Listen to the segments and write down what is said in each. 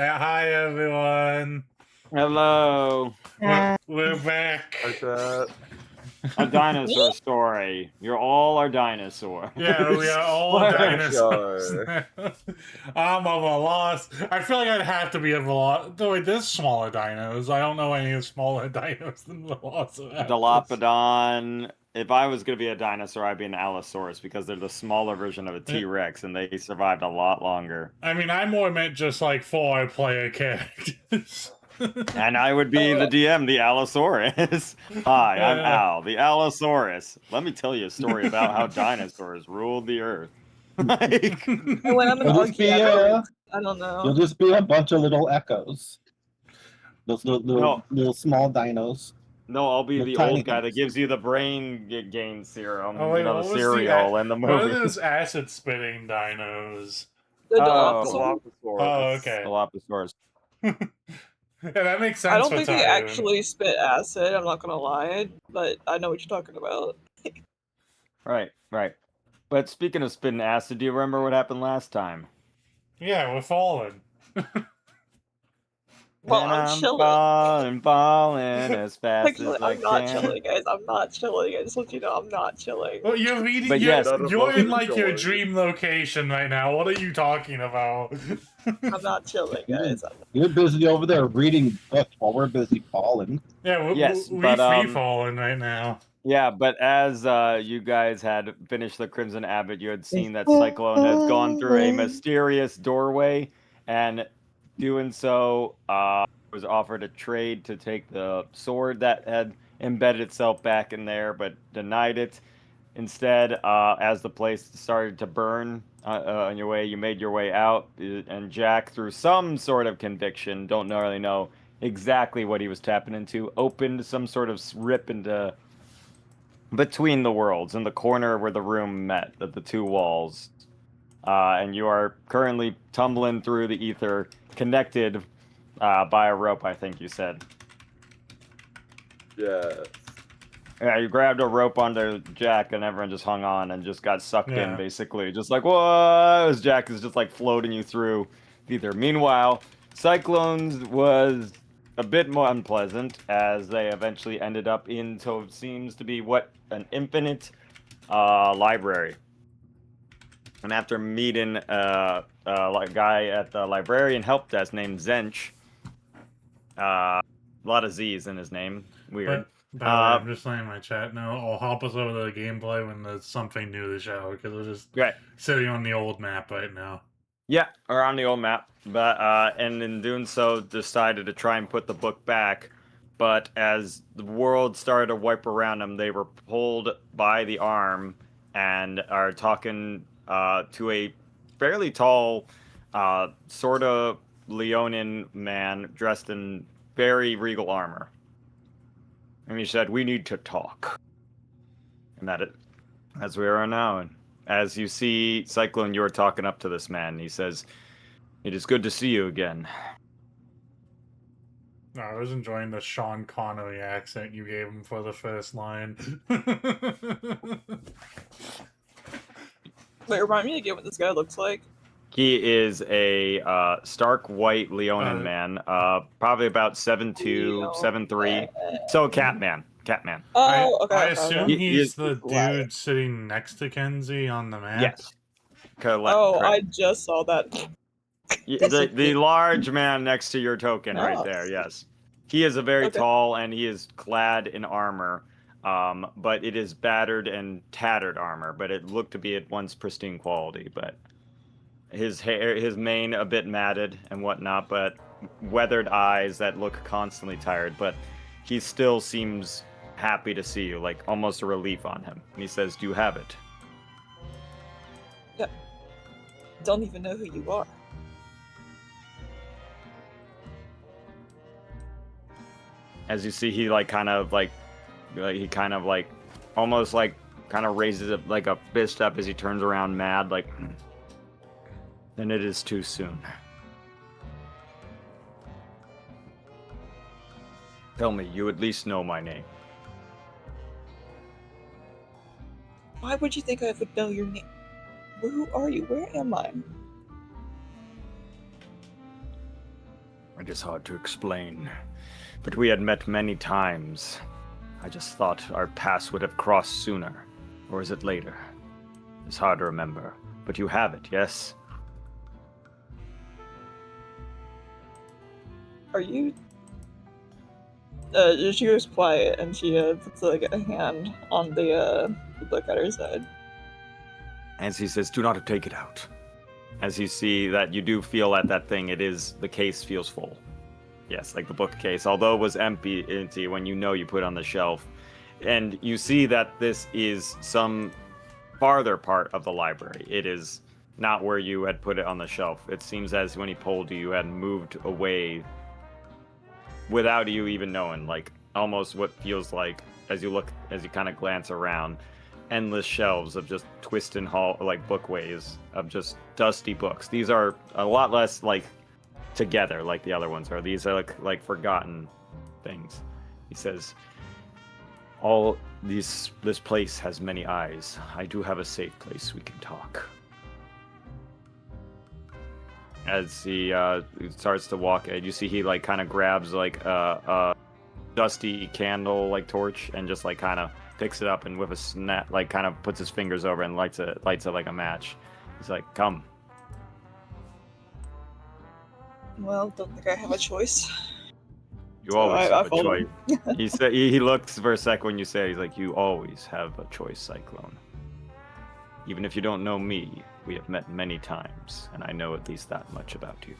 Hi everyone. Hello. We're back. Hi, chat. A dinosaur story. You're all our dinosaurs. Yeah, we are all What? dinosaurs Sure. now. I'm of a loss. I feel like I'd have to be a Veloc. No, wait, there's smaller dinos. I don't know any smaller dinos than Velociraptors. Dilophodon. If I was going to be a dinosaur, I'd be an Allosaurus because they're the smaller version of a T-Rex and they survived a lot longer. I mean, I more meant just like 4 player characters. And I would be the DM, the Allosaurus. Hi, I'm Yeah. Al, the Allosaurus. Let me tell you a story about how dinosaurs ruled the earth. Like, And when I'm an You'll just be archaeologist, I don't you'll know. just be a bunch of little echoes. Those No. little small dinos. No, I'll be The the tiny old guy that ones. gives you the brain gain serum, Oh, wait, the what was cereal and the What are movie. those acid spitting dinos? The Oh. Dilophosaurus. Oh, okay. Dilophosaurus. Yeah, that makes sense. I don't for think they Tyrion. actually spit acid, I'm not gonna lie, but I know what you're talking about. Right. But speaking of spitting acid, do you remember what happened last time? Yeah, we're falling. Well, And I'm chilling. falling as fast Actually, as I I'm not can. chilling, guys. I'm not chilling. I just want you to know I'm not chilling. Well, you're reading. But you're, yes, you're in like your Chilling. dream location right now. What are you talking about? I'm not chilling, guys. You're busy over there reading books while we're busy falling. Yeah, Yes, we but, free falling right now. Yeah, but as you guys had finished the Crimson Abbot, you had seen that Cyclone has gone through a mysterious doorway, and doing so was offered a trade to take the sword that had embedded itself back in there, but denied it. Instead, as the place started to burn on your way, you made your way out, and Jack, through some sort of conviction, don't really know exactly what he was tapping into, opened some sort of rip into between the worlds in the corner where the room met at the two walls, and you are currently tumbling through the ether, connected by a rope. I think you said. Yes. Yeah, you grabbed a rope onto Jack, and everyone just hung on and just got sucked Yeah. in, basically. Just like, what? As Jack is just like floating you through the ether. Meanwhile, Cyclones was a bit more unpleasant, as they eventually ended up in, so it seems to be what, an infinite library. And after meeting a guy at the librarian help desk named Zench, a lot of Z's in his name, weird. But by the way, I'm just saying in my chat now. I'll hop us over to the gameplay when there's something new to show, because we're just sitting on the old map right now. Yeah, or on the old map, but and in doing so, decided to try and put the book back. But as the world started to wipe around them, they were pulled by the arm and are talking to a fairly tall, sort of Leonin man dressed in very regal armor. And he said, "We need to talk." And that's where we are now. And as you see Cyclone, you're talking up to this man. He says, "It is good to see you again." No, I was enjoying the Sean Connery accent you gave him for the first line. Wait, remind me again what this guy looks like. He is a stark white Leonin man, probably about 7'2", 7'3". So Catman. Oh, okay. I okay, assume okay. he's the dude sitting next to Kenzie on the map. Yes. Oh, Correct. I just saw that. The large man next to your token right there, yes. He is a very tall, and he is clad in armor, but it is battered and tattered armor, but it looked to be at once pristine quality. But his hair, his mane a bit matted and whatnot, but weathered eyes that look constantly tired, but he still seems happy to see you, like almost a relief on him. And he says, "Do you have it?" Yeah. Don't even know who you are. As you see, he almost raises it like a fist up as he turns around mad, like, "Then it is too soon. Tell me, you at least know my name." Why would you think I would know your name? Who are you? Where am I? It is hard to explain, but we had met many times. I just thought our paths would have crossed sooner, or is it later? It's hard to remember, but you have it, yes? Are you? She goes quiet and she puts like a hand on the book at her side. As he says, do not take it out. As you see that you do feel at that thing, the case feels full. Yes, like the bookcase, although it was empty when you know you put it on the shelf. And you see that this is some farther part of the library. It is not where you had put it on the shelf. It seems as when he pulled you, you had moved away without you even knowing, like almost what feels like as you kind of glance around, endless shelves of just twisted like bookways of just dusty books. These are a lot less like together like the other ones are. These are like forgotten things. He says, this place has many eyes. I do have a safe place we can talk. As he starts to walk, and you see he like kind of grabs like a dusty candle like torch and just like kind of picks it up and with a snap like kind of puts his fingers over and lights it like a match. He's like, come. Well, don't think I have a choice. You So always I have a follow choice. He looks for a sec when you say it. He's like, you always have a choice, Cyclone. Even if you don't know me, we have met many times, and I know at least that much about you.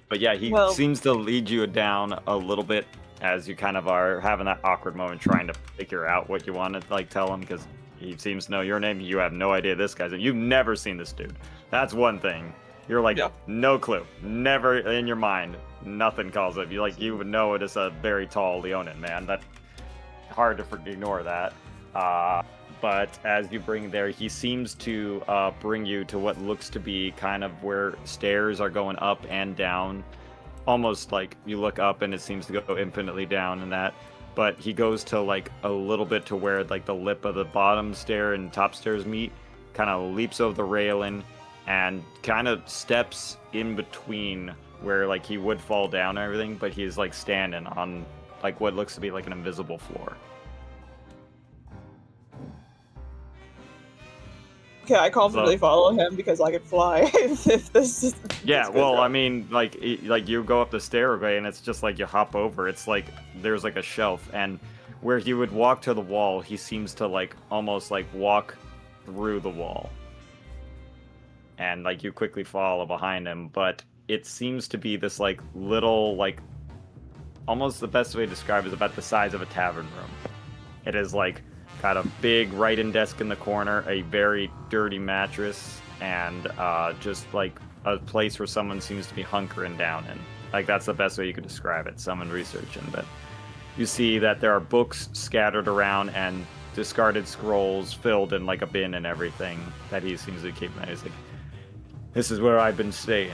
But yeah, he seems to lead you down a little bit as you kind of are having that awkward moment trying to figure out what you want to like tell him, because he seems to know your name. You have no idea this guy's name. You've never seen this dude. That's one thing. You're like, no clue. Never in your mind. Nothing calls it. You would know it is a very tall Leonin, man. That's hard to ignore that. But as you bring there, he seems to bring you to what looks to be kind of where stairs are going up and down. Almost like you look up and it seems to go infinitely down and that. But he goes to like a little bit to where like the lip of the bottom stair and top stairs meet, kind of leaps over the railing and kind of steps in between where like he would fall down and everything, but he's like standing on like what looks to be like an invisible floor. Okay, I confidently follow him because I could fly. if this is, yeah, well, I mean, like you go up the stairway and it's just like you hop over. It's like there's like a shelf, and where he would walk to the wall, he seems to like almost like walk through the wall, and like you quickly follow behind him. But it seems to be this like little like almost the best way to describe it is about the size of a tavern room. It is like got a big writing desk in the corner, a very dirty mattress, and just like a place where someone seems to be hunkering down in. Like that's the best way you could describe it. Someone researching. But you see that there are books scattered around and discarded scrolls filled in like a bin and everything that he seems to keep. He's like, this is where I've been staying.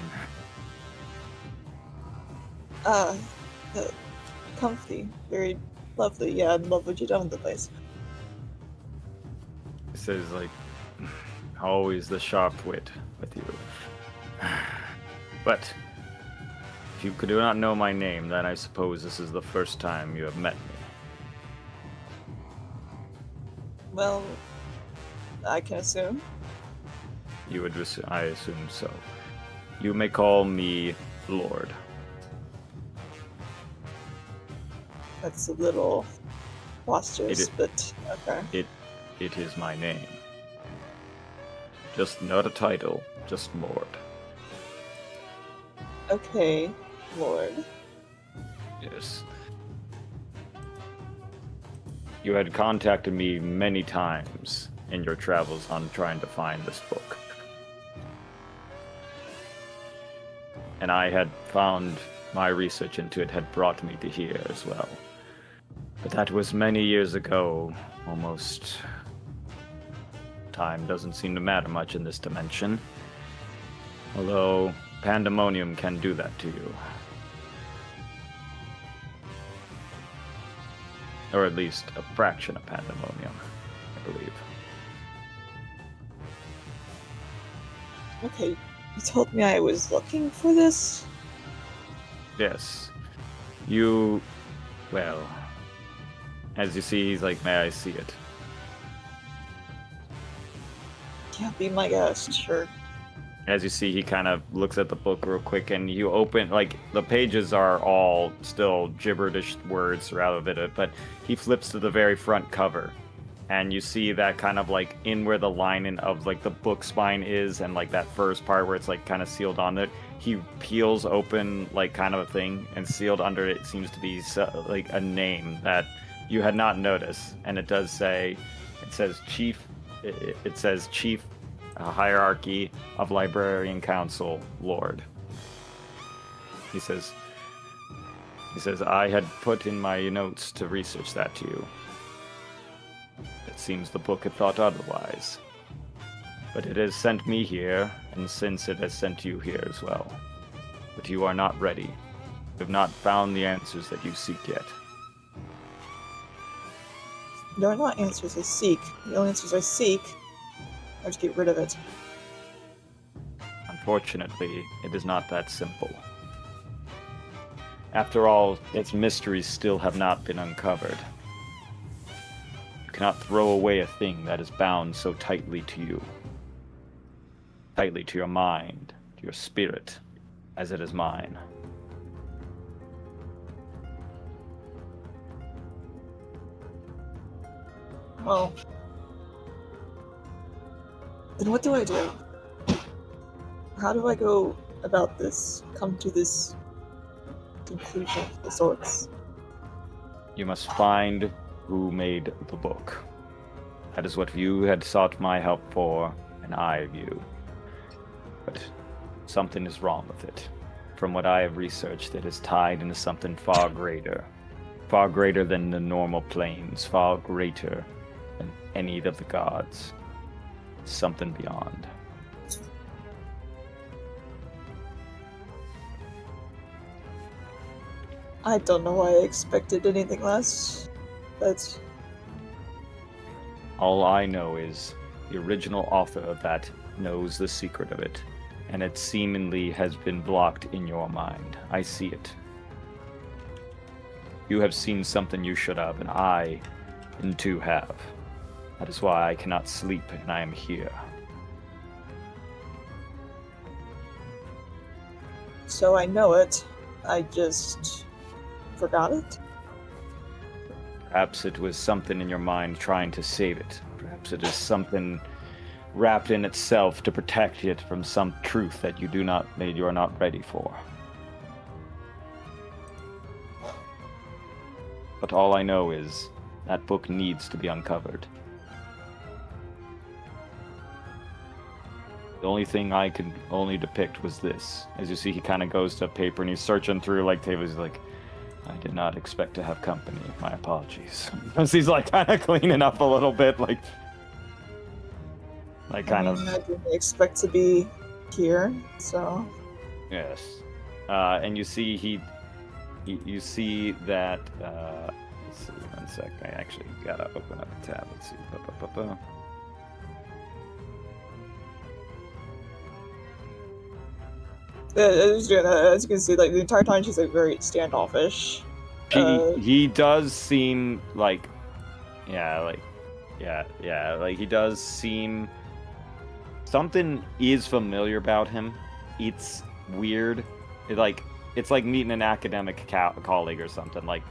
Comfy, very lovely. Yeah, I love what you've done with the place. Says like, always the sharp wit with you. But if you do not know my name, then I suppose this is the first time you have met me. Well, I can assume. You would, I assume so. You may call me Lord. That's a little preposterous, but okay. It is my name. Just not a title, just Lord. Okay, Lord. Yes. You had contacted me many times in your travels on trying to find this book. And I had found my research into it had brought me to here as well. But that was many years ago, almost. Time doesn't seem to matter much in this dimension. Although pandemonium can do that to you. Or at least a fraction of pandemonium, I believe. Okay, you told me I was looking for this? Yes. Well, as you see, he's like, may I see it? Yeah, be my guest, sure. As you see, he kind of looks at the book real quick, and you open, like, the pages are all still gibberish words throughout it, but he flips to the very front cover, and you see that kind of, like, in where the lining of, like, the book spine is, and, like, that first part where it's, like, kind of sealed on it, he peels open, like, kind of a thing, and sealed under it seems to be, like, a name that you had not noticed, and it says Chief, it says Chief Hierarchy of Librarian Council Lord. He says, I had put in my notes to research that to you. It seems the book had thought otherwise. But it has sent me here, and since it has sent you here as well. But you are not ready. You have not found the answers that you seek yet. There are not answers I seek. The only answers I seek are to get rid of it. Unfortunately, it is not that simple. After all, its mysteries still have not been uncovered. You cannot throw away a thing that is bound so tightly to you. Tightly to your mind, to your spirit, as it is mine. Well, then what do I do? How do I go about this? Come to this conclusion of the sorts? You must find who made the book. That is what you had sought my help for, and I of you. But something is wrong with it. From what I have researched, it is tied into something far greater than the normal planes, far greater than any of the gods. Something beyond. I don't know why I expected anything less. But All I know is the original author of that knows the secret of it, and it seemingly has been blocked in your mind. I see it. You have seen something you should have, and I, too, have. That is why I cannot sleep, and I am here. so I know it. I just forgot it. Perhaps it was something in your mind trying to save it. Perhaps it is something wrapped in itself to protect it from some truth that you are not ready for. But all I know is that book needs to be uncovered. The only thing I could only depict was this. As you see, he kind of goes to paper and he's searching through like tables. He's like, I did not expect to have company. My apologies. As he's like kind of cleaning up a little bit, like I didn't expect to be here, so. Yes. And you see you see that. Let's see, 1 sec. I actually gotta open up a tab. Let's see. As you can see, like the entire time she's like very standoffish. He does seem like, like he does seem. Something is familiar about him. It's weird. It's like meeting an academic colleague or something. Like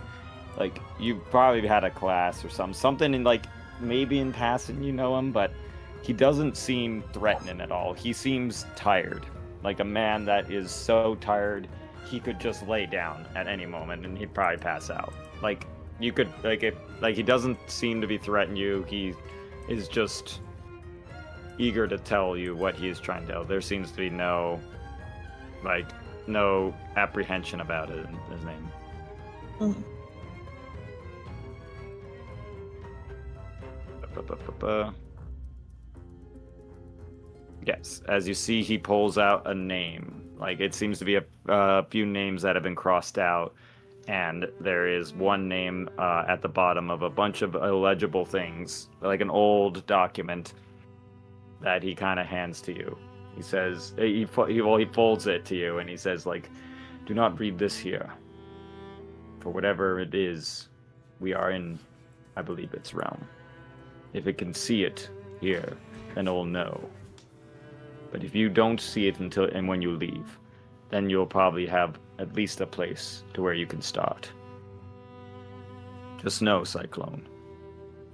you probably had a class or something in like maybe in passing you know him, but he doesn't seem threatening at all. He seems tired. Like a man that is so tired he could just lay down at any moment and he'd probably pass out. Like you could he doesn't seem to be threatening you. He is just eager to tell you what he is trying to tell. There seems to be no apprehension about it in his name. Mm. Yes, as you see, he pulls out a name. Like, it seems to be a few names that have been crossed out, and there is one name at the bottom of a bunch of illegible things, like an old document that he kind of hands to you. He says, he folds it to you, and he says, like, do not read this here. For whatever it is, we are in, I believe, its realm. If it can see it here, then it will know. But if you don't see it and when you leave, then you'll probably have at least a place to where you can start. Just know, Cyclone,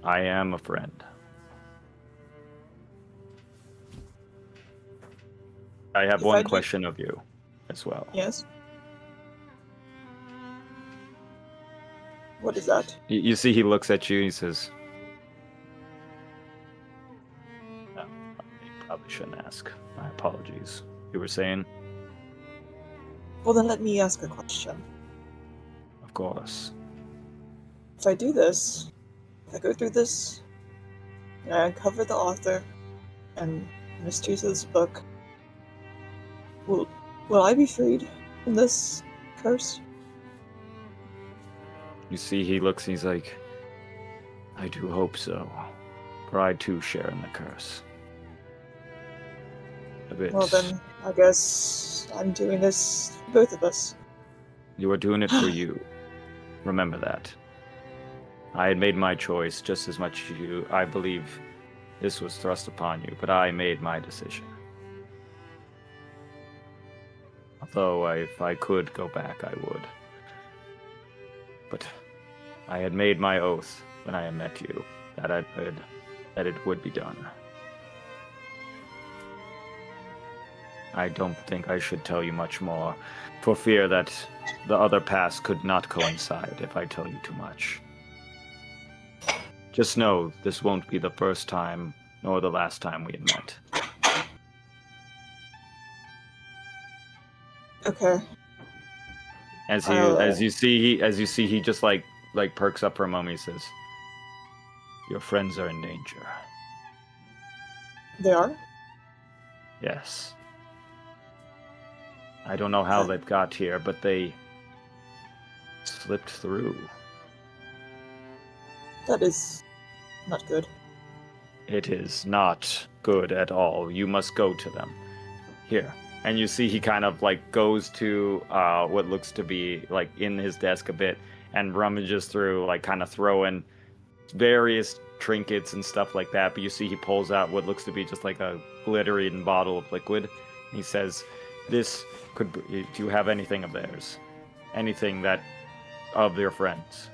I am a friend. I have one question of you as well. Yes. What is that? You see, he looks at you and he says, no, I probably shouldn't ask. My apologies. You were saying? Well, then let me ask a question. Of course. If I do this, if I go through this, and I uncover the author and mysteries of this book, will I be freed from this curse? You see, he looks and he's like, I do hope so. For I too share in the curse. A bit. Well then, I guess I'm doing this for both of us. You are doing it for you. Remember that. I had made my choice just as much as you. I believe this was thrust upon you, but I made my decision. Although if I could go back, I would. But I had made my oath when I had met you that it would be done. I don't think I should tell you much more, for fear that the other paths could not coincide if I tell you too much. Just know this won't be the first time nor the last time we had met. Okay. As you see, he just like perks up for a moment. He says, "Your friends are in danger." They are? Yes. I don't know how they've got here, but they slipped through. That is not good. It is not good at all. You must go to them. Here. And you see he kind of like goes to what looks to be like in his desk a bit and rummages through, like kind of throwing various trinkets and stuff like that. But you see he pulls out what looks to be just like a glittering bottle of liquid. He says, this could be, do you have anything of theirs? Anything that of your friends?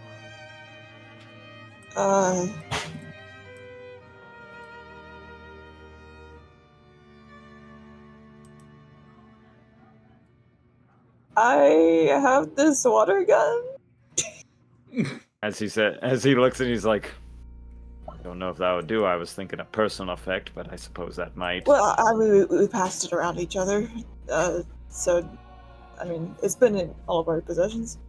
I have this water gun. As he looks and he's like, I don't know if that would do. I was thinking a personal effect, but I suppose that might. Well, I mean, we passed it around each other, so, I mean, it's been in all of our possessions.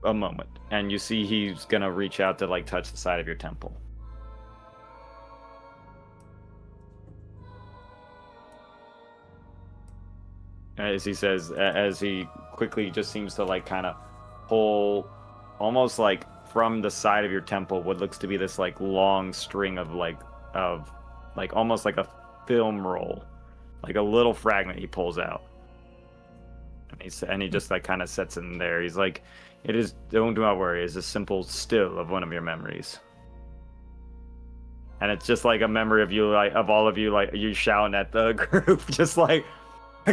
A moment, and you see he's gonna reach out to like touch the side of your temple. As he says, as he quickly just seems to like kind of pull, almost like from the side of your temple, what looks to be this like long string of like almost like a film roll, like a little fragment he pulls out, and he just like kind of sets it in there. He's like, it is, don't do not worry, it's a simple still of one of your memories. And it's just like a memory of you, like, of all of you, like, you shouting at the group, just like,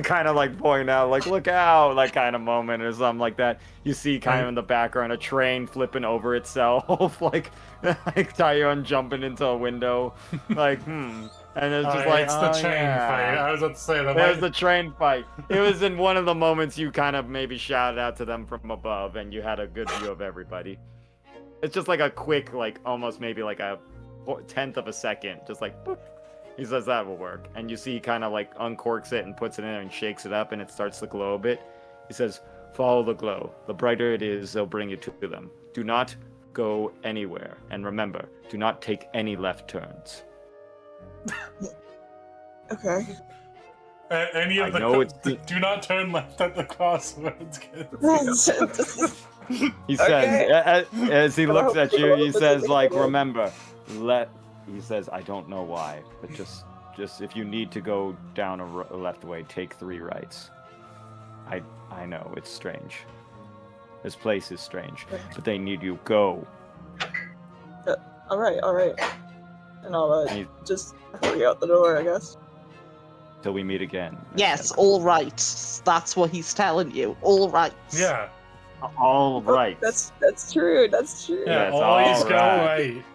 kind of like pointing out, like, look out, like kind of moment or something like that. You see kind of in the background a train flipping over itself, like Tyon jumping into a window, like, And it's just like, it's the train fight. I was about to say that. There's the train fight. It was in one of the moments you kind of maybe shouted out to them from above, and you had a good view of everybody. It's just like a quick, like almost maybe like a 1/10 of a second, just like. Boop. He says that will work, and you see he kind of like uncorks it and puts it in there and shakes it up, and it starts to glow a bit. He says, "Follow the glow. The brighter it is, they'll bring you to them. Do not go anywhere, and remember, do not take any left turns." Okay. Any of do not turn left at the crossroads, kids. He says, as he looks at you, he says, like, remember, he says, I don't know why, but just if you need to go down a left way, take 3 rights. I know, it's strange. This place is strange, but they need you. Go. All right. And I'll And just hurry out the door, I guess. till we meet again. Yes, all right. That's what he's telling you. All right. Yeah. All right. That's true. That's true. Yeah, Yes, always all go right. right.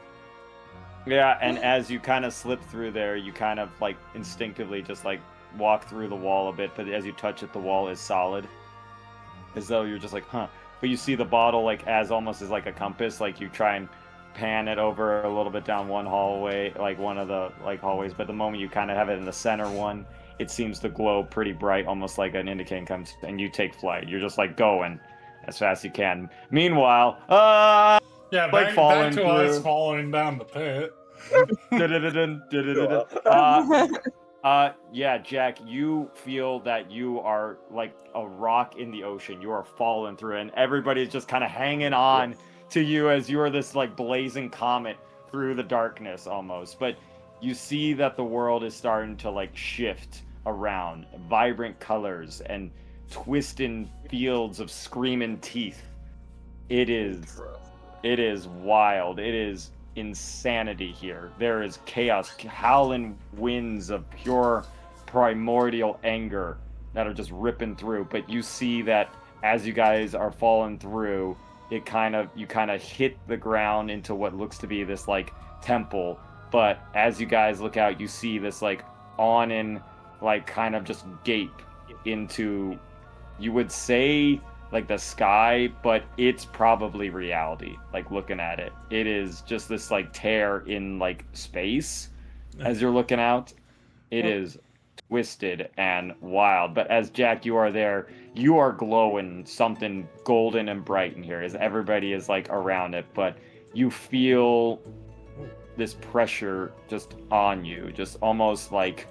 Yeah, and as you kind of slip through there, you kind of like instinctively just like walk through the wall a bit, but as you touch it, the wall is solid. As though you're just like, huh. But you see the bottle like as almost as like a compass, like you try and pan it over a little bit down one hallway, like one of the like hallways, but the moment you kind of have it in the center one, it seems to glow pretty bright, almost like an indicating comes, and you take flight. You're just like going as fast as you can. Meanwhile, Yeah, like back falling to us through. falling down the pit. Yeah, Jack, you feel that you are like a rock in the ocean. You are falling through, and everybody's just kind of hanging on to you as you are this like blazing comet through the darkness almost. But you see that the world is starting to like shift around, vibrant colors and twisting fields of screaming teeth. It is wild. It is insanity here. There is chaos, howling winds of pure primordial anger that are just ripping through. But you see that as you guys are falling through, you kind of hit the ground into what looks to be this like temple. But as you guys look out, you see this like awning, like kind of just gape into, you would say, like the sky, but it's probably reality. Like looking at it, it is just this like tear in like space as you're looking out. It is twisted and wild. But as Jack, you are there, you are glowing something golden and bright in here as everybody is like around it, but you feel this pressure just on you, just almost like,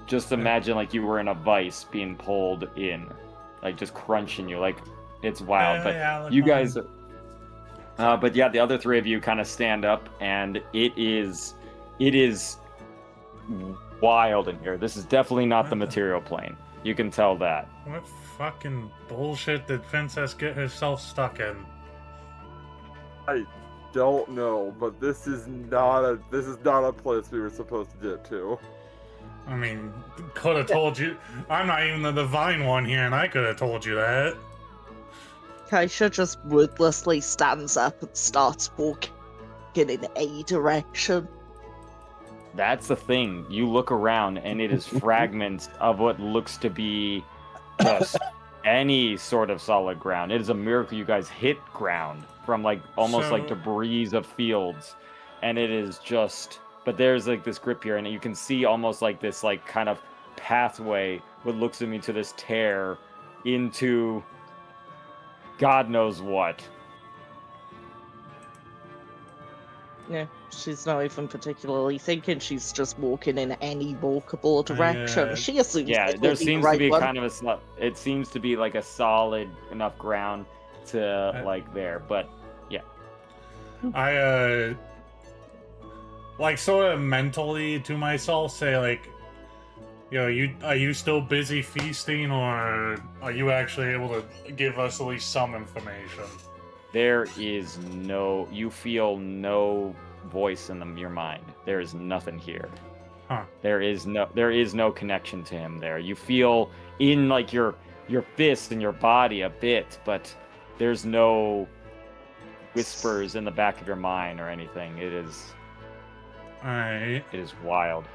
just imagine like you were in a vice being pulled in, like just crunching you. Like it's wild. But you guys, but yeah, the other 3 of you kind of stand up, and it is wild in here. This is definitely not the material plane. You can tell that. What fucking bullshit did Princess get herself stuck in? I don't know, but this is not a place we were supposed to get to. I mean, could have told you. I'm not even the divine one here, and I could have told you that. Kaisha just wordlessly stands up and starts walking in a direction. That's the thing. You look around, and it is fragments of what looks to be just any sort of solid ground. It is a miracle you guys hit ground from like almost like debris of fields, and it is just. But there's like this grip here, and you can see almost like this like kind of pathway, what looks to me to this tear into God knows what. Yeah, she's not even particularly thinking. She's just walking in any walkable direction. She assumes Yeah, it there will be seems the to be right one. kind of it seems to be like a solid enough ground to like there, but yeah. I like sort of mentally to myself say like, you know, are you still busy feasting, or are you actually able to give us at least some information? There is no, you feel no voice in your mind. There is nothing here. Huh. There is no connection to him there. You feel in like your fist and your body a bit, but there's no whispers in the back of your mind or anything. It is Alright. It is wild.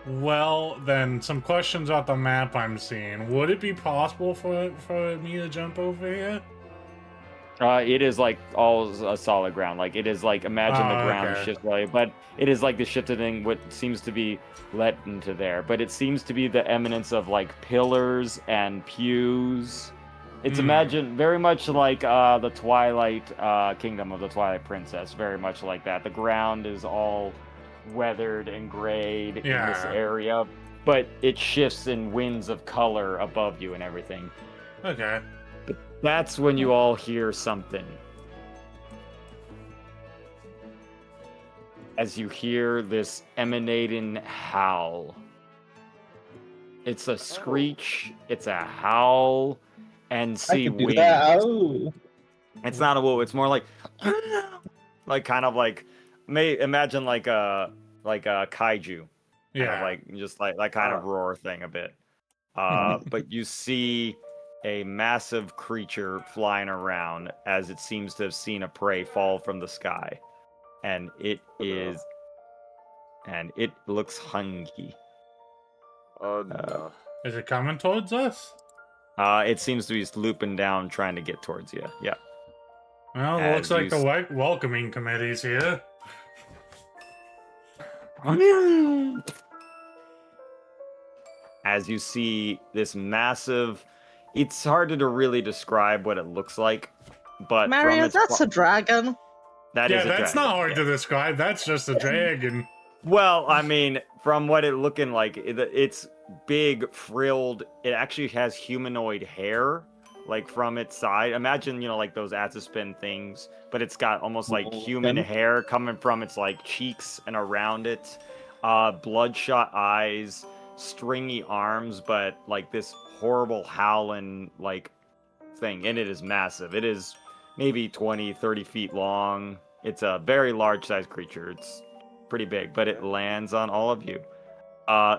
Well, then, some questions about the map I'm seeing. Would it be possible for me to jump over here? It is like all a solid ground. Like it is like imagine the ground okay. shifts right, but it is like the shifted thing. What seems to be let into there, but it seems to be the eminence of like pillars and pews. It's imagine very much like the Twilight Kingdom of the Twilight Princess. Very much like that. The ground is all weathered and grayed in this area, but it shifts in winds of color above you and everything. Okay. That's when you all hear something. as you hear this emanating howl. It's a screech, it's a howl, and I see can do wings. that. Oh. It's not a woo, it's more like kind of like imagine like a kaiju. Kind of like just like that kind of roar thing a bit. But you see a massive creature flying around as it seems to have seen a prey fall from the sky. And it looks hungry. Oh no. Is it coming towards us? It seems to be looping down, trying to get towards you. Yeah. Well, it looks like the welcoming committee's here. As you see this massive, it's hard to really describe what it looks like, but Mario, that's a dragon. That is a that's dragon. not hard to describe. That's just a dragon. Well, I mean, from what it looking like, it's big, frilled. It actually has humanoid hair, like from its side. Imagine, like those Azaspin things, but it's got almost like human hair coming from its like cheeks and around it. Bloodshot eyes, stringy arms, but like this horrible howling like thing. And it is massive. It is maybe 20, 30 feet long. It's a very large sized creature. It's pretty big, but it lands on all of you.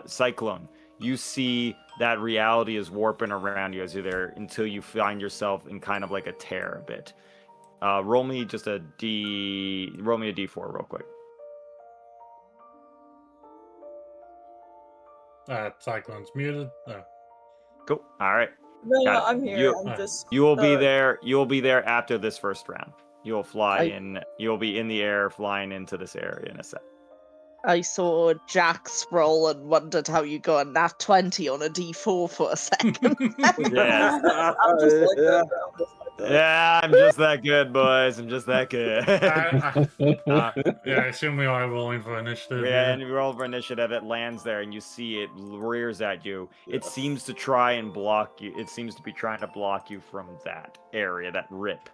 Cyclone, you see that reality is warping around you as you're there until you find yourself in kind of like a tear a bit. Roll me a D4 real quick. Cyclone's muted. Oh. Cool. All right. No, I'm here. I'm just. You will be there. You will be there after this first round. You'll fly in. You'll be in the air, flying into this area in a sec. I saw Jack's roll and wondered how you got a nat 20 on a D4 for a second. Yeah. I'm just like that. Yeah, I'm just that good, boys. I'm just that good. Yeah, I assume we are rolling for initiative. Yeah, and you roll for initiative. It lands there, and you see it rears at you. It seems to try and block you. It seems to be trying to block you from that area, that rip.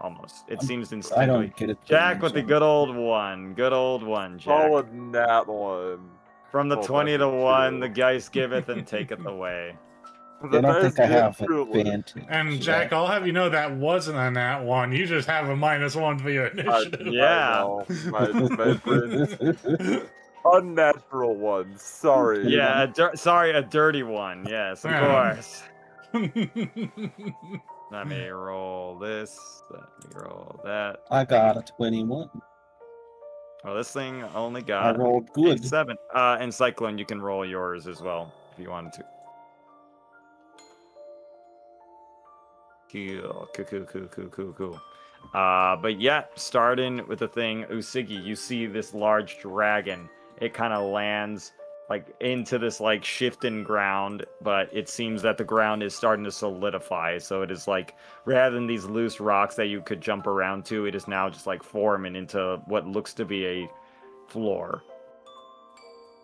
Almost. It seems instinctively. I don't get it. Jack with the good old one. Good old one, Jack. Solid nat one. From the 20 to 1, the dice giveth and taketh away. I don't think I have advantage. And Jack, I'll have you know that wasn't a nat 1. You just have a -1 for your initiative. Yeah. My friend. Unnatural one. Sorry. Yeah, a dirty one. Yes, of course. Let me roll this. Let me roll that. I got a 21. Well, this thing only got I rolled good. 7. And Cyclone, you can roll yours as well if you wanted to. Cool. But yeah, starting with the thing, Usigi, you see this large dragon. It kind of lands like into this like shifting ground, but it seems that the ground is starting to solidify. So it is like, rather than these loose rocks that you could jump around to, it is now just like forming into what looks to be a floor.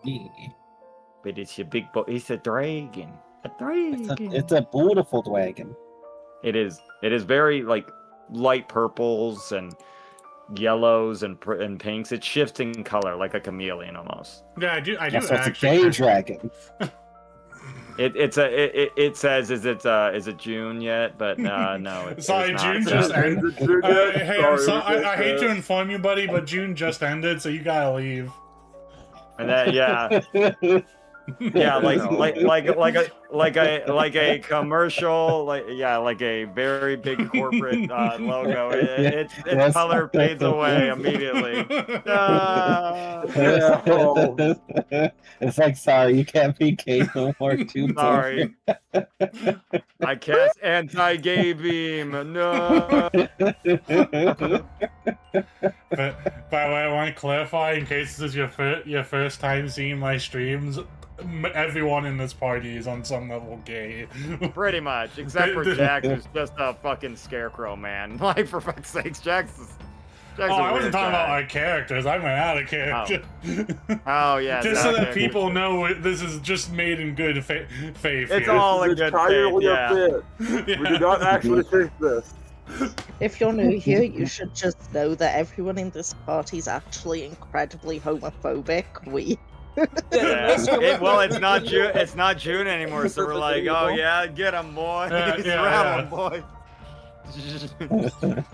Yeah. But it's a big it's a dragon. A dragon. It's a beautiful dragon. It is very like light purples and yellows and pinks. It shifts in color like a chameleon almost. Yeah, I do That's actually. a gay dragon. It says is it June yet? But no. Sorry, it's June not. just ended. Hey, I'm Sorry, I hate to inform you, buddy, but June just ended, so you gotta leave. And that yeah, like a commercial, like a very big corporate logo. Its color fades away immediately. It's like, sorry, you can't be gay no more. Too Sorry. I cast anti-gay beam. No. But by the way, I want to clarify, in case this is your first time seeing my streams, everyone in this party is on some level gay. Pretty much, except for Jack, who's just a fucking scarecrow, man. Like, for fuck's sakes, Jack's I wasn't talking about our characters. I went out of character. Oh yeah. Just so that people know this is just made in good faith. It's all in good faith. Yeah. We do not actually think this. If you're new here, you should just know that everyone in this party is actually incredibly homophobic. Well, it's not June. It's not June anymore, so we're like, oh yeah, get him, boy. Rattle him, boy.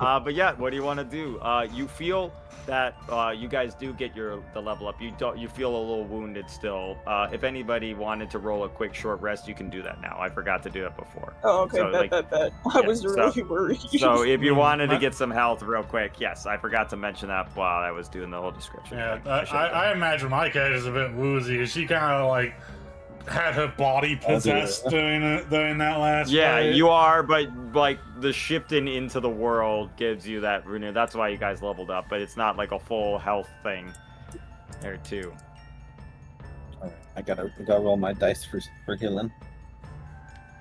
But yeah, what do you want to do? You feel that you guys do get the level up. You feel a little wounded still. If anybody wanted to roll a quick short rest, you can do that now. I forgot to do it before. Oh, okay, So, bet. I was really worried. So if you wanted to get some health real quick, yes, I forgot to mention that while I was doing the whole description. Yeah, I imagine my character's a bit woozy. She kind of like had her body possessed during that last fight. You are, but like the shifting into the world gives you that renew. That's why you guys leveled up, but it's not like a full health thing there too. Alright, I gotta roll my dice for healing.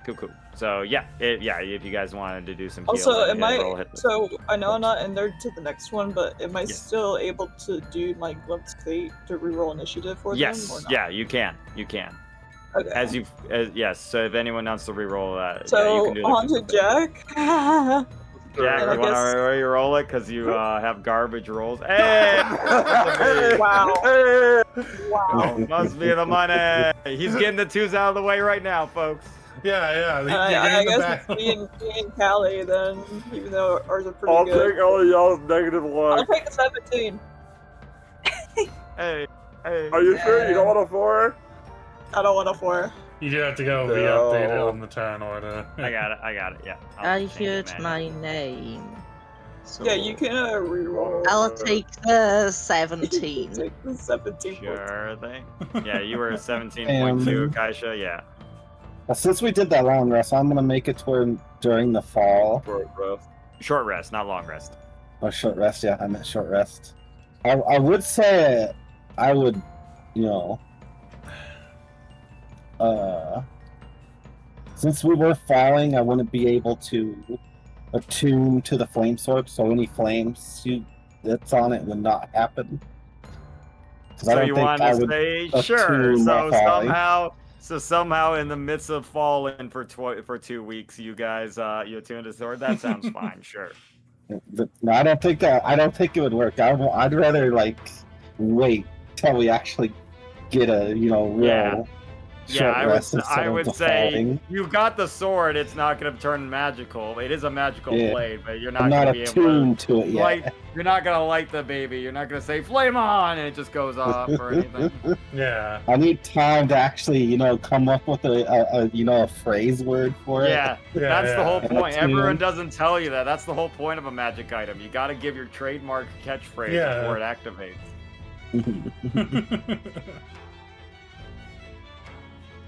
Cool. So yeah, if you guys wanted to do some Also, healing, so I know I'm not in there to the next one, but am I still able to do my Glimpse Fate to reroll initiative for them? Or not? Yeah, you can. Okay. Yes. So if anyone wants to reroll that, so you can do on to Jack. Jack, you want to reroll it because you have garbage rolls? Hey! Wow. Must be the money. He's getting the twos out of the way right now, folks. Yeah. I guess it's me and Callie then, even though ours are pretty I'll good. take all y'all's -1. I'll take the 17. Hey. Are you sure you don't want a 4? I don't want a 4. You do have to go be updated on the turn order. I got it. Yeah. I heard my name. So Yeah, you can reroll. I'll take the 17. Take the 17. Sure thing. Yeah, you were 17.2, Kaisha. Yeah. Since we did that long rest, I'm gonna make it to during the fall. Short rest, not long rest. Oh, short rest. Yeah, I meant short rest. I would say I would, since we were falling, I wouldn't be able to attune to the flame sword, so any flames that's on it would not happen. So you want to say sure? So somehow in the midst of falling for 2 weeks, you guys you attuned a sword. That sounds fine. Sure. But no, I don't think it would work. I'd rather wait till we actually get a real. Yeah, I would say falling. You got the sword. It's not going to turn magical. It is a magical blade, but you're not going to be able to it yet. You're not going to light the baby. You're not going to say flame on and it just goes off or anything. Yeah. I need time to actually, come up with a phrase word for it. Yeah, that's the whole point. Everyone doesn't tell you that. That's the whole point of a magic item. You got to give your trademark catchphrase before it activates.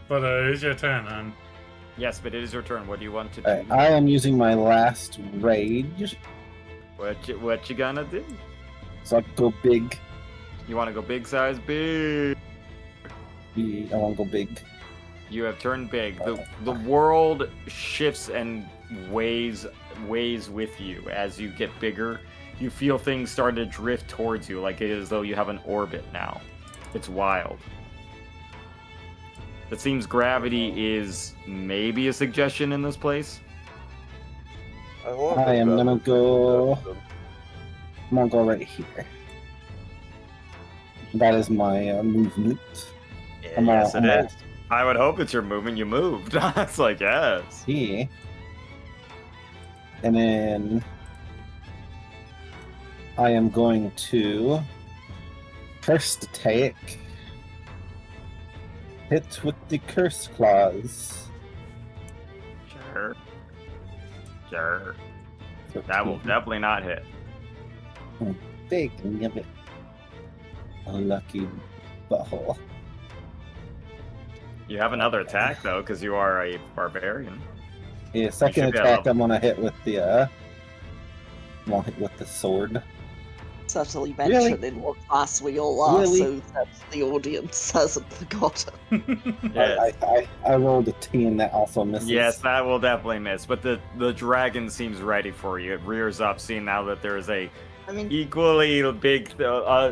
But it is your turn, then. Yes, but it is your turn. What do you want to do? I am using my last rage. What you gonna do? So I go big. You want to go big size? Big. I want to go big. You have turned big. The world shifts and weighs with you as you get bigger. You feel things starting to drift towards you, like it is as though you have an orbit now. It's wild. It seems gravity is maybe a suggestion in this place. I am gonna go. I'm gonna go right here. That is my movement. Yes, it is. I would hope it's your movement. You moved. It's like yes. Yeah. And then I am going to first attack. Hit with the curse claws. Sure. That will definitely not hit. Big and give it a lucky butthole. You have another attack though, because you are a barbarian. Yeah, second attack I'm gonna hit with the sword. Subtly mentioned in what class we all are, so that the audience hasn't forgotten. Yes. I rolled a 10 that also misses. Yes, that will definitely miss. But the dragon seems ready for you. It rears up, seeing now that there is a equally big,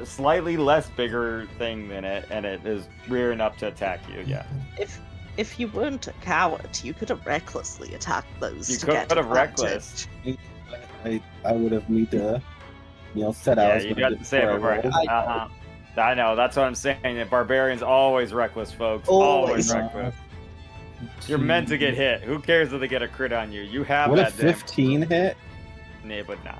slightly less bigger thing than it, and it is rearing up to attack you. Yeah. If you weren't a coward, you could have recklessly attacked those. You could have reckless. I would have need to, said I Yeah, was you going got to say it before. Uh-huh. I know, that's what I'm saying. The barbarian's always reckless, folks. Always Always. reckless. You're meant to get hit. Who cares if they get a crit on you? You have Would a that damage. 15 hit? Nah, but nah.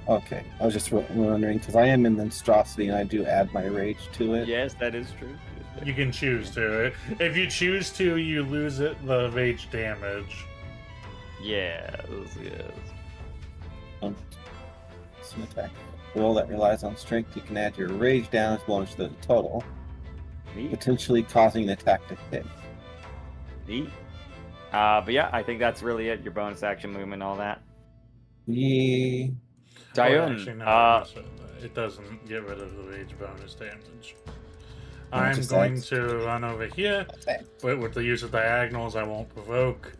Okay, I was just wondering because I am in monstrosity and I do add my rage to it. Yes, that is true. You can choose to. If you choose to, you lose the rage damage. Yes. It's an attack roll that relies on strength. You can add your rage damage bonus to the total, Neat. potentially causing an attack to hit. Neat. But yeah, I think that's really it. Your bonus action movement, all that. Yeah. Dione, it doesn't get rid of the rage bonus damage. No, I'm just going adds- to run over here. With the use of diagonals, I won't provoke.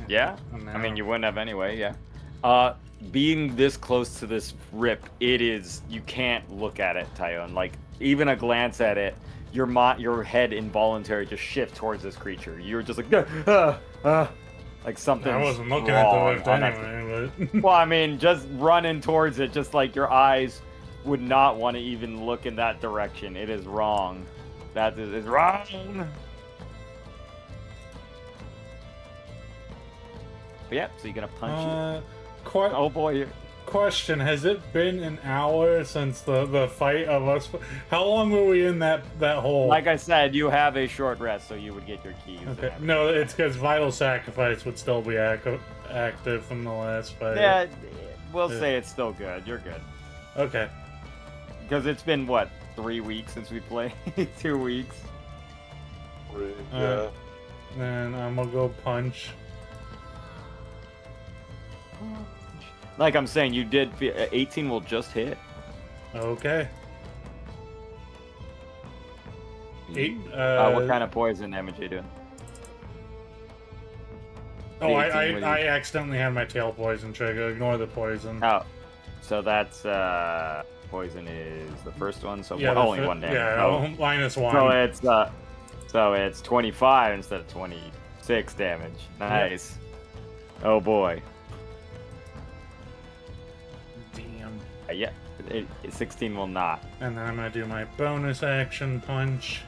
Yeah? And I mean, now- you wouldn't have anyway, yeah. Being this close to this rip, you can't look at it, Tyone. Like, even a glance at it, your head involuntarily just shifts towards this creature. You're just like, like something. I wasn't looking at the rift anyway, but... Well, I mean, just running towards it, just like your eyes would not want to even look in that direction. It is wrong. That is wrong. But yeah, so you're gonna punch it. Oh boy. Question: has it been an hour since the fight of us? How long were we in that hole? Like I said, you have a short rest, so you would get your keys. Okay. No, it's because Vital Sacrifice would still be active from the last fight. Yeah, we'll say it's still good. You're good. Okay. Because it's been, what, 3 weeks since we played? 2 weeks? Yeah. Then I'm gonna go punch. Like I'm saying, you did... 18 will just hit. Okay. 8. What kind of poison damage are you doing? Oh, 18 with I accidentally had my tail poison trigger. Ignore the poison. Oh, so that's poison is the first one, so Yeah, only one damage. Yeah, Oh. -1. So it's 25 instead of 26 damage. Nice. Oh boy. Damn. Yeah, 16 will not. And then I'm gonna do my bonus action punch.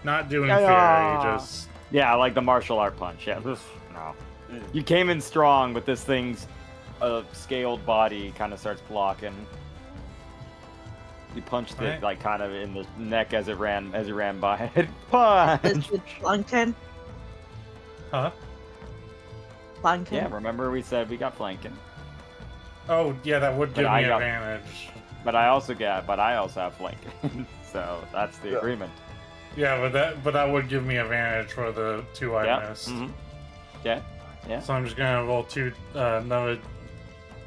Not doing Yeah. Fury, just... Yeah, like the martial art punch. Yeah, no. You came in strong, but this thing's scaled body kind of starts blocking. You punched it Right. like kind of in the neck as it ran by. Punch. Is it flanking? Huh? Flanking? Yeah, remember we said we got flanking, Oh, yeah, that would give I me got- advantage. but I also have flanking. So that's the Yeah. agreement. Yeah, but that would give me advantage for the 2 I Yeah. missed. Mhm. Yeah. Yeah. So I'm just gonna roll 2, another...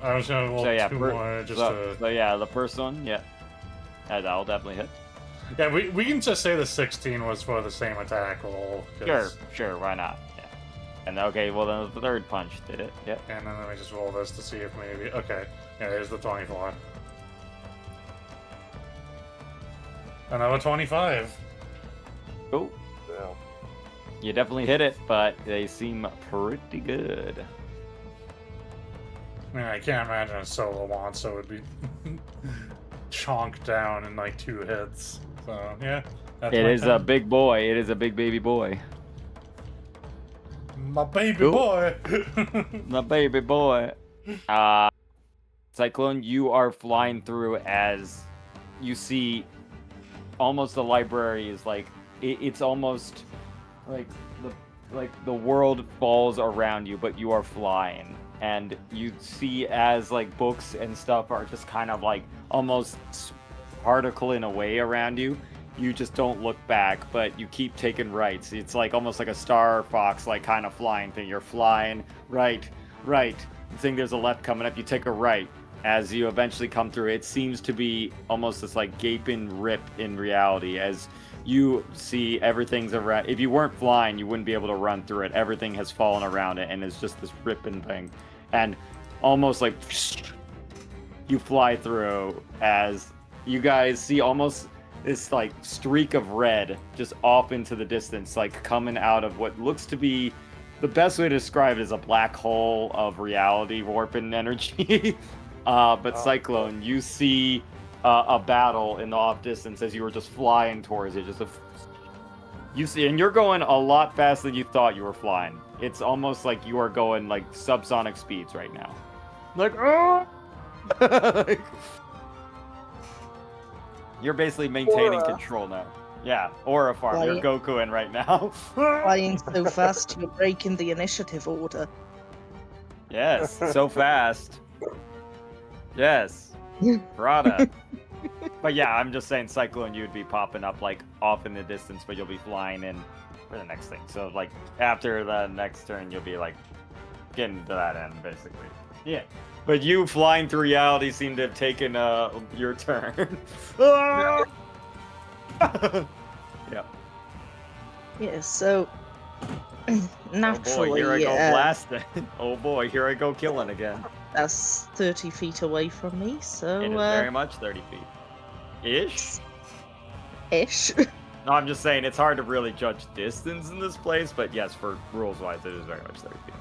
I was gonna roll So yeah, 2 more just so yeah, the first one, yeah. That'll definitely hit. Yeah, we can just say the 16 was for the same attack roll. 'cause- Sure, why not? Yeah. And okay, well then the third punch did it. Yep. And then let me just roll this to see if maybe... Okay, yeah, there's the 24. Another 25. Oh, Yeah. you definitely hit it, but they seem pretty good. I mean, I can't imagine a solo monster would be chonked down in like 2 hits. So, yeah. That's It my is a turn. big boy. It is a big baby boy. My baby Cool. boy! The baby boy. Cyclone, you are flying through as you see almost the library is like it's almost like the world falls around you, but you are flying, and you see as like books and stuff are just kind of like almost particling away around you. You just don't look back, but you keep taking rights. It's like almost like a Star Fox like kind of flying thing. You're flying right. You think there's a left coming up, you take a right. As you eventually come through, it seems to be almost this like gaping rip in reality as you see everything's around. If you weren't flying, you wouldn't be able to run through it. Everything has fallen around it, and it's just this ripping thing. And almost like you fly through as you guys see almost this like streak of red just off into the distance, like coming out of what looks to be the best way to describe it is a black hole of reality warping energy. But Cyclone, you see a battle in the off distance as you were just flying towards it. You see, and you're going a lot faster than you thought you were flying. It's almost like you are going like subsonic speeds right now. Like, oh! You're basically maintaining control now. Yeah, Aura Farm. You're Gokuing right now. Flying so fast, you're breaking the initiative order. Yes, so fast. Yes, Prada. But yeah, I'm just saying, Cyclone, you'd be popping up like off in the distance, but you'll be flying in for the next thing. So like after the next turn, you'll be like getting to that end, basically. Yeah. But you flying through reality seem to have taken your turn. Yeah. Yeah, so naturally, oh boy, here I go blasting. Oh boy, here I go killing again. That's 30 feet away from me, so It is very much 30 feet. Ish? Ish. No, I'm just saying it's hard to really judge distance in this place, but yes, for rules wise, it is very much 30 feet.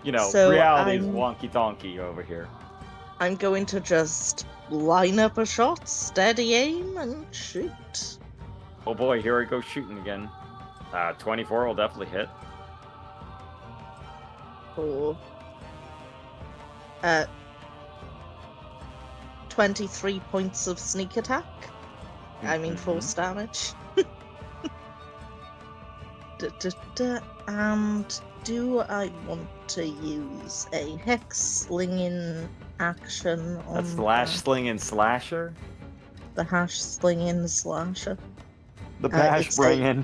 You know, So reality is wonky donkey over here. I'm going to just line up a shot, steady aim, and shoot. Oh boy, here I go shooting again. 24 will definitely hit. For 23 points of sneak attack. I mean force damage. And do I want to use a hex slinging action on A slash slinging slasher? the hash slinging slasher? The bash it's bringing.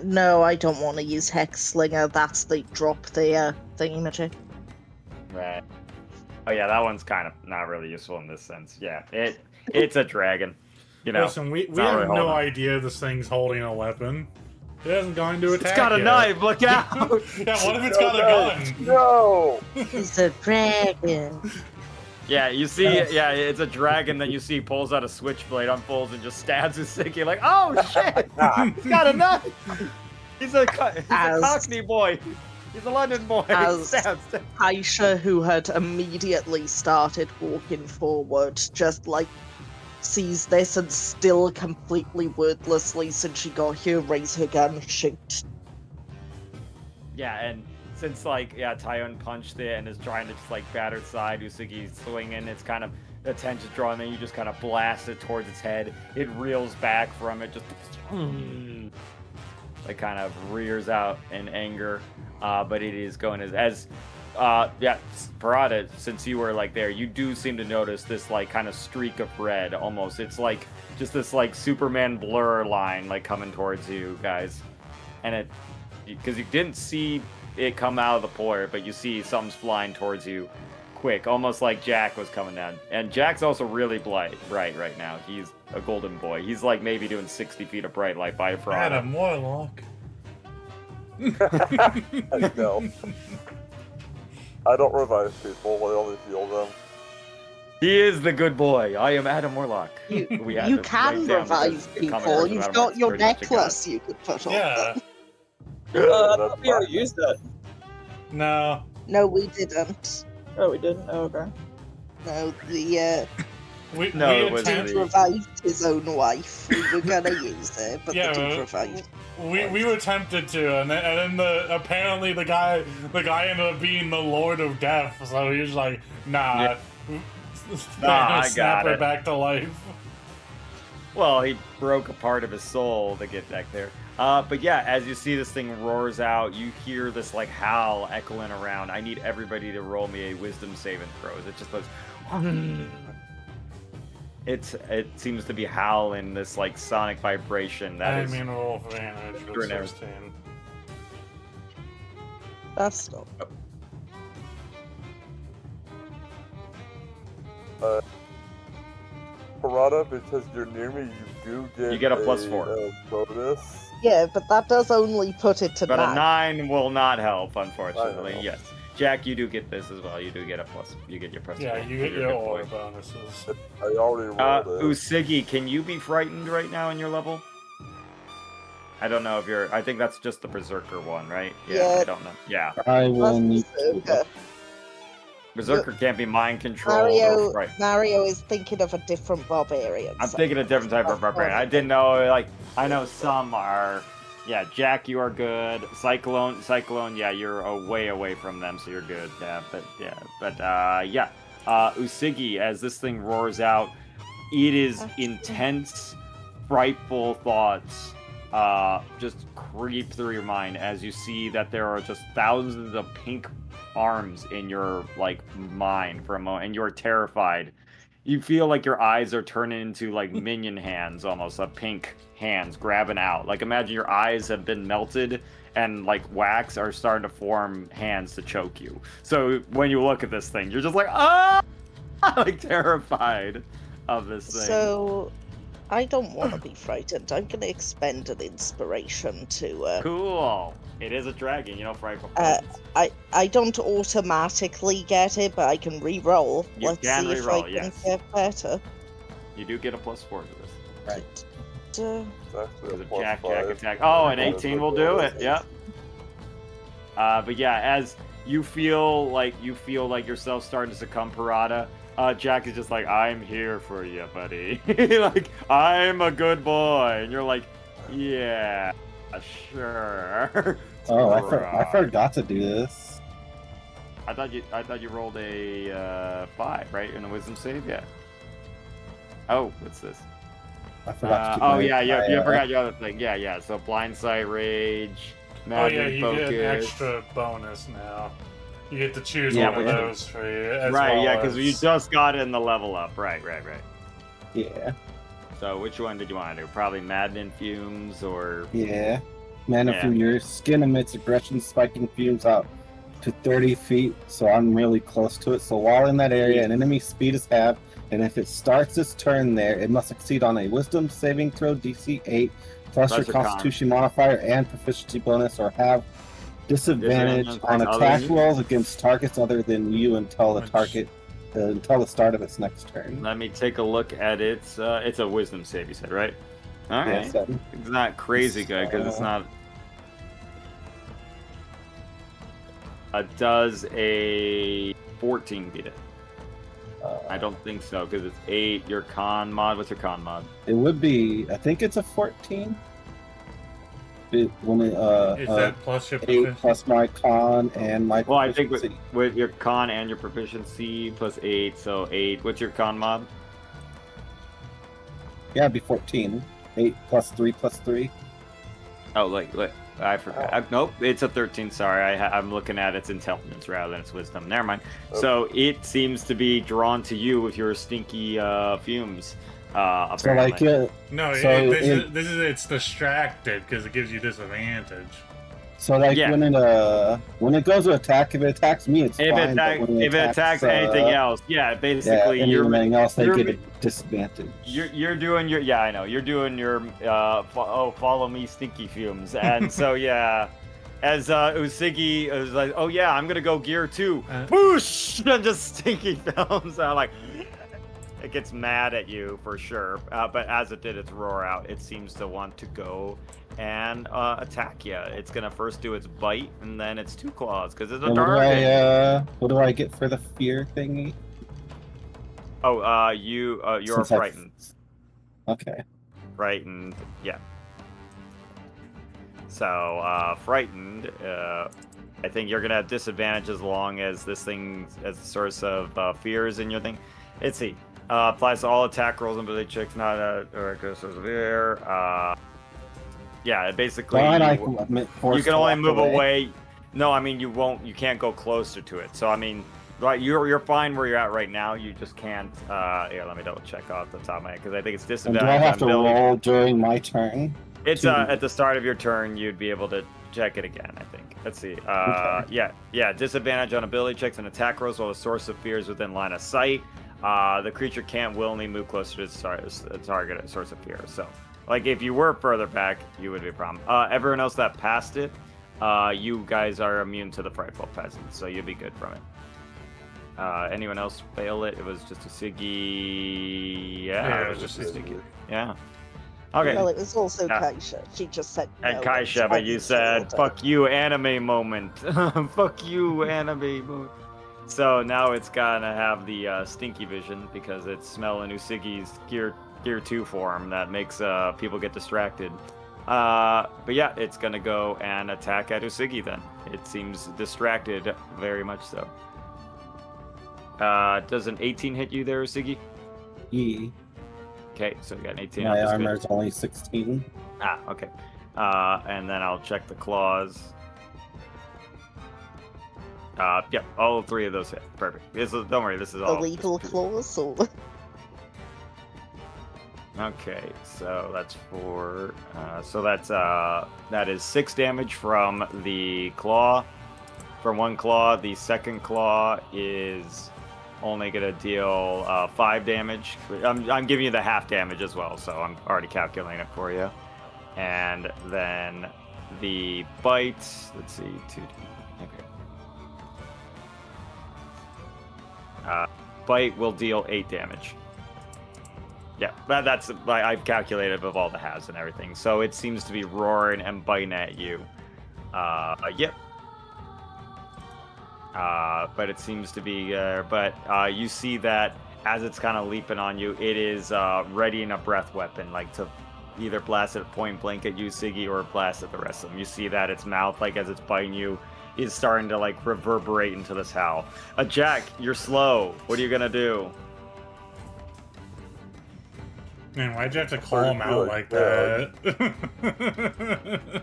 No, I don't want to use hex slinger. That's the drop the thingamajig. Right. Oh yeah, that one's kind of not really useful in this sense. Yeah, it's a dragon. You know. Listen, we not have really no holding. idea this thing's holding a weapon. It hasn't gone to attack It's got a yet. knife. Look out! Yeah, what if it's got a gun? No! It's a dragon. Yeah, you see, yeah, it's a dragon that you see pulls out a switchblade, unfolds, and just stabs his stick. You're like, oh shit! He's got a knife! He's a Cockney boy. He's a London boy. As Stabs. Aisha, who had immediately started walking forward, just like sees this and still completely wordlessly since she got here, raise her gun, shoot. Yeah, and since like Tyone punched it and is trying to just like batter side, Usugi's swinging. It's kind of attention drawn. Then you just kind of blast it towards its head. It reels back from it, just like kind of rears out in anger. But it is going as Parada, since you were like there, you do seem to notice this like kind of streak of red almost. It's like just this like Superman blur line like coming towards you guys, and it because you didn't see it come out of the port, but you see something's flying towards you quick, almost like Jack was coming down. And Jack's also really bright right now. He's a golden boy. He's like maybe doing 60 feet of bright light by a Parada. Adam Warlock. No. I don't revive people, I only heal them. He is the good boy. I am Adam Warlock. You We had you to can write down revive because the people. comic You've version of got Adam your Warlock's pretty much a god. necklace you could put on. Yeah. I thought we already used that. No. No, we didn't. Oh, we didn't? Oh, okay. No, the No, it was dude the- revived his own wife. We were gonna use it, but Yeah, the dude but- revived. We were tempted to, and then apparently the guy ended up being the Lord of Death, so he was like, nah. I Snap got her it. back to life. Well, he broke a part of his soul to get back there. But yeah, as you see this thing roars out, you hear this like howl echoing around. I need everybody to roll me a wisdom saving throws. It just goes. It seems to be howling this like sonic vibration that I is. mean, roll for damage, but You're an 16. That's not. Parada, because you're near me, you get a +4. bonus. Yeah, but that does only put it to But a 9. 9 will not help, unfortunately. I know. Yes, Jack, you do get this as well. You do get a plus. You get your plus. Yeah, four. you get You're your a good aura boy. bonuses. I already rolled it. Usigi, can you be frightened right now in your level? I don't know if you're. I think that's just the Berserker one, right? Yeah. I don't know. Yeah. I will That's need to. Berserker. Berserker can't be mind controlled. Right. Mario is thinking of a different barbarian. I'm so thinking a different type of barbarian. I didn't know. Like I know some are. Yeah, Jack, you are good. Cyclone, yeah, you're way away from them, so you're good. Yeah. Usigi, as this thing roars out, it is intense, frightful thoughts just creep through your mind as you see that there are just thousands of pink arms in your like mind for a moment, and you're terrified. You feel like your eyes are turning into like minion hands, almost pink hands grabbing out. Like imagine your eyes have been melted and like wax are starting to form hands to choke you. So when you look at this thing, you're just like like terrified of this thing. So I don't want to be frightened. I'm going to expend an inspiration to. Cool. It is a dragon, you know, frightful. I don't automatically get it, but I can re-roll. You Let's can see if re-roll, I can yes. get better. You do get a +4 to this. Right. It's actually Because a of plus Jack 5. attack. Oh, an 18 will do it. Yep. But yeah, as you feel like yourself starting to succumb, Parada, Jack is just like, I'm here for you, buddy. Like, I'm a good boy. And you're like, yeah, sure. Oh, I forgot to do this. I thought you rolled a 5, right? In a wisdom save, yeah. Oh, what's this? I forgot to keep you forgot your other thing. Yeah. So blind sight, rage, magic, you focus. get an extra bonus now. You get to choose Yeah, one of those for you. Because you just got it in the level up. Right. Yeah. So which one did you want to do? Probably Madden Fumes or... Yeah. Mana Yeah. from your skin emits aggression spiking fumes out to 30 feet, so I'm really close to it. So while in that area, an enemy's speed is halved, and if it starts its turn there, it must succeed on a wisdom saving throw DC 8 plus your constitution modifier and proficiency bonus, or have disadvantage on attack rolls against targets other than you until the start of its next turn. Let me take a look at it. It's a wisdom save, you said, right? All right. Yeah, It's not crazy good because it's not... does a 14 beat it? I don't think so, because it's 8. Your con mod, what's your con mod? It would be, I think it's a 14. Is that plus your 8 proficiency? plus my con and my Well, I think proficiency. with your con and your proficiency plus 8, so 8. What's your con mod? Yeah, it'd be 14. 8 plus 3 plus 3. Oh, wait, I forgot. Nope, it's a 13. Sorry, I'm looking at its intelligence rather than its wisdom. Never mind. Oh. So it seems to be drawn to you with your stinky fumes. So Apparently. like, No, So it's distracted because it gives you disadvantage. Yeah. when it goes to attack, if it attacks me, it's if fine. But when it attacks anything else, basically anything else, they you're- get a disadvantage. You're doing your I know you're doing your follow me stinky fumes, and so as Usigi is like, oh yeah, I'm gonna go gear 2, whoosh, and just stinky films out like. It gets mad at you for sure, but as it did its roar out, it seems to want to go and attack you. It's gonna first do its bite, and then its 2 claws because it's a And dark. what do I get for the fear thingy? Oh, you're Since I- frightened. Okay. Frightened, yeah. So, frightened, I think you're gonna have disadvantage as long as this thing as a source of fear is in your thing. Let's see. Applies to all attack rolls and ability checks, not a source of fear. Yeah, basically you can only move away. No, I mean you can't go closer to it. So I mean, right, you're fine where you're at right now. You just can't. Here, let me double check off the top of my head because I think it's And disadvantage. do I have to on ability. roll during my turn? It's at the start of your turn. You'd be able to check it again. I think. Let's see. Okay. Yeah. Disadvantage on ability checks and attack rolls while the source of fear is within line of sight. The creature can't willingly move closer to the target at source of fear. So, like, if you were further back, you would be a problem. Everyone else that passed it, you guys are immune to the frightful peasant, so you'd be good from it. Anyone else fail it? It was just a Siggy. Yeah, it was just a Siggy. Yeah. Okay. Well, it was also Yeah. Kaisha. She just said And no. Kaisha, but you said, Zelda. fuck you, anime moment. Fuck you, anime moment. So now it's gonna have the stinky vision because it's smelling Usigi's Gear 2 form that makes people get distracted. But yeah, it's gonna go and attack at Usigi then. It seems distracted, very much so. Does an 18 hit you there, Usigi? E. Okay, so you got an 18. My that's good. armor's only 16. Ah, okay. And then I'll check the claws. Yep, all 3 of those hit. Perfect. Don't worry, this is all. Illegal claws or Okay, so that's 4. So that is 6 damage from the claw. From one claw, the second claw is only gonna deal 5 damage. I'm giving you the half damage as well, so I'm already calculating it for you. And then the bite. Let's see, 2. Okay. Bite will deal 8 damage. Yeah, that's I've calculated with all the halves and everything. So it seems to be roaring and biting at you. Yep. But it seems to be. You see that as it's kind of leaping on you, it is readying a breath weapon, like to either blast it point blank at you, Siggy, or blast at the rest of them. You see that its mouth, like as it's biting you, is starting to like reverberate into this howl. Jack, you're slow. What are you gonna do? Man, why'd you have to call him out like that?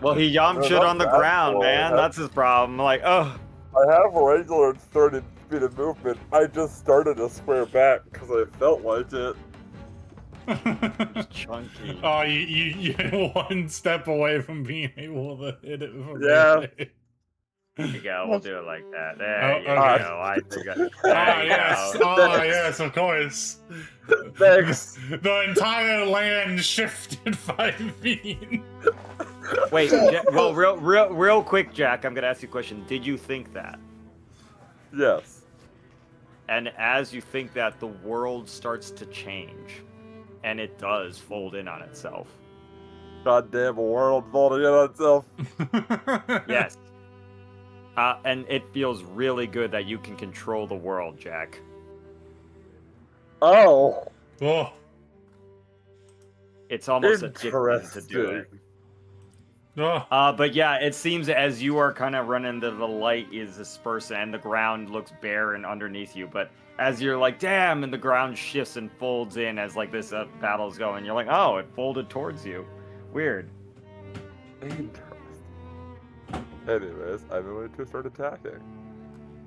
Well, he yum shit on the ground, man. That's his problem. Like, oh. I have a regular 30 speed of movement. I just started a square back because I felt like it. Chunky. Oh, you're 1 step away from being able to hit it with a Yeah. melee. There you go. We'll do it like that. There Oh, you okay. go. I think I, Ah, there you yes. go. Ah, yes, of course. Thanks. The entire land shifted 5 feet. Wait. Well, real quick, Jack. I'm gonna ask you a question. Did you think that? Yes. And as you think that, the world starts to change, and it does fold in on itself. Goddamn world folding in on itself. Yes. And it feels really good that you can control the world, Jack. Oh. Oh. It's almost addicting to do it. Oh. But yeah, it seems as you are kind of running, the light is dispersing and the ground looks barren underneath you. But as you're like, damn, and the ground shifts and folds in as like this battle's going, you're like, oh, it folded towards you. Weird. Interesting. Anyways, I'm going to start attacking.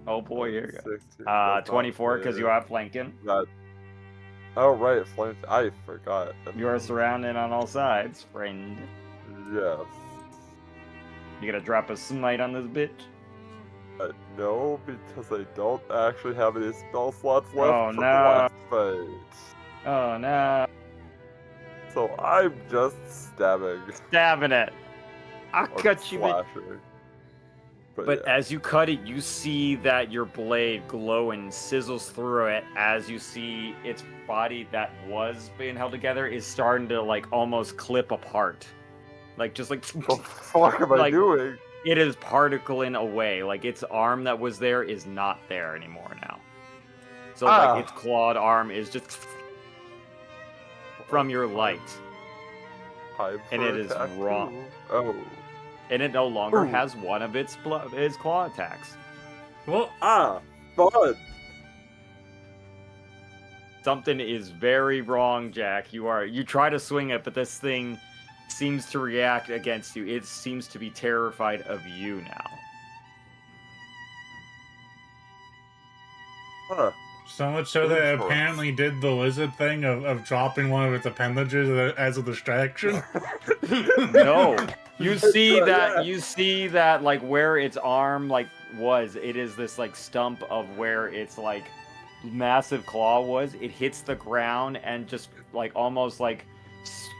Oh boy, here you 16, go. 24 because you are flanking. Oh right, flank. I forgot. You are surrounded on all sides, friend. Yes. You gonna drop a smite on this bitch? No, because I don't actually have any spell slots left Oh, from no. the last fight. Oh no. So I'm just stabbing. Stabbing it. I'll Or cut you, bitch. slashing. But yeah. as you cut it, you see that your blade glow and sizzles through it as you see its body that was being held together is starting to like almost clip apart. Like just like What the fuck am I like, doing? it is particling away. Like its arm that was there is not there anymore now. So like its clawed arm is just from your light. And it is wrong. Oh. And it no longer Ooh. has one of its claw attacks. Well, Fun. Something is very wrong, Jack. You try to swing it, but this thing seems to react against you. It seems to be terrified of you now. Huh. so much so that it apparently did the lizard thing of dropping one of its appendages as a distraction. No. You see Yeah. that like where its arm like was, it is this like stump of where its like massive claw was. It hits the ground and just like almost like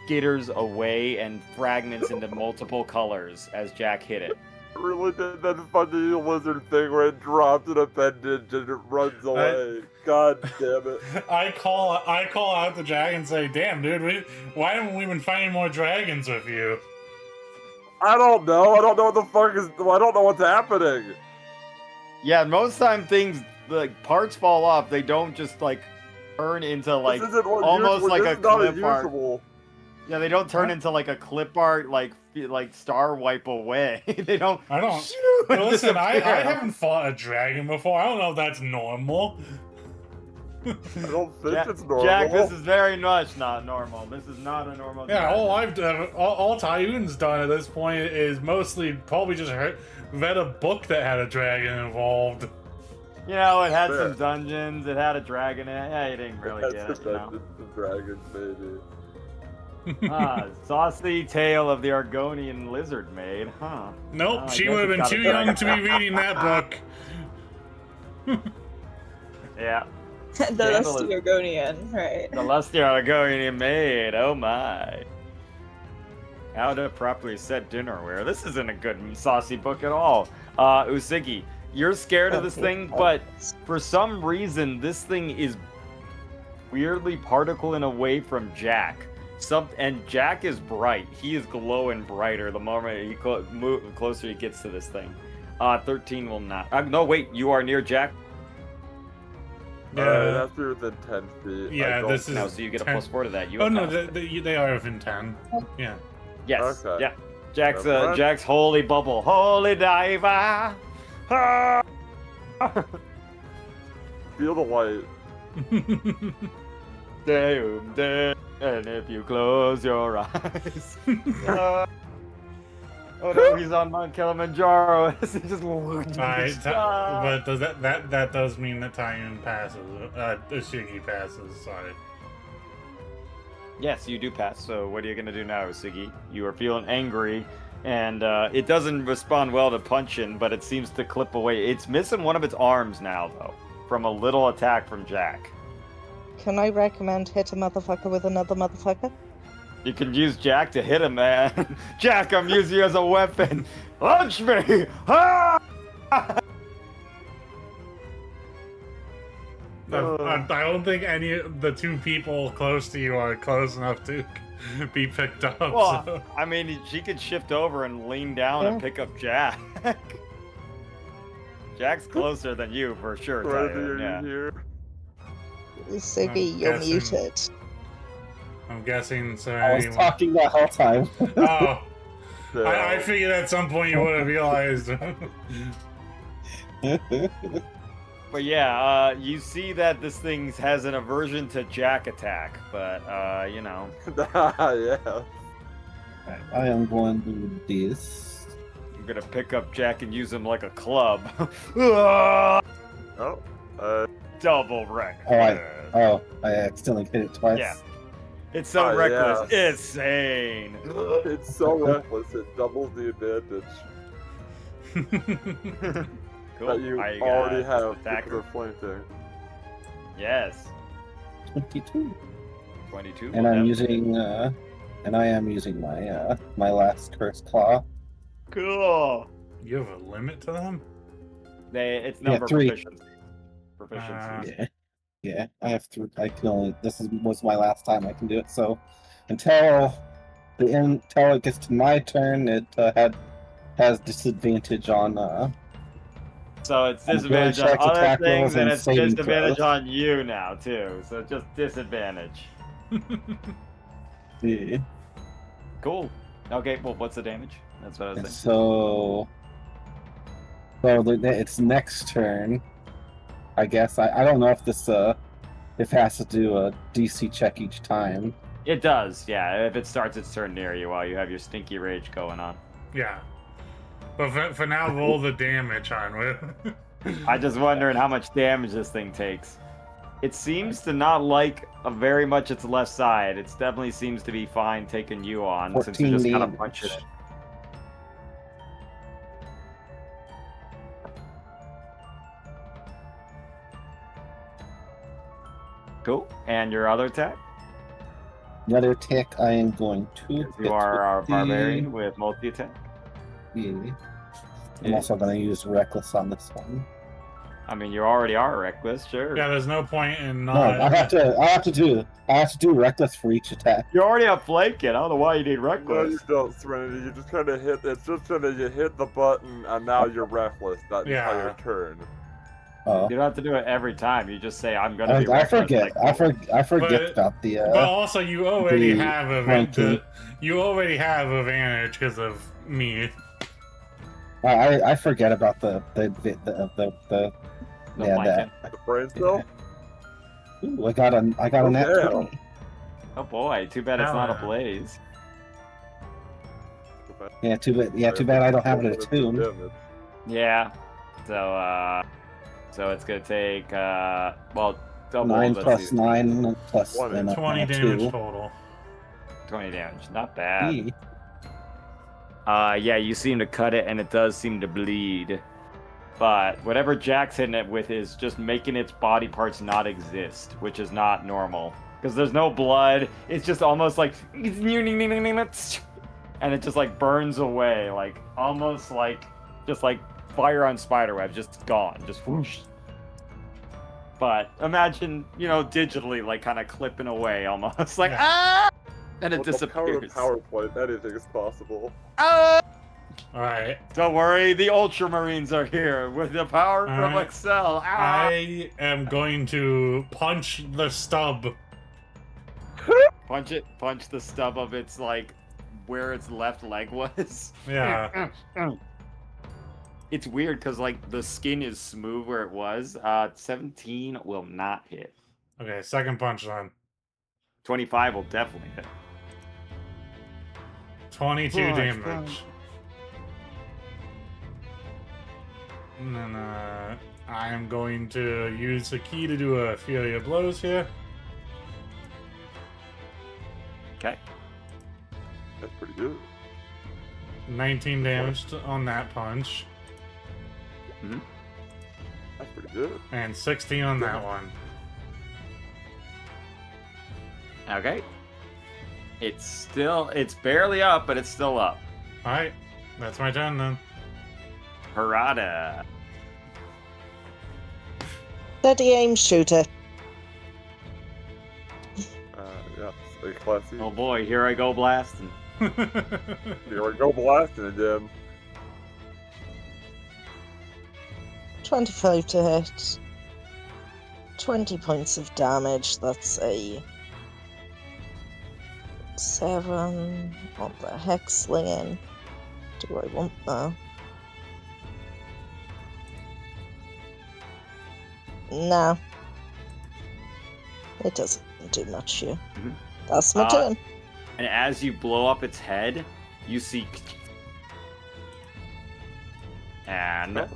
skitters away and fragments into multiple colors as Jack hit it. really did that funny lizard thing where it drops an appendage and it runs away. God damn it. I call out the dragon and say, "Damn, dude, why haven't we been finding more dragons with you?" I don't know. I don't know what the fuck is. I don't know what's happening. Yeah, most time things like parts fall off. They don't just like turn into like This isn't what almost usual, like this a is not clip art. unusual. Yeah, they don't turn into like a clip art like star wipe away. They don't. I don't. Shoo, and Listen, I disappear. haven't fought a dragon before. I don't know if that's normal. I don't think Jack, it's normal. Jack, this is very much not normal. This is not a normal. Yeah, dragon. all I've done, all Tyun's done at this point is mostly probably just read a book that had a dragon involved. You know, it had Fair. some dungeons. It had a dragon in it. Yeah, you didn't really get That's it. You know? the dragon, baby. Saucy tale of the Argonian lizard maid, huh? Nope, Oh, I she guess would have it's been got a too dragon. young to be reading that book. Yeah, The Scandalous. lusty Argonian, right? the lusty Argonian maid. Oh my! How to properly set dinnerware. This isn't a good saucy book at all. Usagi, you're scared of this thing, but for some reason, this thing is weirdly particling away from Jack. And Jack is bright. He is glowing brighter the moment he closer he gets to this thing. 13 will not. No, wait. You are near Jack. Yeah. That's within 10 feet. Yeah, I don't- this is. No, so you get a 10. +4 to that. You Oh no, have they are within 10. Yeah. Yes. Okay. Yeah. Jack's Never mind. Jack's holy bubble. Holy diver. Ah! Feel the light. Doom, and if you close your eyes. Oh no, he's on Mount Kilimanjaro. It's just Alright, but does that does mean that Tyun passes? Ishigi passes. Sorry. Yes, you do pass. So what are you gonna do now, Usagi? You are feeling angry, and it doesn't respond well to punching, but it seems to clip away. It's missing one of its arms now, though, from a little attack from Jack. Can I recommend hit a motherfucker with another motherfucker? You can use Jack to hit him, man. Jack, I'm using you as a weapon. Launch me! Ah! I don't think any of the two people close to you are close enough to be picked up. Well, so. I mean, she could shift over and lean down and Yeah. pick up Jack. Jack's closer than you for sure, Right Tyler. Yeah. here. Siggy, you're guessing. muted. I'm guessing so. I was Anyway. talking the whole time. Oh, So, I figured at some point you would have realized. But yeah, you see that this thing has an aversion to Jack attack, but you know. yeah. I am going to do this. I'm gonna pick up Jack and use him like a club. Ah! Oh. Double wreck. Oh, I accidentally hit it twice. Yeah. It's so Oh, reckless. yeah. Insane. It's so reckless. It doubles the advantage Cool. that you I, already have attacker. because of flanking. Yes. 22. 22. And I'm using, and I am using my, my last cursed claw. Cool. You have a limit to them? It's Yeah, number 3. proficiency. Yeah. Yeah, I have 3. I can only, was my last time I can do it, so until it gets to my turn, it, has disadvantage on, So it's I'm doing disadvantage on checks, other attack rolls, things, and and it's saving disadvantage throws. on you now too. So just disadvantage. yeah. Cool. Okay. Well, what's the damage? That's what I was And saying. so it's next turn. I guess I don't know if this if it has to do a DC check each time. It does. Yeah. If it starts its turn near you while you have your stinky rage going on. Yeah. But for now, roll the damage on with. I just wondering how much damage this thing takes. It seems to not like very much its left side. It definitely seems to be fine taking you on since you 14 just kind of damage. punch it. Cool. And your other attack? The other attack I am going to. You hit are our with the- barbarian with multi-attack. Yeah. I'm also gonna use reckless on this one. I mean, you already are reckless, sure. Yeah, there's no point in No, not. I have to do reckless for each attack. You already have flanking. I don't know why you need No, reckless. you don't, Serenity. You just kind of hit. It's just kind of you hit the button, and now you're reckless that Yeah. entire turn. Oh, You don't have to do it every time. You just say, "I'm gonna be I reckless." forget. like- I forget But- about the. But also, you already the have flanking. you already have advantage because of me. I forget about the The yeah, flanking. The brain cell. Ooh, I got a Oh, nat yeah. 20. Oh boy, too bad it's not a Hell yeah. blaze. Yeah, too bad I don't have it attuned. Damage. Yeah. So it's gonna take well double. 9 let's plus see, 9 plus 20. then 20 2. damage total. 20 damage. Not bad. E. Yeah, you seem to cut it, and it does seem to bleed. But whatever Jack's hitting it with is just making its body parts not exist, which is not normal. Because there's no blood. It's just almost like... And it just like burns away, like almost like just like fire on spiderweb, just gone, just whoosh. But imagine, digitally, like kind of clipping away almost, like Yeah. ah, and it With the power disappears. of PowerPoint, anything is possible. Ah! Alright. Don't worry, the Ultramarines are here with the power from Alright. Excel. Ah! I am going to punch the stub. Punch the stub of its like where its left leg was. Yeah. It's weird because like the skin is smooth where it was. 17 will not hit. Okay, second punch then. 25 will definitely hit. 22 Oh, damage. And then I am going to use the key to do a Fury of Blows here. Okay. That's pretty good. 19 damage on that punch. That's pretty good. And 16 on that one. Okay. It's barely up, but it's still up. Alright, that's my turn then. Harada. Steady aim shooter. Yeah, stay classy. Oh boy, here I go blasting. Here we go blasting again. 25 to hit. 20 points of damage. That's a 7 on the hex slinging. Do I want that? No. It doesn't do much here. Mhm. That's my turn. And as you blow up its head, you see... And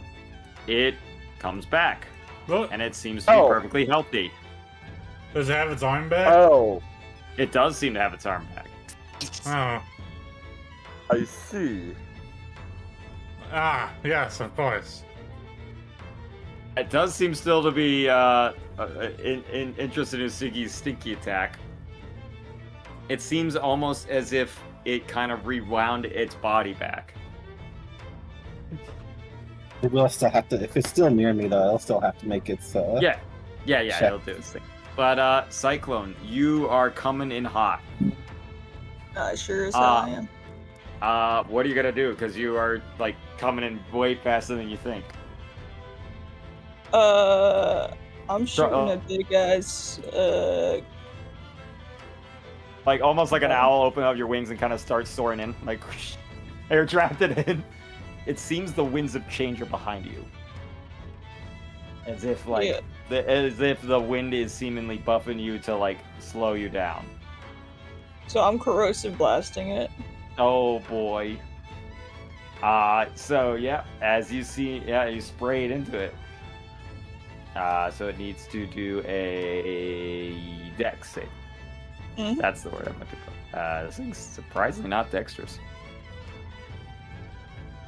it comes back. Look, And it seems to be Oh. perfectly healthy. does it have its arm back? Oh, It does seem to have its arm back. Oh. I see. Ah, yes, of course. It does seem still to be interested in Siggy's stinky attack. It seems almost as if it kind of rewound its body back. It will still have to. If it's still near me, though, I'll still have to make its. Yeah, Check. it'll do its thing. But Cyclone, you are coming in hot. Sure as hell I am. What are you gonna do? Because you are like coming in way faster than you think. I'm shooting at big guys. Like almost like an owl, open up your wings and kind of start soaring in, like air drafted in. It seems the winds of change are behind you, as if like Yeah. as if the wind is seemingly buffing you to like slow you down. So I'm corrosive blasting it. Oh boy. So yeah, as you see, you spray it into it. So it needs to do a dex save. Mhm. That's the word I'm looking for. This thing's surprisingly not dexterous.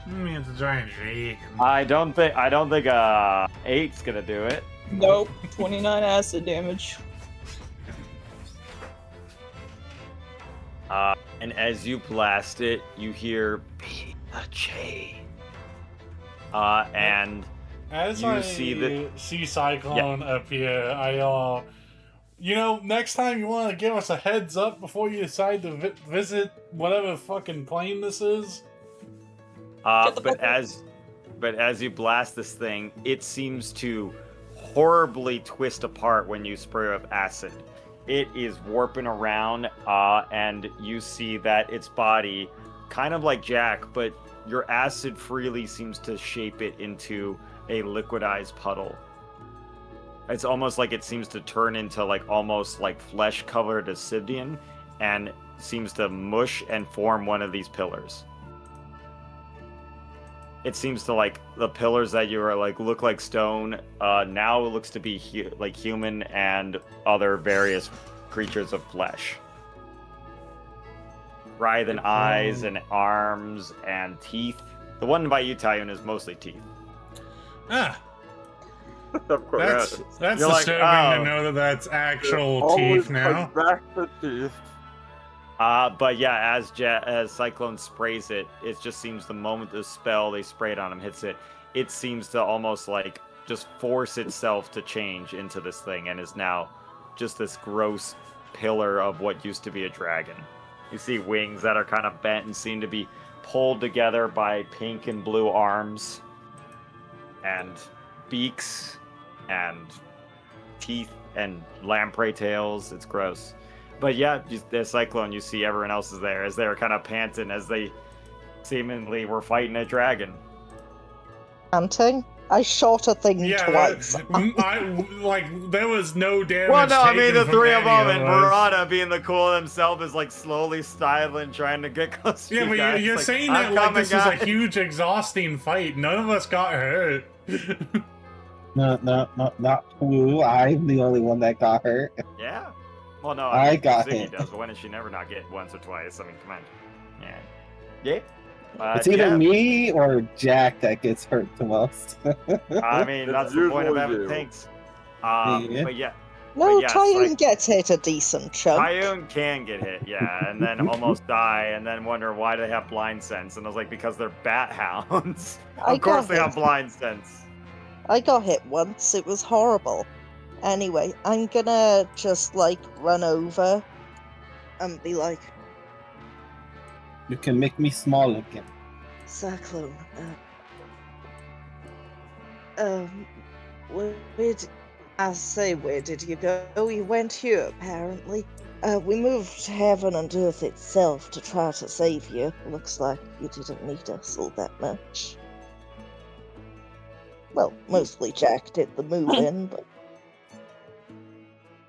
It's a giant tree. I don't think 8's gonna do it. Nope. 29 acid damage. And as you blast it, you hear "Be the chain." And As you I see Cyclone appear, I next time you want to give us a heads up before you decide to visit whatever fucking plane this is. but as you blast this thing, it seems to horribly twist apart when you spray with acid. It is warping around, and you see that its body, kind of like Jack, but your acid freely seems to shape it into a liquidized puddle. It's almost like it seems to turn into almost like flesh-colored obsidian, and seems to mush and form one of these pillars. It seems to the pillars that you were look like stone. Now it looks to be human and other various creatures of flesh. Writhing eyes and arms and teeth. The one by you, Tyun, is mostly teeth. Ah, Of course. that's You're like, disturbing oh. to know that that's actual Always teeth now. comes back to teeth. But yeah, as Cyclone sprays it, it just seems the moment the spell they sprayed on him hits it, it seems to almost just force itself to change into this thing, and is now just this gross pillar of what used to be a dragon. You see wings that are kind of bent and seem to be pulled together by pink and blue arms, and beaks, and teeth, and lamprey tails. It's gross. But yeah, the Cyclone, you see everyone else is there as they're kind of panting as they seemingly were fighting a dragon. Panting? I shot a thing twice. There was no damage. Well, no, I mean taken the from three of any them, and us. Murata being the cool himself is slowly styling, trying to get close to Yeah, you but guys. you're saying "I'm that coming, this was a guys." huge, exhausting fight. None of us got hurt. No, not Woo. I'm the only one that got hurt. Yeah. Well, no, I I mean, got Ziggy hit. does, but when does she never not get once or twice? I mean, come on. Yeah. Yeah. It's either yeah. me or Jack that gets hurt the most. I mean, It's that's the point of usually having you. tanks. Yeah. But yeah, No, yeah, it's Tyun gets hit a decent chunk. Tyun can get hit, yeah, and then almost die, and then wonder why they have blind sense. And I was like, because they're bat hounds. I Of course got they hit. have blind sense. I got hit once. It was horrible. Anyway, I'm gonna just run over and be like, You can make me small again. Cyclone, where did you go? You went here, apparently. We moved heaven and earth itself to try to save you. Looks like you didn't need us all that much. Well, mostly Jack did the moving, but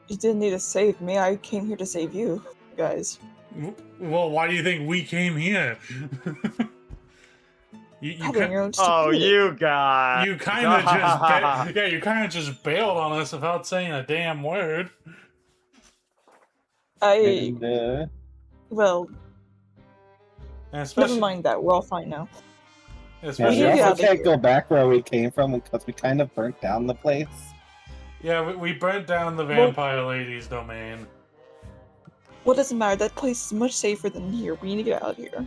You didn't need to save me. I came here to save you, guys. Well, why do you think we came here? you Having your own Oh, stupidity. you guys. you kind of you kind of just bailed on us without saying a damn word. And, Well, And especially, never mind that. We're all fine now. especially, Yeah, we yeah. also can't go back where we came from because we kind of burnt down the place. yeah, we burnt down the vampire lady's domain. What doesn't matter? That place is much safer than here. We need to get out of here.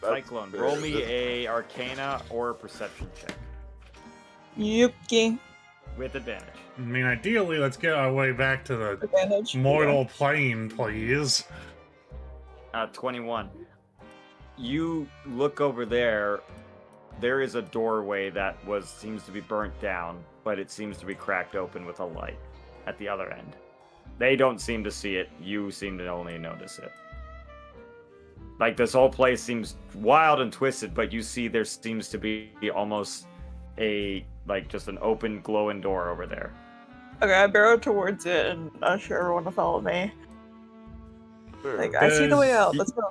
Cyclone, That's roll fair. me a Arcana or a Perception check Yuki. with advantage. I mean, ideally, let's get our way back to the Advantage. mortal plane, please. 21. You look over there. There is a doorway that seems to be burnt down, but it seems to be cracked open with a light at the other end. They don't seem to see it. You seem to only notice it. This whole place seems wild and twisted, but you see there seems to be almost just an open glowing door over there. Okay, I barrel towards it and usher everyone to follow me. Sure. I see the way Does- out. Let's go.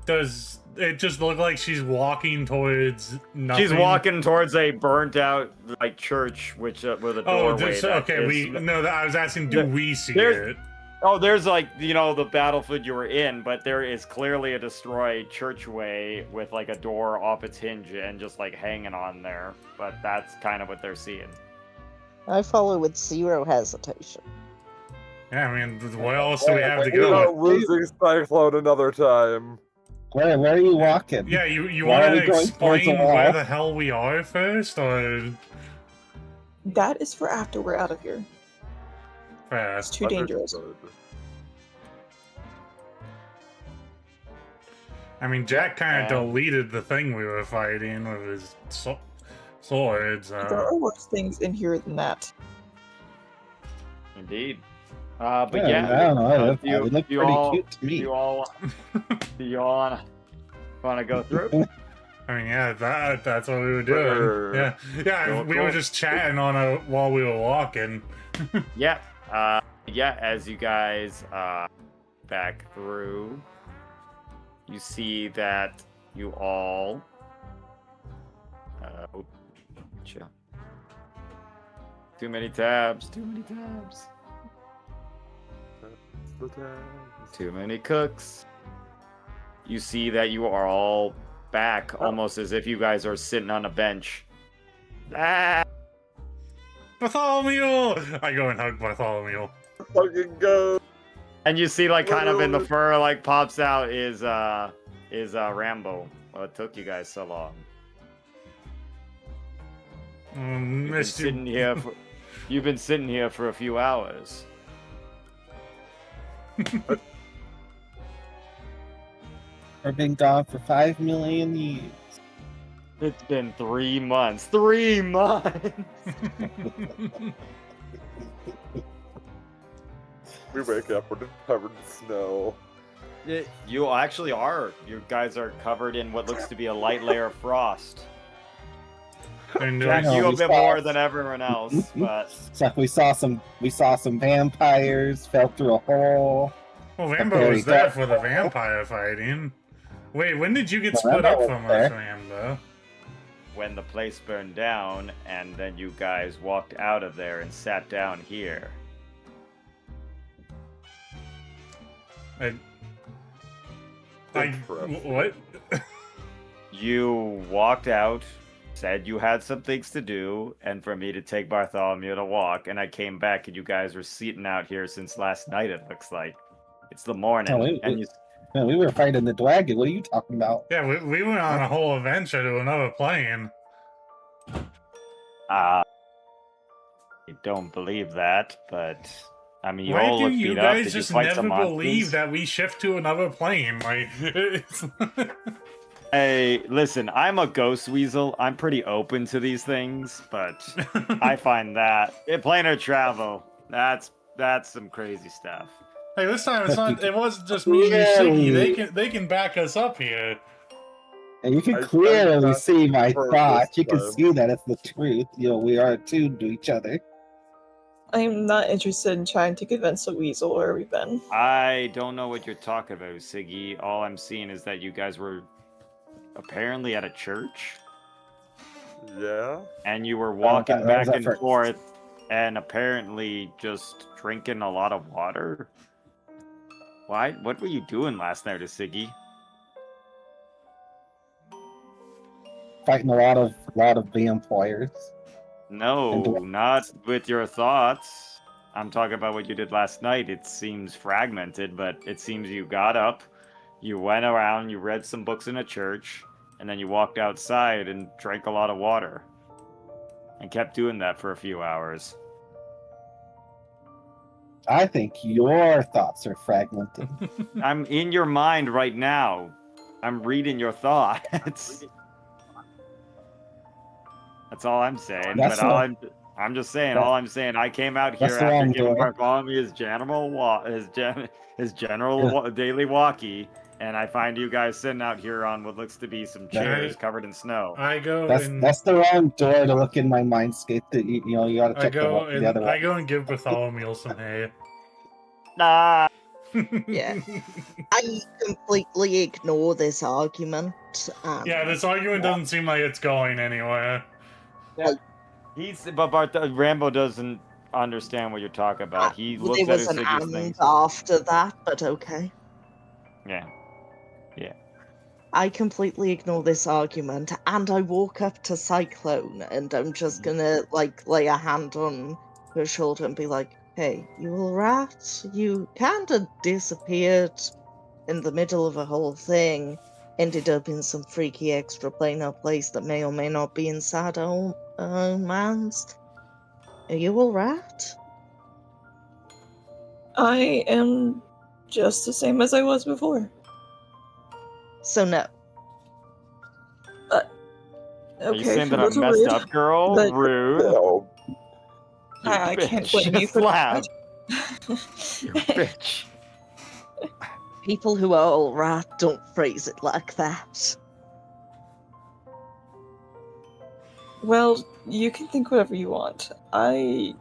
Does it just look like she's walking towards nothing? She's walking towards a burnt out church, which with a Oh, doorway. I was asking, do we see there's- it? Oh, there's the battlefield you were in, but there is clearly a destroyed churchway with a door off its hinge and just hanging on there. But that's kind of what they're seeing. I follow with zero hesitation. Yeah, I mean, where else do we have to We're go? not losing Cyclone another time. Where are you walking? Yeah, you Why want are to we going towards the explain where wall? the hell we are first, or That is for after we're out of here. It's fast? too dangerous. Understood. I mean, Jack kind of And- deleted the thing we were fighting with his swords. There are worse things in here than that. Indeed. But I yeah, don't know. It you, looked you pretty all, cute to me. you all wanna go through? I mean, yeah, that's what we were doing. Sure. Yeah, Cool, we were cool. just chatting while we were walking. Yeah. As you guys back through, you see that you all gotcha. Too many tabs. The time. Too many cooks. You see that you are all back, almost as if you guys are sitting on a bench. Ah! Bartholomew! I go and hug Bartholomew. Fucking go. And you see, like, kind of in the fur, like, pops out is Rambo. Well, it took you guys so long. Missed you. You've been sitting here for a few hours. We've been gone for 5 million years. It's been 3 months. 3 months! We wake up, we're just covered in snow. You actually are. You guys are covered in what looks to be a light layer of frost. And Jack, know, you a we bit saw- more than everyone else, but So we saw some vampires, fell through a hole. well, Rambo was there for the vampire fighting. Wait, when did you get Well, split up Rambo from was us, there. Rambo? when the place burned down, and then you guys walked out of there and sat down here. I Interesting. what? You walked out, said you had some things to do, and for me to take Bartholomew to walk, and I came back and you guys were sitting out here since last night, it looks like. It's the morning, Oh, wait, and wait. you... Man, we were fighting the dragon. What are you talking about? Yeah, we went on a whole adventure to another plane. I don't believe that, but... I mean, you Why all do look you beat up. guys Did you just fight never some monsters? believe that we shift to another plane? Like, it's... Hey, listen, I'm a ghost weasel. I'm pretty open to these things, but I find that planar travel, that's some crazy stuff. Hey, this time it's not. It wasn't just me and you, Siggy. They can back us up here. And you can I clearly got see my purpose thoughts. You can time. see that it's the truth. You know, we are attuned to each other. I'm not interested in trying to convince a weasel where we've been. I don't know what you're talking about, Siggy. All I'm seeing is that you guys were apparently at a church, Yeah? and you were walking that back was at and first. forth, and apparently just drinking a lot of water. Why? What were you doing last night, Siggy? Fighting a lot of vampires. No, And- not with your thoughts. I'm talking about what you did last night. It seems fragmented, but it seems you got up, you went around, you read some books in a church, and then you walked outside and drank a lot of water. And kept doing that for a few hours. I think your thoughts are fragmented. I'm in your mind right now. I'm reading your thoughts. That's all I'm saying. That's But all the- I'm just saying. that- All I'm saying. I came out here That's the after wrong giving door. Bartholomew his general daily walkie, and I find you guys sitting out here on what looks to be some chairs covered in snow. I go That's and that's the wrong door to look in my mindscape. That you know you got to I check go the other and I one. go and give Bartholomew some hay. Nah. Yeah. I completely ignore this argument. Yeah, this argument doesn't seem like it's going anywhere. Rambo doesn't understand what you're talking about. He looks there at was his an Siggy's and things. after that, but okay. Yeah. I completely ignore this argument, and I walk up to Cyclone, and I'm just gonna lay a hand on her shoulder and be like, "Hey, you alright? You kinda disappeared in the middle of a whole thing. ended up in some freaky extraplanar place that may or may not be inside our own minds. Are you alright? I am just the same as I was before. So no. Are you Okay, saying a that I'm little messed rude, up, girl? but- Rude. No. You I can't bitch. blame you Just for laugh. that. You bitch. People who are alright don't phrase it like that. Well, you can think whatever you want. I'm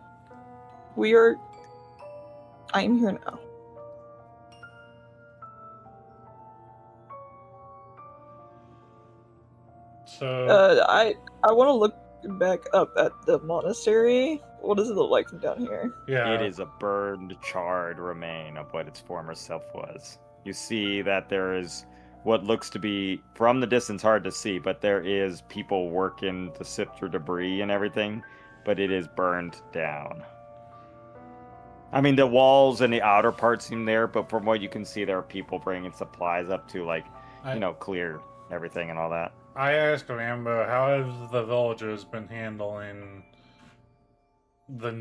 here now. So I want to look back up at the monastery. What does it look like from down here? yeah, It is a burned, charred remain of what its former self was. You see that there is what looks to be, from the distance, hard to see, but there is people working to sift through debris and everything, but it is burned down. I mean, the walls and the outer part seem there, but from what you can see, there are people bringing supplies up to, like, clear everything and all that. I asked Rambo, how have the villagers been handling the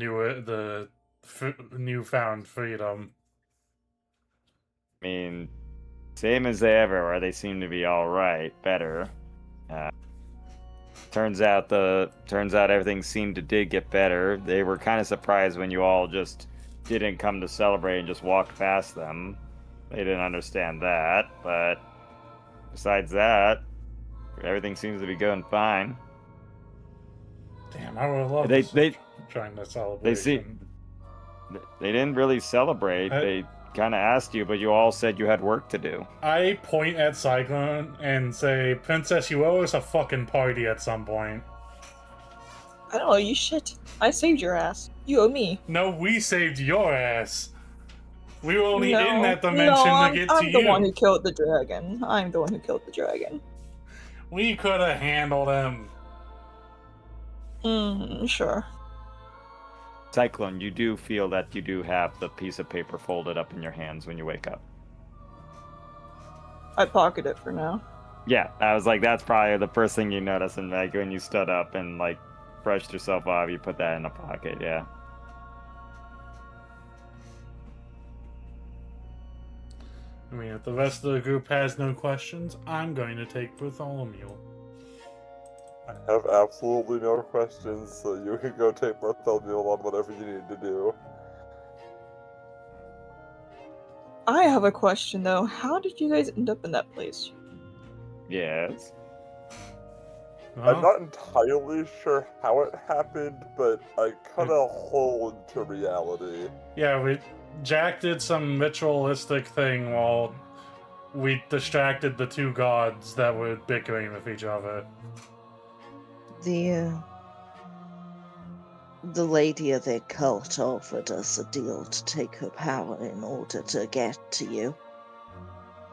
newfound freedom? I mean, same as they ever were. They seem to be all right, better. Turns out everything seemed to did get better. They were kind of surprised when you all just didn't come to celebrate and just walked past them. They didn't understand that, but besides that, everything seems to be going fine. Damn, I would love They to join the celebration. They didn't really celebrate. They kind of asked you, but you all said you had work to do. I point at Cyclone and say, Princess, you owe us a fucking party at some point. I don't know, you shit. I saved your ass. You owe me. No, we saved your ass. We were only No, in that dimension no, to get I'm to the you. one who killed the dragon. I'm the one who killed the dragon. We could have handled him. Sure. Cyclone, you do feel that you do have the piece of paper folded up in your hands when you wake up. I pocket it for now. Yeah, I was like, that's probably the first thing you notice, and like when you stood up and like brushed yourself off, you put that in a pocket, yeah. I mean, if the rest of the group has no questions, I'm going to take Bartholomew. I have absolutely no questions, so you can go take Bartholomew on whatever you need to do. I have a question though. How did you guys end up in that place? Yes. I'm not entirely sure how it happened, but I cut a hole into reality. Yeah, Jack did some ritualistic thing while we distracted the two gods that were bickering with each other. The lady of their cult offered us a deal to take her power in order to get to you.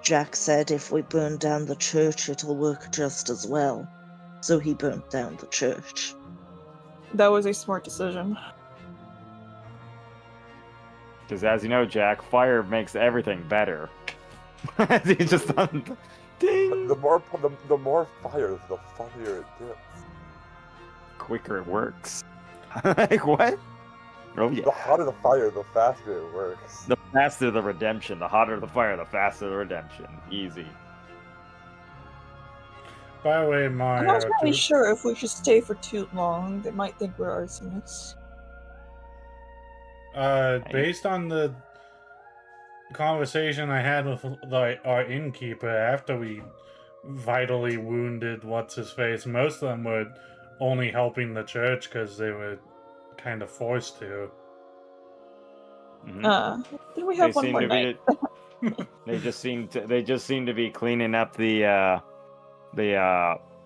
Jack said if we burn down the church, it'll work just as well. So he burnt down the church. That was a smart decision. Because as you know, Jack, fire makes everything better. He just ding. The more fire, the funnier it gets. Quicker it works. Like what? Oh yeah. The hotter the fire, the faster it works. The faster the redemption. The hotter the fire, the faster the redemption. Easy. By the way, I'm not Mario, really sure if we should stay for too long. They might think we're arsonists. based on the conversation I had with our innkeeper after we vitally wounded what's-his-face, most of them were only helping the church because they were kind of forced to. Mm-hmm. Then we have one more night. They just seem to be cleaning up the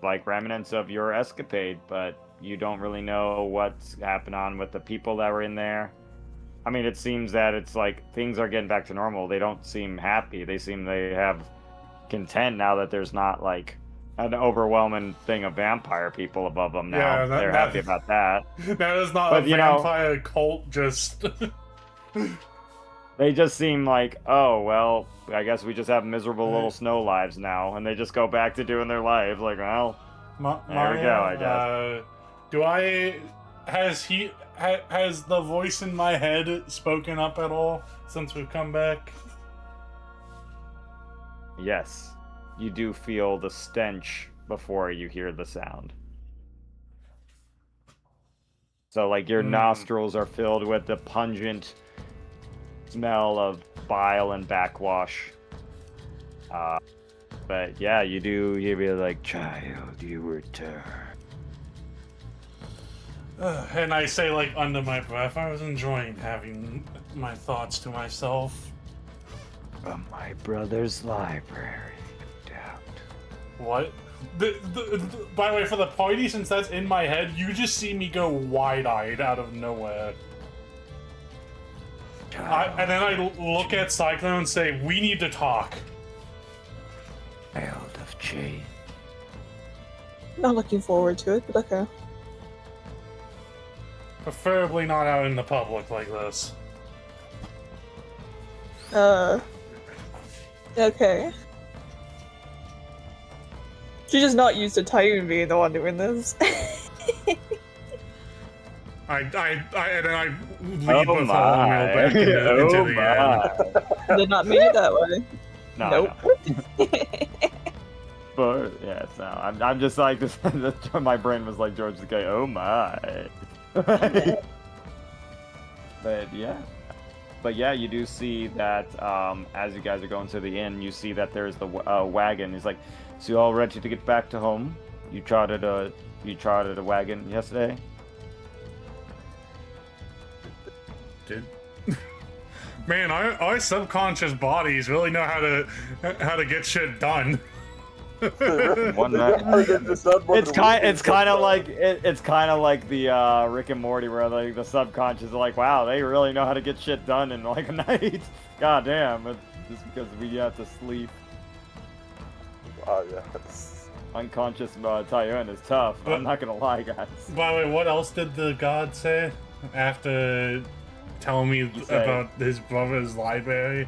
like remnants of your escapade, but you don't really know what's happened on with the people that were in there. I mean, it seems that it's like things are getting back to normal. They don't seem happy. They have content now that there's not like an overwhelming thing of vampire people above them now. Yeah, they're happy about that. That is not But, a vampire cult, just... They just seem like, oh, well, I guess we just have miserable little snow lives now, and they just go back to doing their lives. Like, well, there we go, I guess. Has the voice in my head spoken up at all since we've come back? Yes, you do feel the stench before you hear the sound. So, like, your nostrils are filled with the pungent smell of bile and backwash. But yeah, you be like, child, you return. And I say, like, under my breath, I was enjoying having my thoughts to myself. From my brother's library, no doubt. What? By the way, for the party, since that's in my head, you just see me go wide-eyed out of nowhere. And then I look at Cyclone and say, we need to talk. Child of change. Not looking forward to it, but okay. Preferably not out in the public like this. Okay. She's just not used to Tyune being the one doing this. And then I lead Oh with my. Holomail back into the end. Did not mean it that way. No, Nope. no. But yeah, so I'm just like this. My brain was like George the guy. Oh my. But yeah, you do see that as you guys are going to the inn, you see that there's the wagon. He's like, so you all ready to get back to home? You chartered a wagon yesterday. Dude. Man, our subconscious bodies really know how to get shit done. One night. It's kind of like the Rick and Morty where like the subconscious are like, wow, they really know how to get shit done in like a night. God damn, it's just because we have to sleep. Yes. Unconscious Tyone is tough. I'm not gonna lie, guys. By the way, what else did the god say after telling me about his brother's library?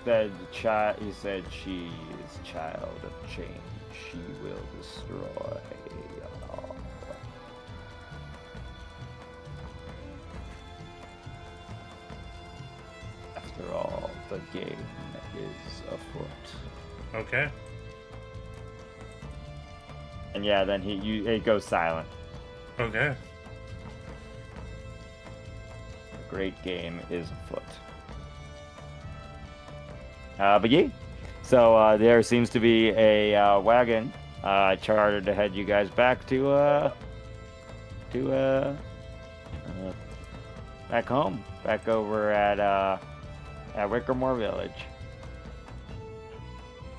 He said she is child of change. She will destroy all. After all, the game is afoot. Okay. And yeah, then he goes silent. Okay. The great game is afoot. But yeah, so there seems to be a wagon chartered to head you guys back to back home, back over at Wickermore Village.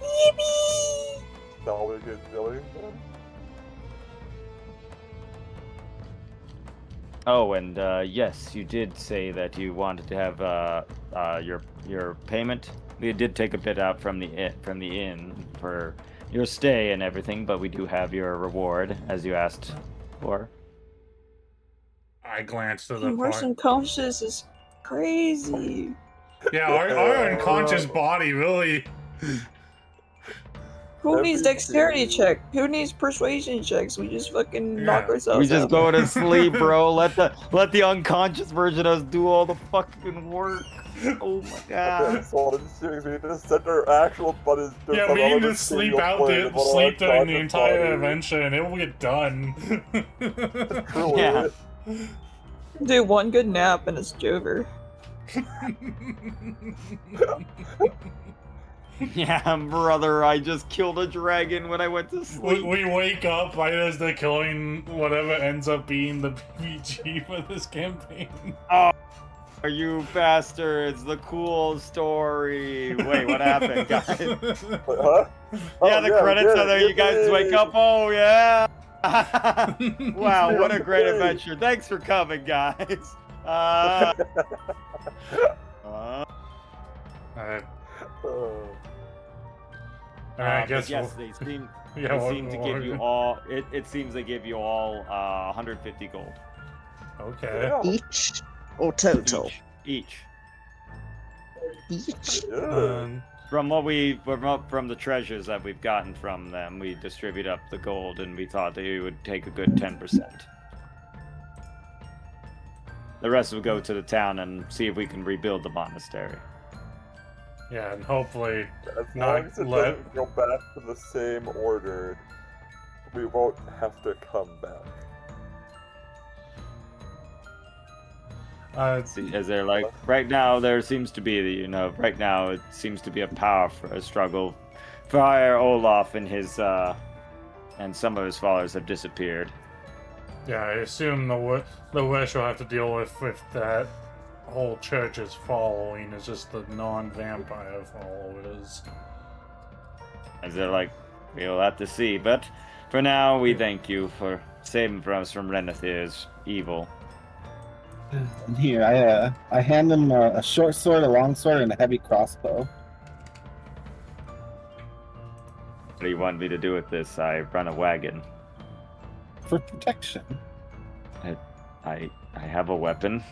Yippee! Now we get Billy. Oh, and yes, you did say that you wanted to have your payment. We did take a bit out from the inn for your stay and everything, but we do have your reward as you asked for. I glanced to the Your part. unconscious is crazy. Yeah, our unconscious body really. Who needs dexterity check? Who needs persuasion checks? We just fucking knock ourselves We just out. go to sleep, bro. Let the unconscious version of us do all the fucking work. Oh my god. So we need to send our actual bodies to Yeah, some we need other to sleep material plane of our sleep during the unconscious entire body. adventure, and it will get done. Truly. Yeah. Do one good nap and it's over. Yeah, brother, I just killed a dragon when I went to sleep. We wake up right as they're killing whatever ends up being the PG for this campaign. You bastards, the cool story. Wait, what happened, guys? Huh? Yeah, the credits are there. You guys wake up. Oh, yeah. Wow, what a great adventure. Thanks for coming, guys. I guess but yes, we'll... they seem, Yeah, they seem to give you all. It seems they give you all 150 gold Okay. Each or total? each. each? Yeah. From the treasures that we've gotten from them, we distribute up the gold, and we thought that you would take a good 10%. The rest will go to the town and see if we can rebuild the monastery. Yeah, and hopefully As not long as it let- doesn't go back to the same order, we won't have to come back. Is there like right now? There seems to be, right now it seems to be a power for a struggle. Friar Olaf and his and some of his followers have disappeared. Yeah, I assume the Wish will have to deal with that whole church's following is just the non-vampire followers. Is there like we'll have to see, but for now we thank you for saving us from Renethir's evil. And here, I hand him a short sword, a long sword, and a heavy crossbow. What do you want me to do with this? I run a wagon. For protection. I have a weapon.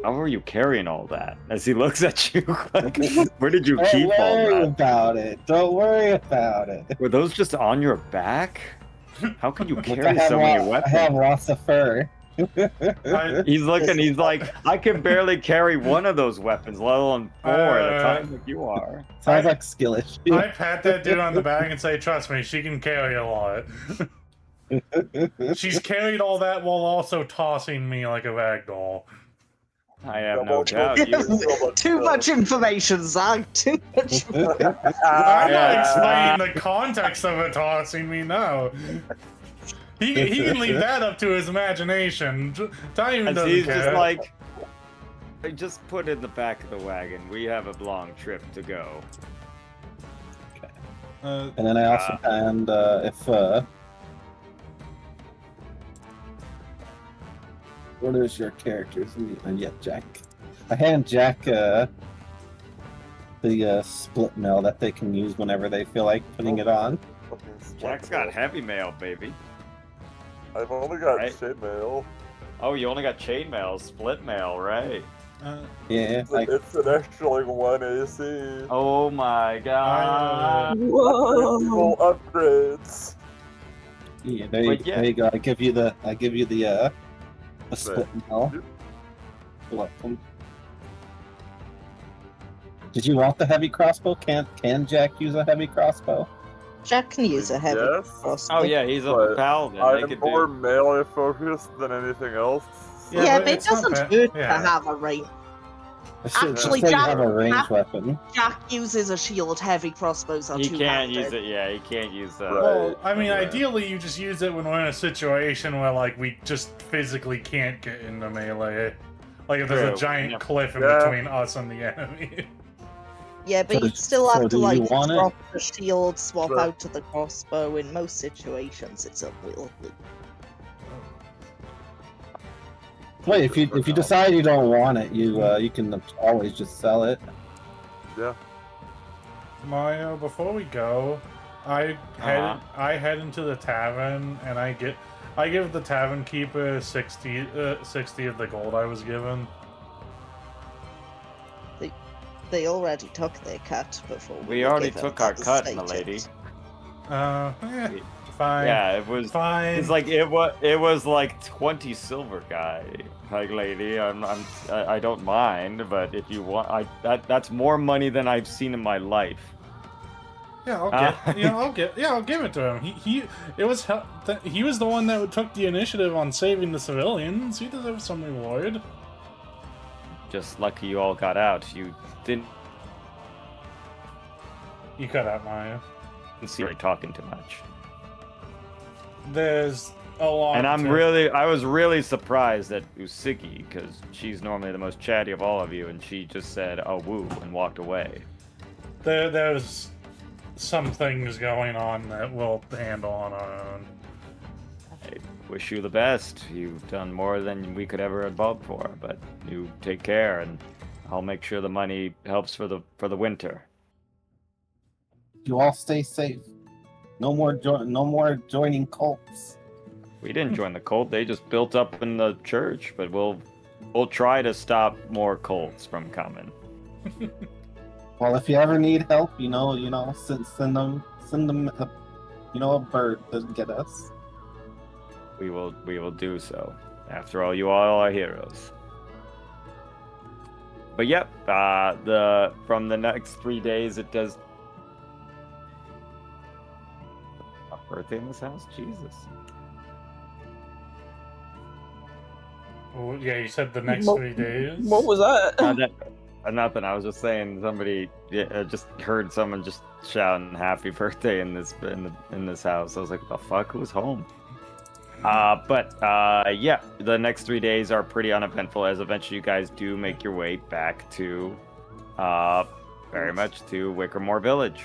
How are you carrying all that? As he looks at you, like, where did you keep all Don't worry that? about it. Don't worry about it. Were those just on your back? How can you Look, carry so many I weapons? have lots of fur. He's looking, he's like, I can barely carry one of those weapons, let alone four at a time like you are. Sounds like skill issue. I pat that dude on the back and say, trust me, she can carry a lot. She's carried all that while also tossing me like a ragdoll. I have no doubt. Too much information, Zach. Too much. I'm not explaining the context of it tossing me, no. He can leave that up to his imagination. Time As doesn't he's care. just like, I just put in the back of the wagon. We have a long trip to go. And then I also hand what is your character's name? Yeah, Jack. I hand Jack the split mail that they can use whenever they feel like putting it on. Jack's got heavy mail, baby. I've only got Right. chainmail. Oh, you only got chainmail, split mail, right? Yeah, like It's an extra like 1 AC. Oh my god. Whoa. Full upgrades. yeah, But yeah. there you go. I give you the split mail. Yep. You're welcome. Did you want the heavy crossbow? Can Jack use a heavy crossbow? Jack can use a heavy Yes. crossbow. Oh yeah, he's a But paladin. They I'm could more do. melee focused than anything else. Yeah, but but it it's not doesn't bad. hurt Yeah. to have a range. Just Actually, so you Jack- have a ranged Jack- weapon. Jack uses a shield. Heavy crossbows are He too can't handed. use it. Yeah, he can't use that. Right. Well, I mean, Yeah. ideally, you just use it when we're in a situation where, like, we just physically can't get into melee. Like, if there's True. a giant Yeah. cliff in Yeah. between us and the enemy. Yeah, but So you'd still so have to do you like want it? drop the shield, swap Sure. out to the crossbow. In most situations, it's unwieldy. Wait, if you decide you don't want it, you can always just sell it. Yeah. Mario, before we go, I head into the tavern and I give the tavern keeper 60 of the gold I was given. They already took their cut before We were already given, took our cut, devastated. milady. Fine. Yeah, it was. Fine. It's like it was like 20 silver, guy. Like, lady, I don't mind, but if you want, that's more money than I've seen in my life. Yeah, I'll give it to him. He was the one that took the initiative on saving the civilians. He deserves some reward. Just lucky you all got out. You didn't You cut out Mario. see her talking too much. There's a lot. And I was really surprised at Usigi, because she's normally the most chatty of all of you, and she just said, "Oh, woo," and walked away. There's some things going on that we'll handle on our own. I wish you the best. You've done more than we could ever have hoped for, but you take care, and I'll make sure the money helps for the winter. You all stay safe. No more joining cults. We didn't join the cult; they just built up in the church. But we'll try to stop more cults from coming. Well, if you ever need help, send them, a bird to get us. We will do so. After all, you all are heroes. But yep, from the next 3 days, it does. A birthday in this house, Jesus. Well, yeah, you said the next What- 3 days. What was that? Nothing. I was just saying somebody just heard someone just shouting "Happy Birthday" in this house. I was like, "The fuck? Who's home?" But yeah, the next 3 days are pretty uneventful as eventually you guys do make your way back to, very much to Wickermore Village.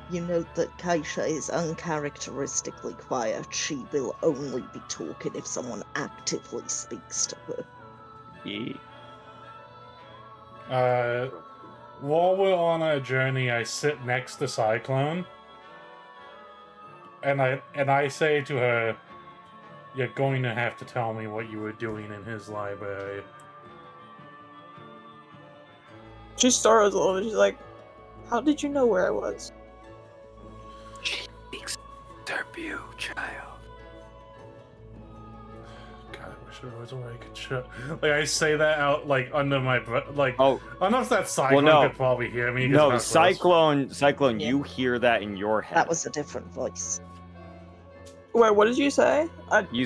You note that Kaisha is uncharacteristically quiet. She will only be talking if someone actively speaks to her. Yeah. While we're on our journey, I sit next to Cyclone, and I say to her, "You're going to have to tell me what you were doing in his library." She startles a little bit. She's like, "How did you know where I was?" She speaks Serbu, child. God, I wish there was a way I could shut. Like I say that out like under my breath. Like Oh, I don't know if that Cyclone no. could probably hear me. 'cause no, that's close. Cyclone, Yeah. you hear that in your head. That was a different voice. Wait, what did you say? I assumed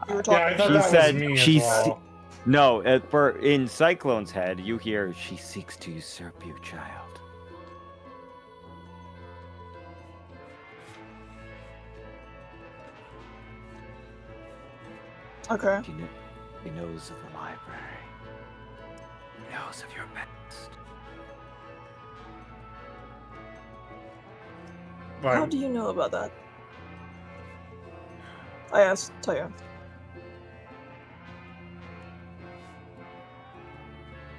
you were talking. Yeah, I thought She that said was me she as well. No, in Cyclone's head, you hear, "She seeks to usurp you, child." Okay. He knows of the library. He knows of your past. How Right. do you know about that? I asked Taya.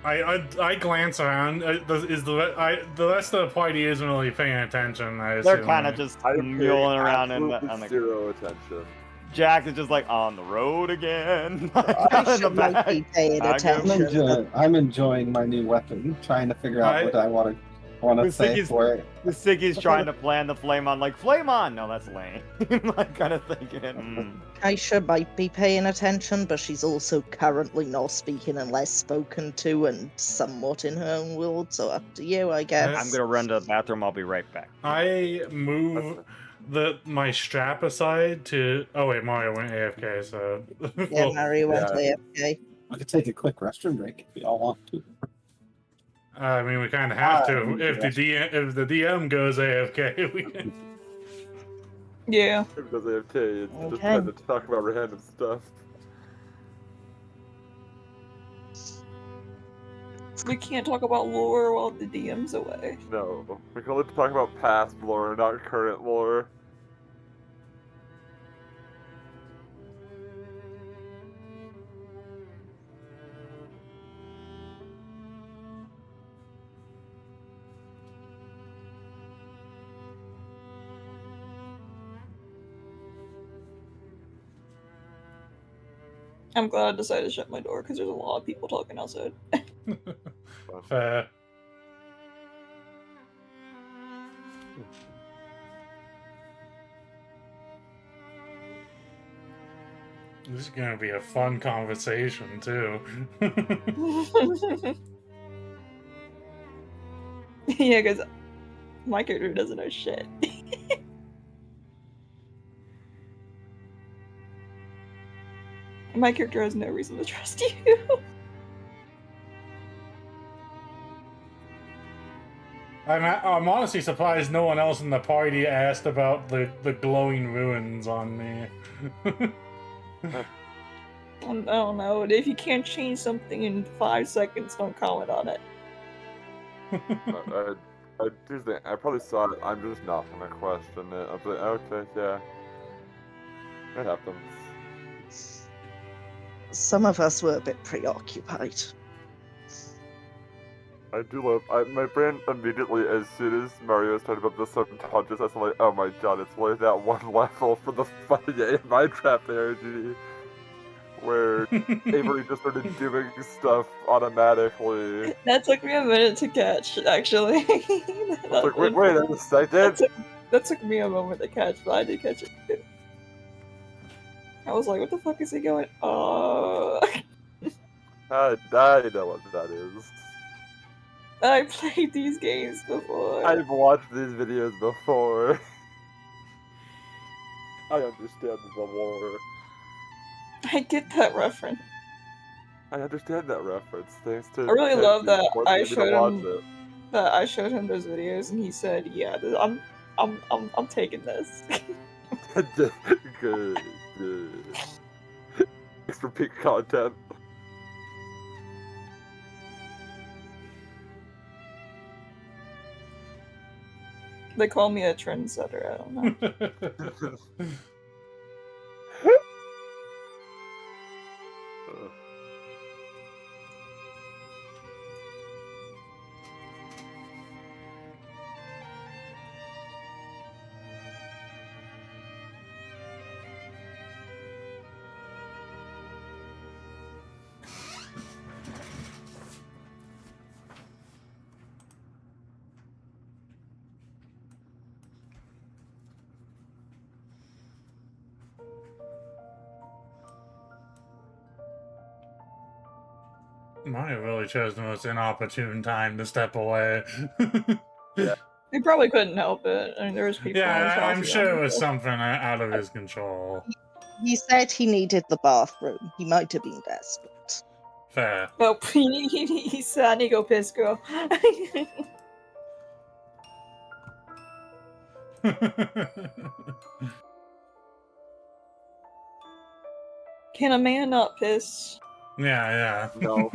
I glance around. The rest of the party isn't really paying attention. I They're assume. kind of just I am mulling around in absolutely on the. zero attention. Jack is just like on the road again. Kaisha might be paying I give- attention. I'm enjoying my new weapon, trying to figure out what I want to The say thing is- for it. The Siggy's trying to plan the flame on, like, flame on! No, that's lame. Like, kind of thinking, Kaisha might be paying attention, but she's also currently not speaking unless spoken to and somewhat in her own world, so up to you, I guess. I'm gonna run to the bathroom, I'll be right back. I move my strap aside to. Oh wait, Mario went AFK, so. Yeah, Mario went yeah. AFK. I could take a quick restroom break if we all want to. I mean, we kind of have to. Ah, If the DM goes AFK, we can. Yeah. Because AFK, it's just Okay. trying to talk about random stuff. We can't talk about lore while the DM's away. No, we can only talk about past lore, not current lore. I'm glad I decided to shut my door because there's a lot of people talking outside. Fair. This is gonna be a fun conversation too. Yeah, because my character doesn't know shit. My character has no reason to trust you. I'm honestly surprised no one else in the party asked about the glowing ruins on me. I don't know. If you can't change something in 5 seconds, don't comment on it. I do think I probably saw it. I'm just not gonna question it. I'll be like, okay, yeah, it happens. Some of us were a bit preoccupied. I do love. My brain immediately, as soon as Mario started about the subconscious, I was like, oh my god, it's only that one level for the fucking AI trap energy. where Avery just started doing stuff automatically. That took me a minute to catch, actually. I was like, wait a second. That took me a moment to catch, but I did catch it too. I was like, what the fuck is he going? I know what that is. I played these games before. I've watched these videos before. I understand the lore. I get that reference. I understand that reference. Thanks to I really love Kenji that forcing I me to showed watch him it. that I showed him those videos, and he said, "Yeah, I'm taking this." Good. Thanks for peak content. They call me a trendsetter. I don't know. Mario really chose the most inopportune time to step away. He probably couldn't help it. I mean, there was people in his Yeah, house. I'm he sure it wanted was to- something out of his control. He said he needed the bathroom. He might have been desperate. Fair. Oh, he said, "I need to go piss, girl." Can a man not piss? Yeah. No.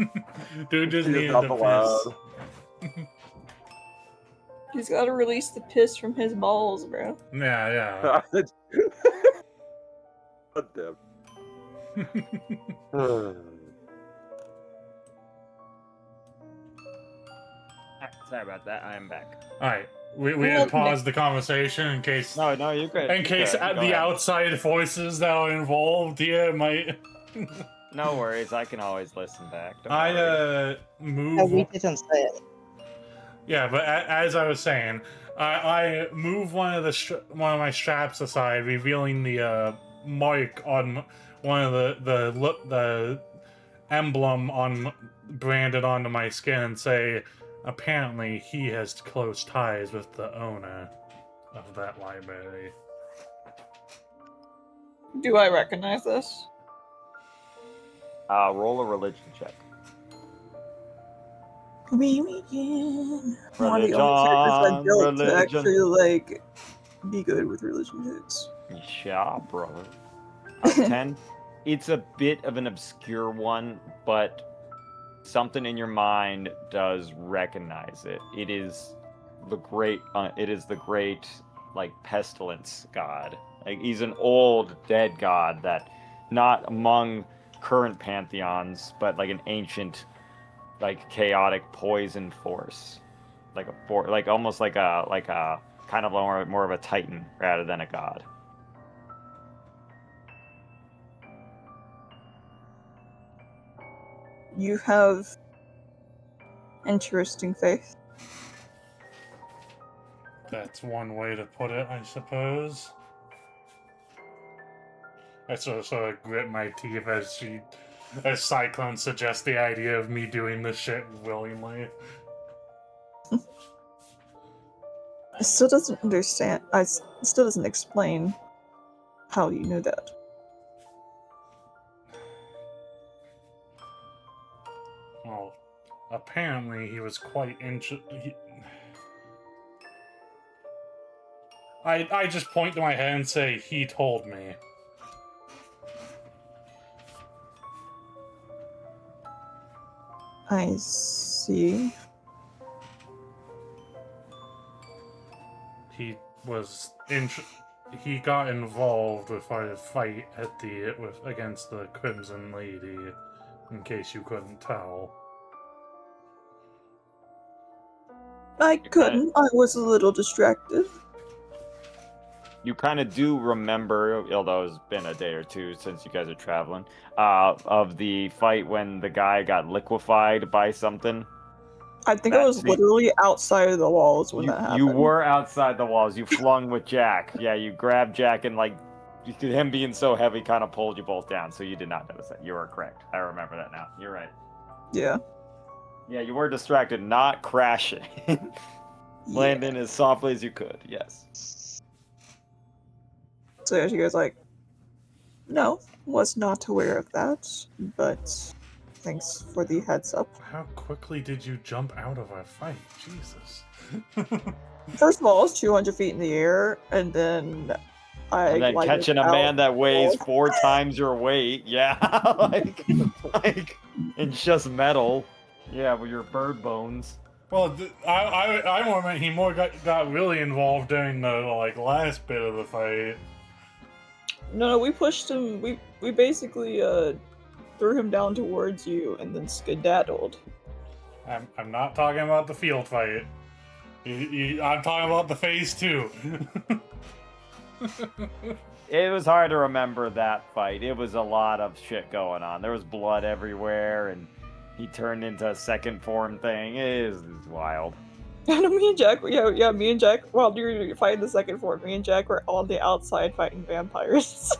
Dude just He is needed not to allowed. piss. He's got to release the piss from his balls, bro. Yeah. God damn. Sorry about that. I am back. Alright. We Well, had paused the conversation in case No, you could. in case Go the ahead. outside forces that are involved here might No worries. I can always listen back. Don't I worry. No, we move didn't say it. Yeah, but as I was saying, I move one of my straps aside, revealing the mark on one of the emblem on branded onto my skin, and say, apparently he has close ties with the owner of that library. Do I recognize this? Roll a religion check. Religion. Religion, I built to religion. actually like be good with religion checks. Yeah, brother. 10. It's a bit of an obscure one, but something in your mind does recognize it. It is the great. Like pestilence god. Like he's an old dead god that, not among current pantheons, but like an ancient, like chaotic poison force, almost like a kind of more of a titan rather than a god. You have interesting faith. That's one way to put it, I suppose. I sort of grit my teeth as Cyclone suggests the idea of me doing this shit willingly. I still doesn't understand. Still doesn't explain how you knew that. Well, apparently he was quite I just point to my head and say, he told me. I see. He got involved with our fight against the Crimson Lady, in case you couldn't tell. I couldn't. I was a little distracted. you kind of do remember, although it's been a day or two since you guys are traveling, of the fight when the guy got liquefied by something. I think I That was scene. literally outside of the walls when that happened. You were outside the walls. You flung with Jack. Yeah, you grabbed Jack and him being so heavy kind of pulled you both down. So you did not notice that. You were correct. I remember that now. You're right. Yeah. Yeah, you were distracted, not crashing. Landing as softly as you could. Yes. So yeah, she goes like, no, was not aware of that, but thanks for the heads up. How quickly did you jump out of a fight? Jesus. First of all, I was 200 feet in the air, and then And then glided catching a out man that weighs the 4 times your weight. Yeah, like it's just metal. Yeah, with your bird bones. Well, I more meant he more got really involved during the last bit of the fight. No, we pushed him. We basically threw him down towards you, and then skedaddled. I'm not talking about the field fight. I'm talking about the phase 2. It was hard to remember that fight. It was a lot of shit going on. There was blood everywhere, and he turned into a second form thing. It was wild. And me and Jack, me and Jack, while you were fighting the second form, me and Jack were on the outside fighting vampires.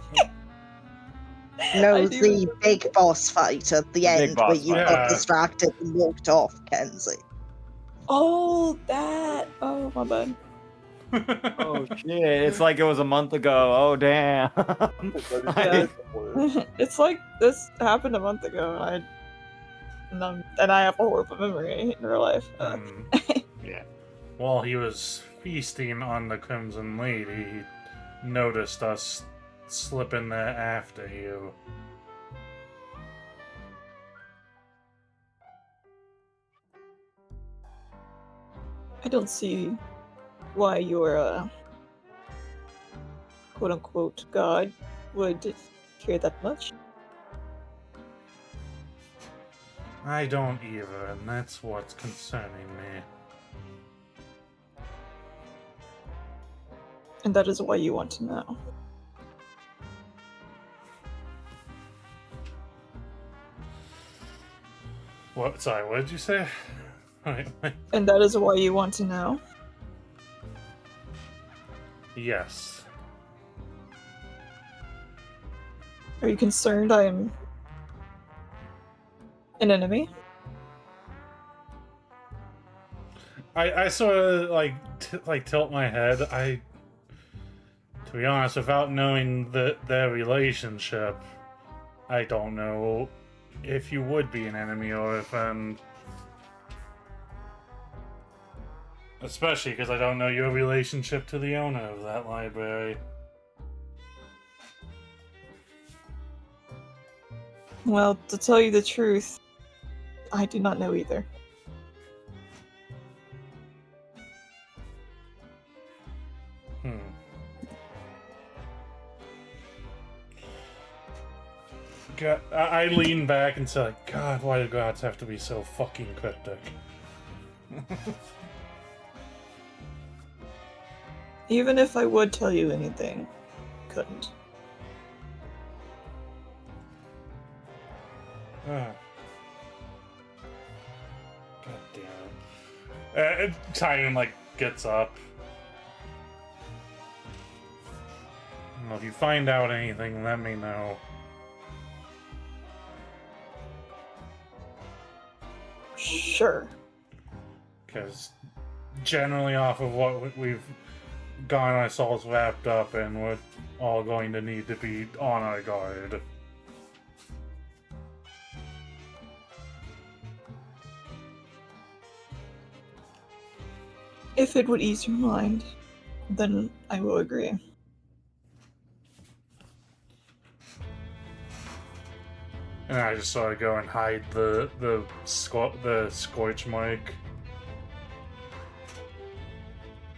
No, the big boss fight at the end where you fight. got distracted and walked off, Kenzie. Oh, that! Oh, my bad. Oh shit! It's like it was a month ago. Oh damn! It's like this happened a month ago, and I have a horrible memory in real life. Yeah. While he was feasting on the Crimson Lady, he noticed us slipping there after you. I don't see why your quote-unquote god would care that much. I don't either, and that's what's concerning me. And that is why you want to know. What? Sorry, what did you say? Wait. And that is why you want to know? Yes. Are you concerned I am an enemy? I sort of tilt my head. To be honest, without knowing their relationship, I don't know if you would be an enemy or if especially because I don't know your relationship to the owner of that library. Well, to tell you the truth, I do not know either. God, I lean back and say, God, why do gods have to be so fucking cryptic? Even if I would tell you anything, couldn't. God damn it. Titan, gets up. Well, if you find out anything, let me know. Sure. Because generally off of what we've gotten ourselves wrapped up in, we're all going to need to be on our guard. If it would ease your mind, then I will agree. And I just sort of go and hide the scorch mark,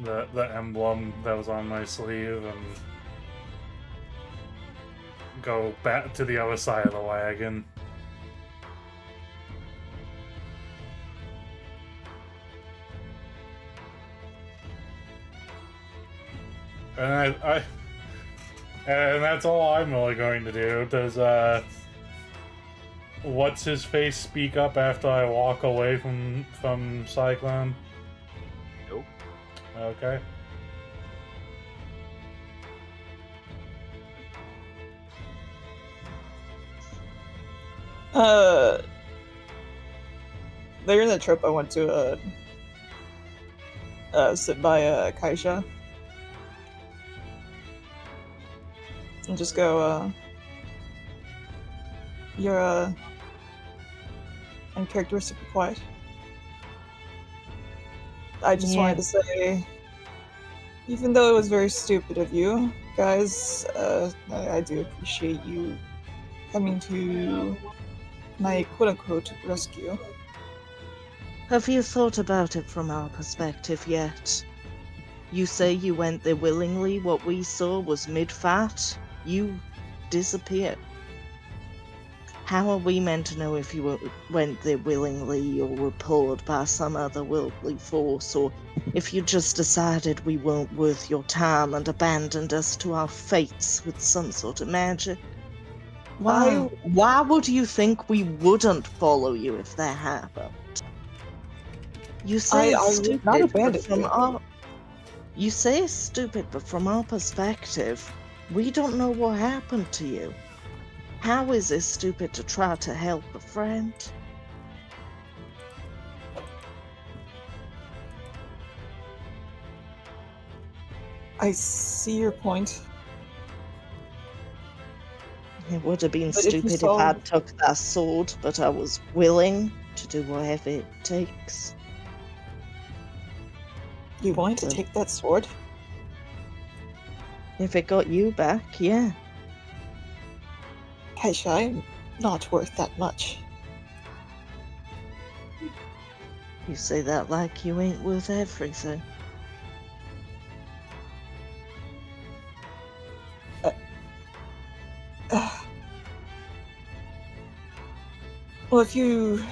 the emblem that was on my sleeve, and go back to the other side of the wagon. And and that's all I'm really going to do. Does what's his face speak up after I walk away from Cyclone? Nope. Okay. Later in the trip, I went to sit by Kaisha and just go. You're uncharacteristically quiet. I just wanted to say, even though it was very stupid of you guys, I do appreciate you coming to my quote-unquote rescue. Have you thought about it from our perspective yet? You say you went there willingly. What we saw was mid-fat. You disappeared. How are we meant to know if you went there willingly or were pulled by some other worldly force, or if you just decided we weren't worth your time and abandoned us to our fates with some sort of magic? Why would you think we wouldn't follow you if that happened? You say it's stupid, not but abandoned you. You say it's stupid, but from our perspective, we don't know what happened to you. How is it stupid to try to help a friend? I see your point. It would have been But if you stupid if saw- I took that sword, but I was willing to do whatever it takes. You wanted to take that sword? If it got you back, yeah. Kaisha, I'm not worth that much. You say that like you ain't worth everything. Well, if you...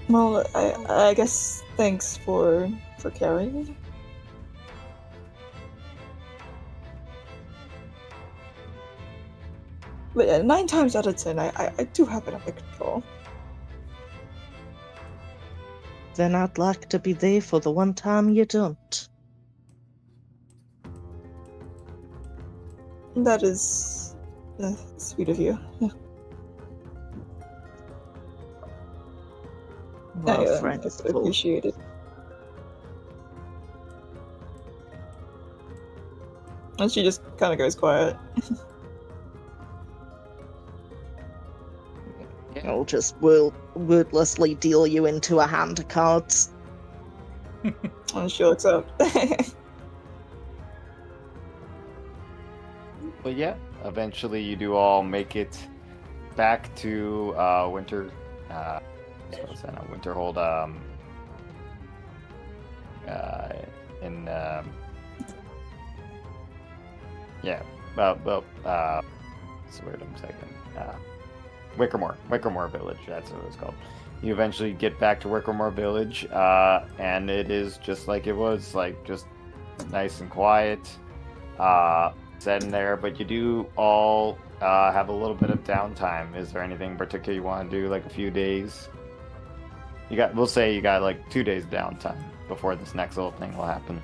Well, I guess thanks for carrying me. But 9 times out of 10, I do have it under control. Then I'd like to be there for the one time you don't. That is sweet of you. Yeah. Well, I friends, appreciate it. And she just kind of goes quiet. I'll just wordlessly deal you into a hand of cards. And she looks up. But yeah, eventually you do all make it back to Winterhold. In what's the word I'm taking? Wickermore Village. That's what it's called. You eventually get back to Wickermore Village, and it is just like it was, like just nice and quiet. Set in there, but you do all have a little bit of downtime. Is there anything particular you want to do, like a few days? We'll say you got like 2 days downtime before this next little thing will happen.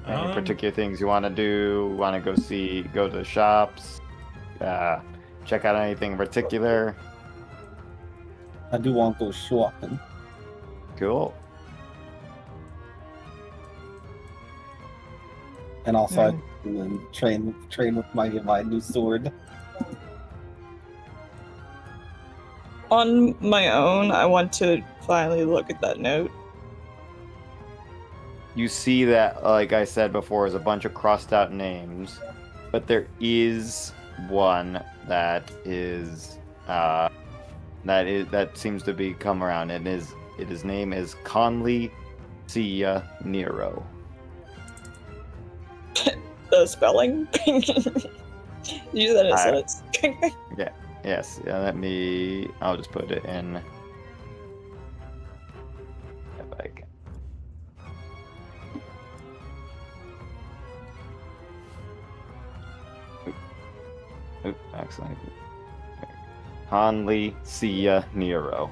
Any particular things you want to do? Want to go to the shops? Check out anything in particular? I do want to go shopping. Cool. And also train with my new sword. On my own, I want to finally look at that note. You see that, like I said before, is a bunch of crossed out names, but there is one that seems to be come around, and his name is Conley Cia Nero. The spelling? You said it, so it's... Yes, I'll just put it in. If I can. Oop, excellent. Hanli Sia Nero.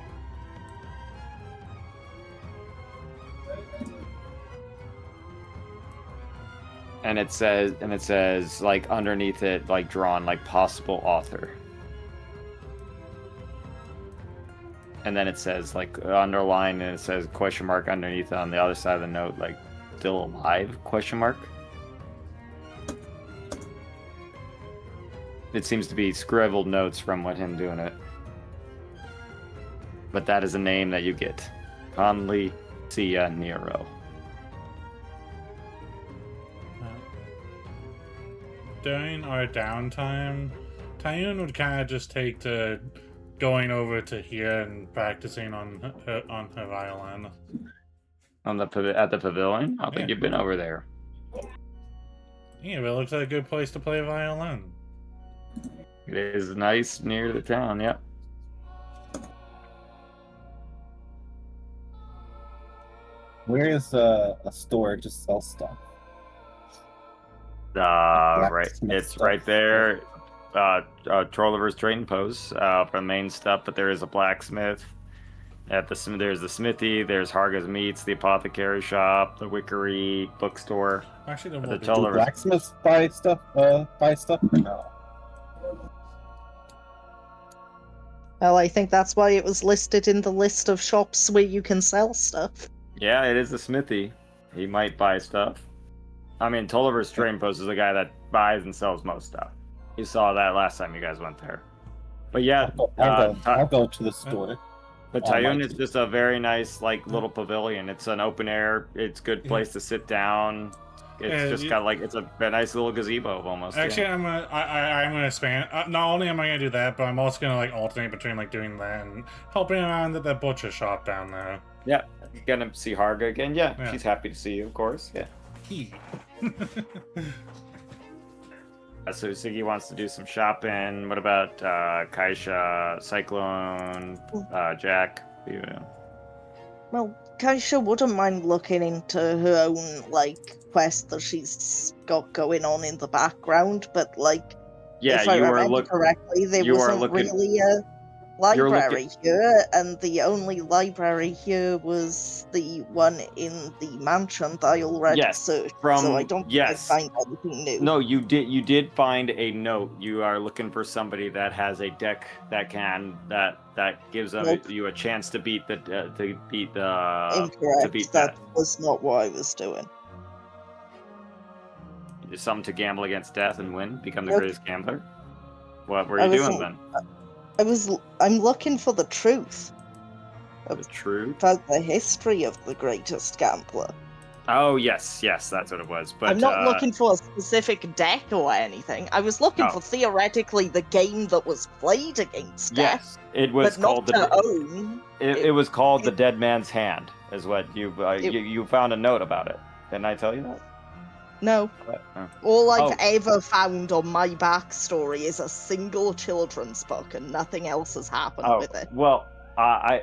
And it says like underneath it, like drawn like possible author. And then it says like underlined, and it says question mark underneath it on the other side of the note, like still alive question mark. It seems to be scribbled notes from what him doing it. But that is a name that you get. Hanli Sia Nero. During our downtime, Tyun would kind of just take to going over to here and practicing on her violin. At the pavilion? I don't think Yeah. you've been over there. Yeah, but it looks like a good place to play violin. It is nice near the town, yep. Where is a store just sell stuff? Right. Blacksmith It's stuff. right there. Trolliver's Trading Post for the main stuff, but there is a blacksmith. There's the smithy, there's Harga's Meats, the apothecary shop, the Wickery bookstore. Actually, The there will be. Tell- Do blacksmiths buy stuff or no? Well, I think that's why it was listed in the list of shops where you can sell stuff. Yeah, it is a smithy. He might buy stuff. I mean, Tolliver's Trading Post is the guy that buys and sells most stuff. You saw that last time you guys went there. But yeah, I'll go to the store. but Tyun is just a very nice, like, little pavilion. It's an open air. It's a good place to sit down. It's just got like it's a nice little gazebo almost. Actually, yeah. I'm gonna expand. Not only am I gonna do that, but I'm also gonna like alternate between like doing that and helping around at that butcher shop down there. Yeah, you're gonna see Harga again. Yeah, Yeah. she's happy to see you, of course. Yeah. So Siggy wants to do some shopping. What about Kaisha, Cyclone, Jack? Well, Kaisha wouldn't mind looking into her own, like, quest that she's got going on in the background, but, like, Yeah, if I you are remember correctly, there you are wasn't looking- really a library here, and the only library here was the one in the mansion that I already Yes, searched, from- so I don't yes. think I find anything new. No, you did find a note. You are looking for somebody that has a deck that gives Nope. you a chance to beat the Incorrect. to beat That was not what I was doing. something to gamble against death and win, become the Nope. greatest gambler. What were I you doing wasn't- then? I'm looking for the truth The truth. about the history of the greatest gambler. Oh yes, that's what it was. But I'm not looking for a specific deck or anything. I was looking Oh. for theoretically the game that was played against death, Yes, it was but not called to own. it was called the Dead Man's Hand. Is what you found a note about it. Didn't I tell you that? No. Oh. All I've Oh. ever found on my backstory is a single children's book, and nothing else has happened Oh, with it. well, I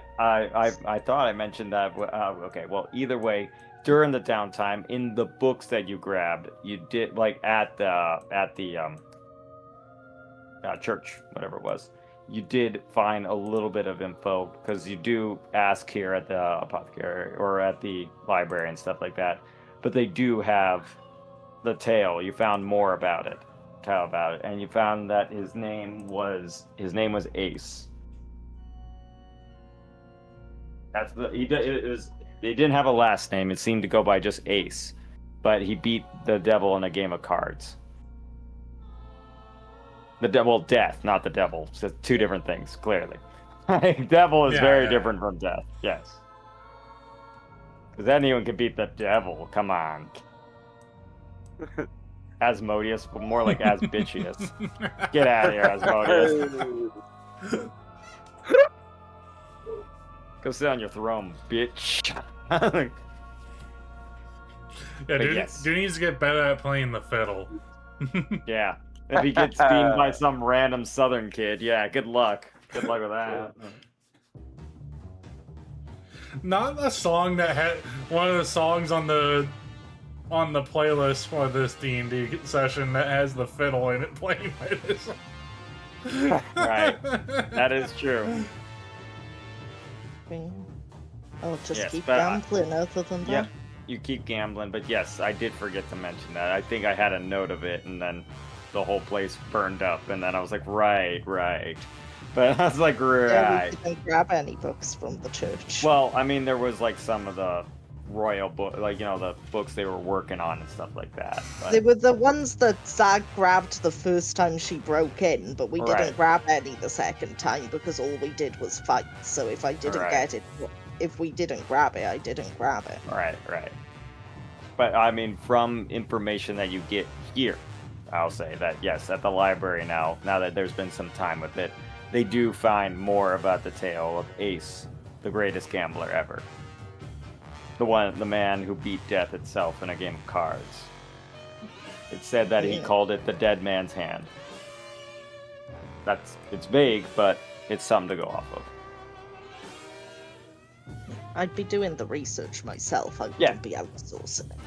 thought I mentioned that. Okay, well, either way, during the downtime, in the books that you grabbed, you did like at the church, whatever it was. You did find a little bit of info because you do ask here at the apothecary or at the library and stuff like that. But they do have the tale. You found more about it, and you found that his name was Ace. That's he didn't have a last name. It seemed to go by just Ace, but he beat the devil in a game of cards. The devil, death, not the devil. It's just two different things, clearly. Devil is very different from death. Yes, because anyone can beat the devil. Come on. Asmodeus, but more like Asbitius. Get out of here, Asmodeus. Go sit on your throne, bitch. Yeah, dude, yes. dude needs to get better at playing the fiddle. Yeah, If he gets beamed by some random Southern kid, yeah, good luck. Good luck with that. Not a song that had one of the songs on the playlist for this D&D session that has the fiddle in it playing by this. Right. That is true. I'll just Yes, keep but gambling other than that. Yep, you keep gambling, but yes, I did forget to mention that. I think I had a note of it, and then the whole place burned up, and then I was like, right. But I was like, Yeah, right. we didn't grab any books from the church. Well, I mean, there was like some of the royal book, like, you know, the books they were working on and stuff like that. But... They were the ones that Zag grabbed the first time she broke in, but we Right. didn't grab any the second time because all we did was fight. So if I didn't Right. get it, if we didn't grab it, I didn't grab it. Right. But I mean, from information that you get here, I'll say that yes, at the library now that there's been some time with it, they do find more about the tale of Ace, the greatest gambler ever. The man who beat death itself in a game of cards. It said that he called it the dead man's hand. It's vague, but it's something to go off of. I'd be doing the research myself. I wouldn't be outsourcing it.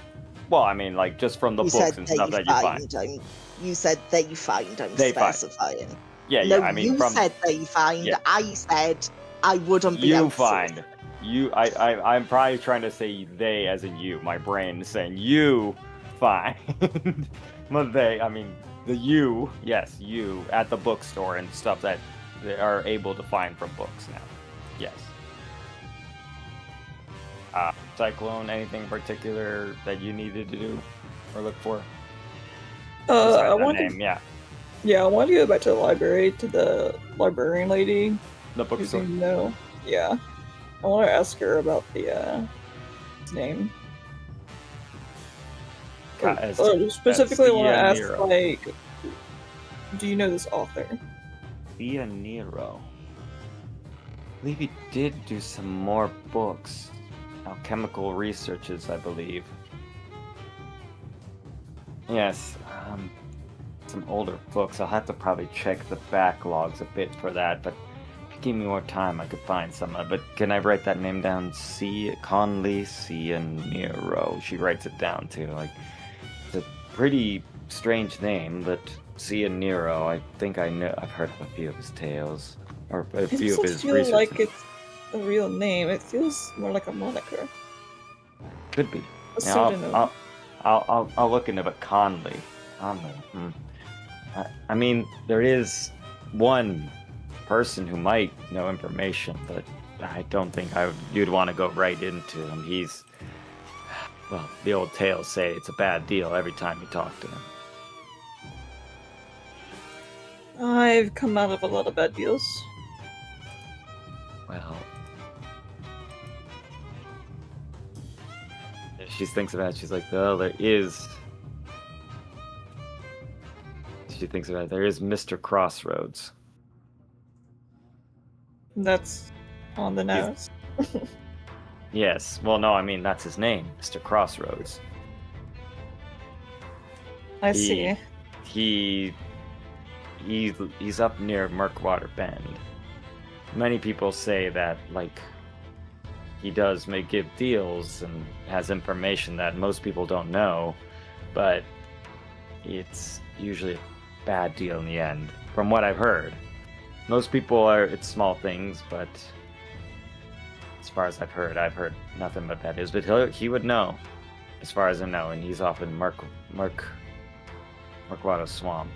Well, I mean, like, just from the You books said and they stuff that you find. You said they find. I'm They find. specifying. Yeah, No, I mean, you from said they find. Yeah. I said I wouldn't be you outsourcing. find. I'm probably trying to say they as in you. My brain is saying you find. But they, I mean, the you, yes, you at the bookstore and stuff that they are able to find from books now. Yes. Cyclone, anything in particular that you needed to do or look for? Besides I that want name, yeah. I want to go back to the library, to the librarian lady. The Who bookstore. seemed to know. Yeah. I want to ask her about the, his name. Specifically, I want to ask, Nero. like, do you know this author? Via Nero. I believe he did do some more books. Alchemical researches, I believe. Yes, some older books. I'll have to probably check the backlogs a bit for that, but if you give me more time, I could find some. But can I write that name down? Conley Nero. She writes it down too. Like, it's a pretty strange name, but Nero. I think I know. I've heard of a few of his tales, or a few of his feel research. like it's a real name. It feels more like a moniker. Could be. A Yeah, pseudonym. I'll look into it. Conley. I mean, there is one person who might know information, but I don't think you'd want to go right into him. He's, well, the old tales say it's a bad deal every time you talk to him. I've come out of a lot of bad deals. Well, she thinks about it. She's like, well, there is. She thinks about it. There is Mr. Crossroads. That's on the nose. Yes. Well, no, I mean, that's his name, Mr. Crossroads. I see. He's up near Murkwater Bend. Many people say that, like, he does give deals and has information that most people don't know, but it's usually a bad deal in the end, from what I've heard. Most people it's small things, but as far as I've heard nothing but bad news. But he would know, as far as I know, and he's off in Murkwater Swamp.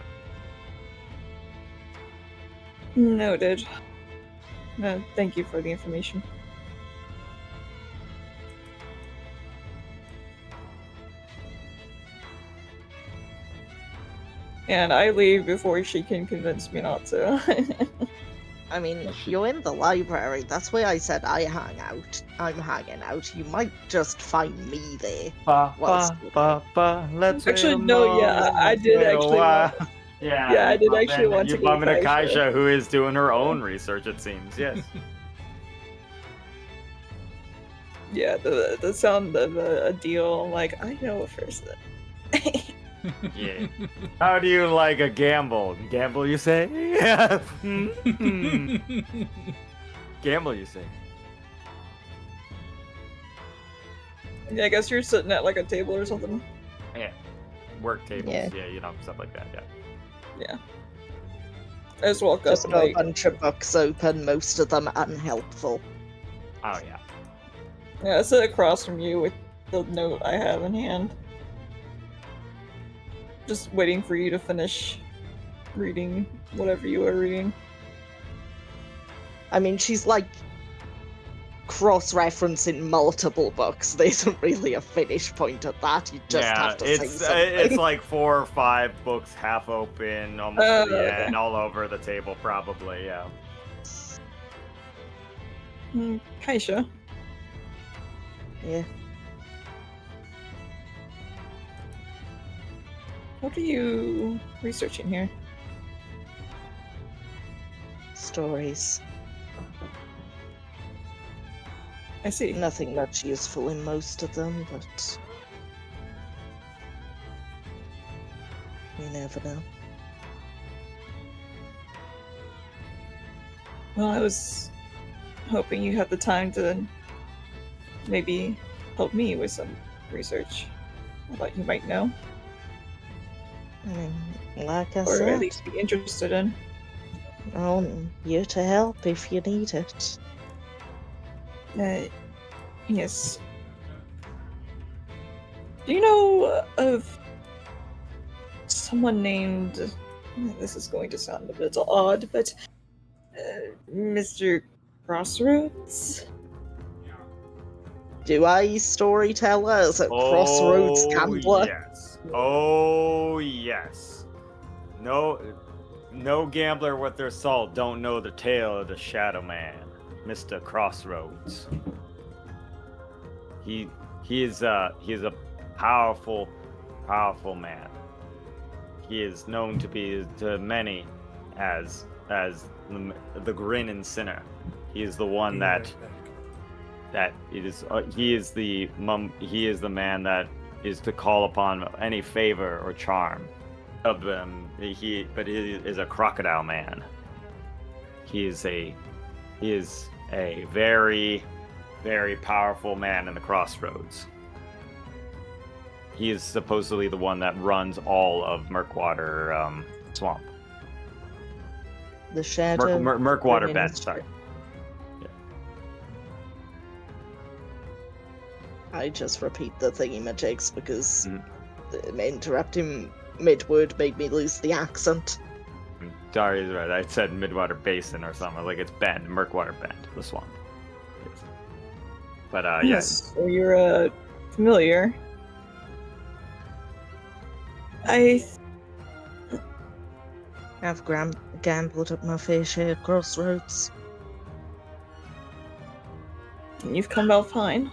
Noted. Thank you for the information. And I leave before she can convince me not to. I mean, you're in the library. That's why I said I hang out. I'm hanging out. You might just find me there. Let's Actually, no, yeah, I did actually want... Yeah, I did actually want to You go bump into Kaisha. Kaisha, who is doing her own research, it seems, yes. Yeah, the sound of a deal, like, I know a person. Yeah. How do you like a gamble? Gamble, you say? Hmm. Gamble, you say? Yeah, I guess you're sitting at like a table or something. Yeah. Work tables. Yeah. Yeah, you know, stuff like that. Yeah. I just walk Just up got a like, bunch of books open, most of them unhelpful. Oh yeah. yeah, I sit across from you with the note I have in hand. Just waiting for you to finish reading whatever you are reading. I mean, she's like cross-referencing multiple books. There isn't really a finish point at that. You just Yeah, have to say it's something. like 4 or 5 books half open, almost to the Okay. end, all over the table, probably. Yeah. Kaisha. Yeah. What are you researching here? Stories. I see. Nothing much useful in most of them, but you never know. Well, I was hoping you had the time to maybe help me with some research. I thought you might know, I mean, like I or at said, least be interested in. I'm here to help if you need it. Yes. Do you know of someone named... This is going to sound a little odd, but... Mr. Crossroads? Do I storyteller? Is it Crossroads Gambler? Yes. Oh yes. No gambler with their salt don't know the tale of the Shadow Man, Mr. Crossroads. He is a powerful man. He is known to be to many as the grinning sinner. He is the one that it is he is the man that is to call upon any favor or charm of them. He is a crocodile man. He is a very, very powerful man in the Crossroads. He is supposedly the one that runs all of Murkwater Swamp. The Shadow. Murkwater Bend, sorry. I just repeat the thingy-majigs because interrupting mid-word made me lose the accent. Daria's right. I said Midwater Basin or something. Like it's Bend, Murkwater Bend, the swamp. But yes. So you're familiar. I've gambled at my fair share of Crossroads. You've come out fine.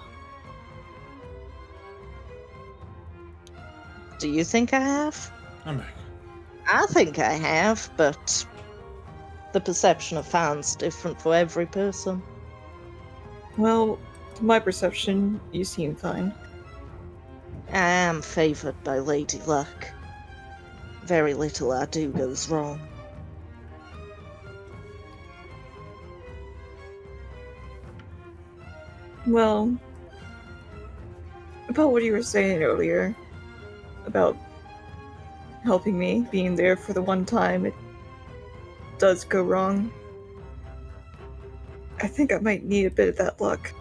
Do you think I have? I'm back. I think I have, but the perception of fine's different for every person. Well, to my perception, you seem fine. I am favoured by Lady Luck. Very little I do goes wrong. Well, about what you were saying earlier, about helping me, being there for the one time it does go wrong. I think I might need a bit of that luck.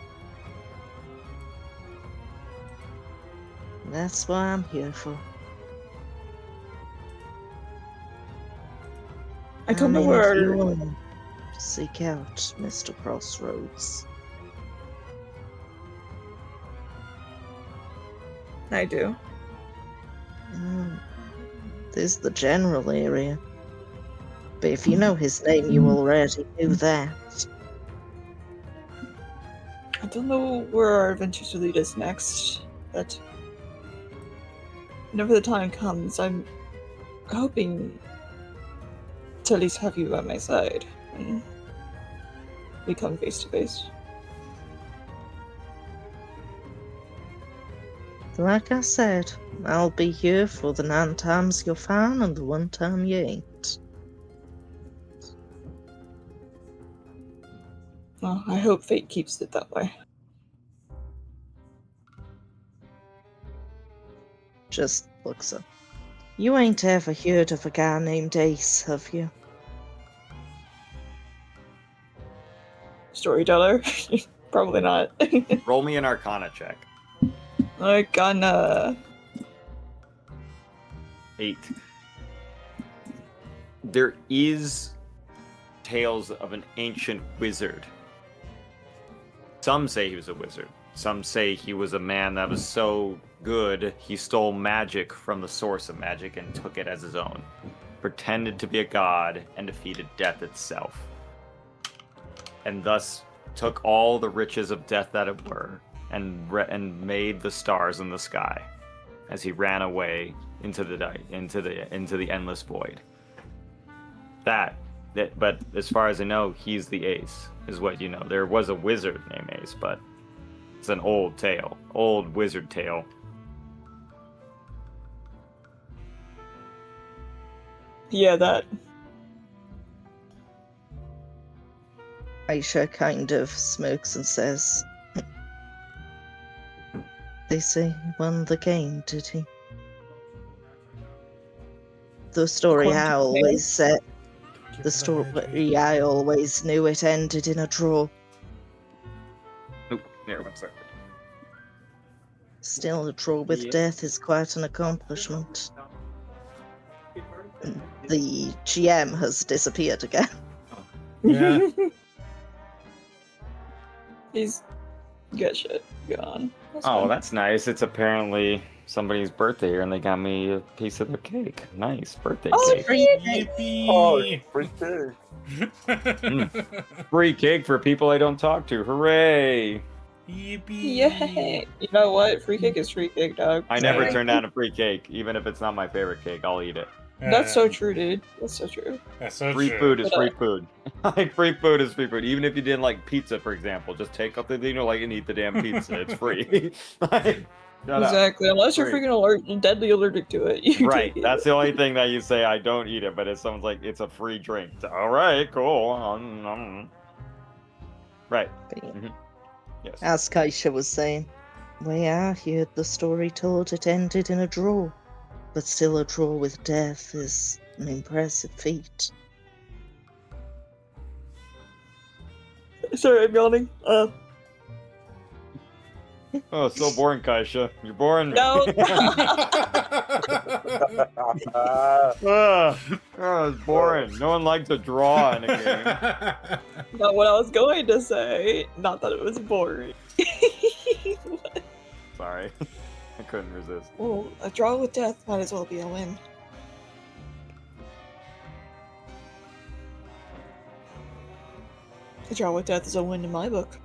That's what I'm here for. I don't know if where... you want to seek out Mr. Crossroads. I do. There's the general area. But if you know his name, you already knew that. I don't know where our adventures will lead us next, but whenever the time comes, I'm hoping to at least have you by my side when we come face to face. Like I said, I'll be here for the 9 times you're fine and the 1 time you ain't. Well, I hope fate keeps it that way. Just looks up. You ain't ever heard of a guy named Ace, have you? Storyteller? Probably not. Roll me an Arcana check. Arcana. 8. There is tales of an ancient wizard. Some say he was a wizard. Some say he was a man that was so good he stole magic from the source of magic and took it as his own. Pretended to be a god and defeated death itself. And thus took all the riches of death that it were and made the stars in the sky as he ran away into the endless void. But as far as I know, he's the Ace, is what you know. There was a wizard named Ace, but it's an old tale, old wizard tale. Yeah, that. Aisha kind of smokes and says, they say he won the game, did he? The story According to I the always said, Thank you the for the hydrate. story I always knew it ended in a draw. Oop, here, one second. Still, a draw with Yeah. death is quite an accomplishment. The GM has disappeared again. Yeah. He's got shit gone. That's Oh, fine. that's nice. It's apparently somebody's birthday here, and they got me a piece of their cake. Nice birthday Oh, cake. Yippee! Oh, free cake. Free cake for people I don't talk to. Hooray! Yippee! Yay! You know what? Free cake is free cake, dog. I never Yeah. turn down a free cake, even if it's not my favorite cake. I'll eat it. That's so true, dude. That's so true. That's so Free true. food is But, free food. Like free food is free food. Even if you didn't like pizza, for example, just take up the thing you like and eat the damn pizza. It's free. Like, shut up. Exactly. Unless you're Free. freaking deadly allergic to it. You Right. take it. That's the only thing that you say. I don't eat it, but if someone's like, it's a free drink. All right, cool. Right. Yes. As Kaisha was saying, way I heard the story told it ended in a draw, but still a draw with death is an impressive feat. Sorry, I'm yawning. Oh, so boring, Kaisha. You're boring me. No. It's boring. No one likes to draw in a game. Not what I was going to say. Not that it was boring. Sorry. I couldn't resist. Well, a draw with death might as well be a win. A draw with death is a win in my book.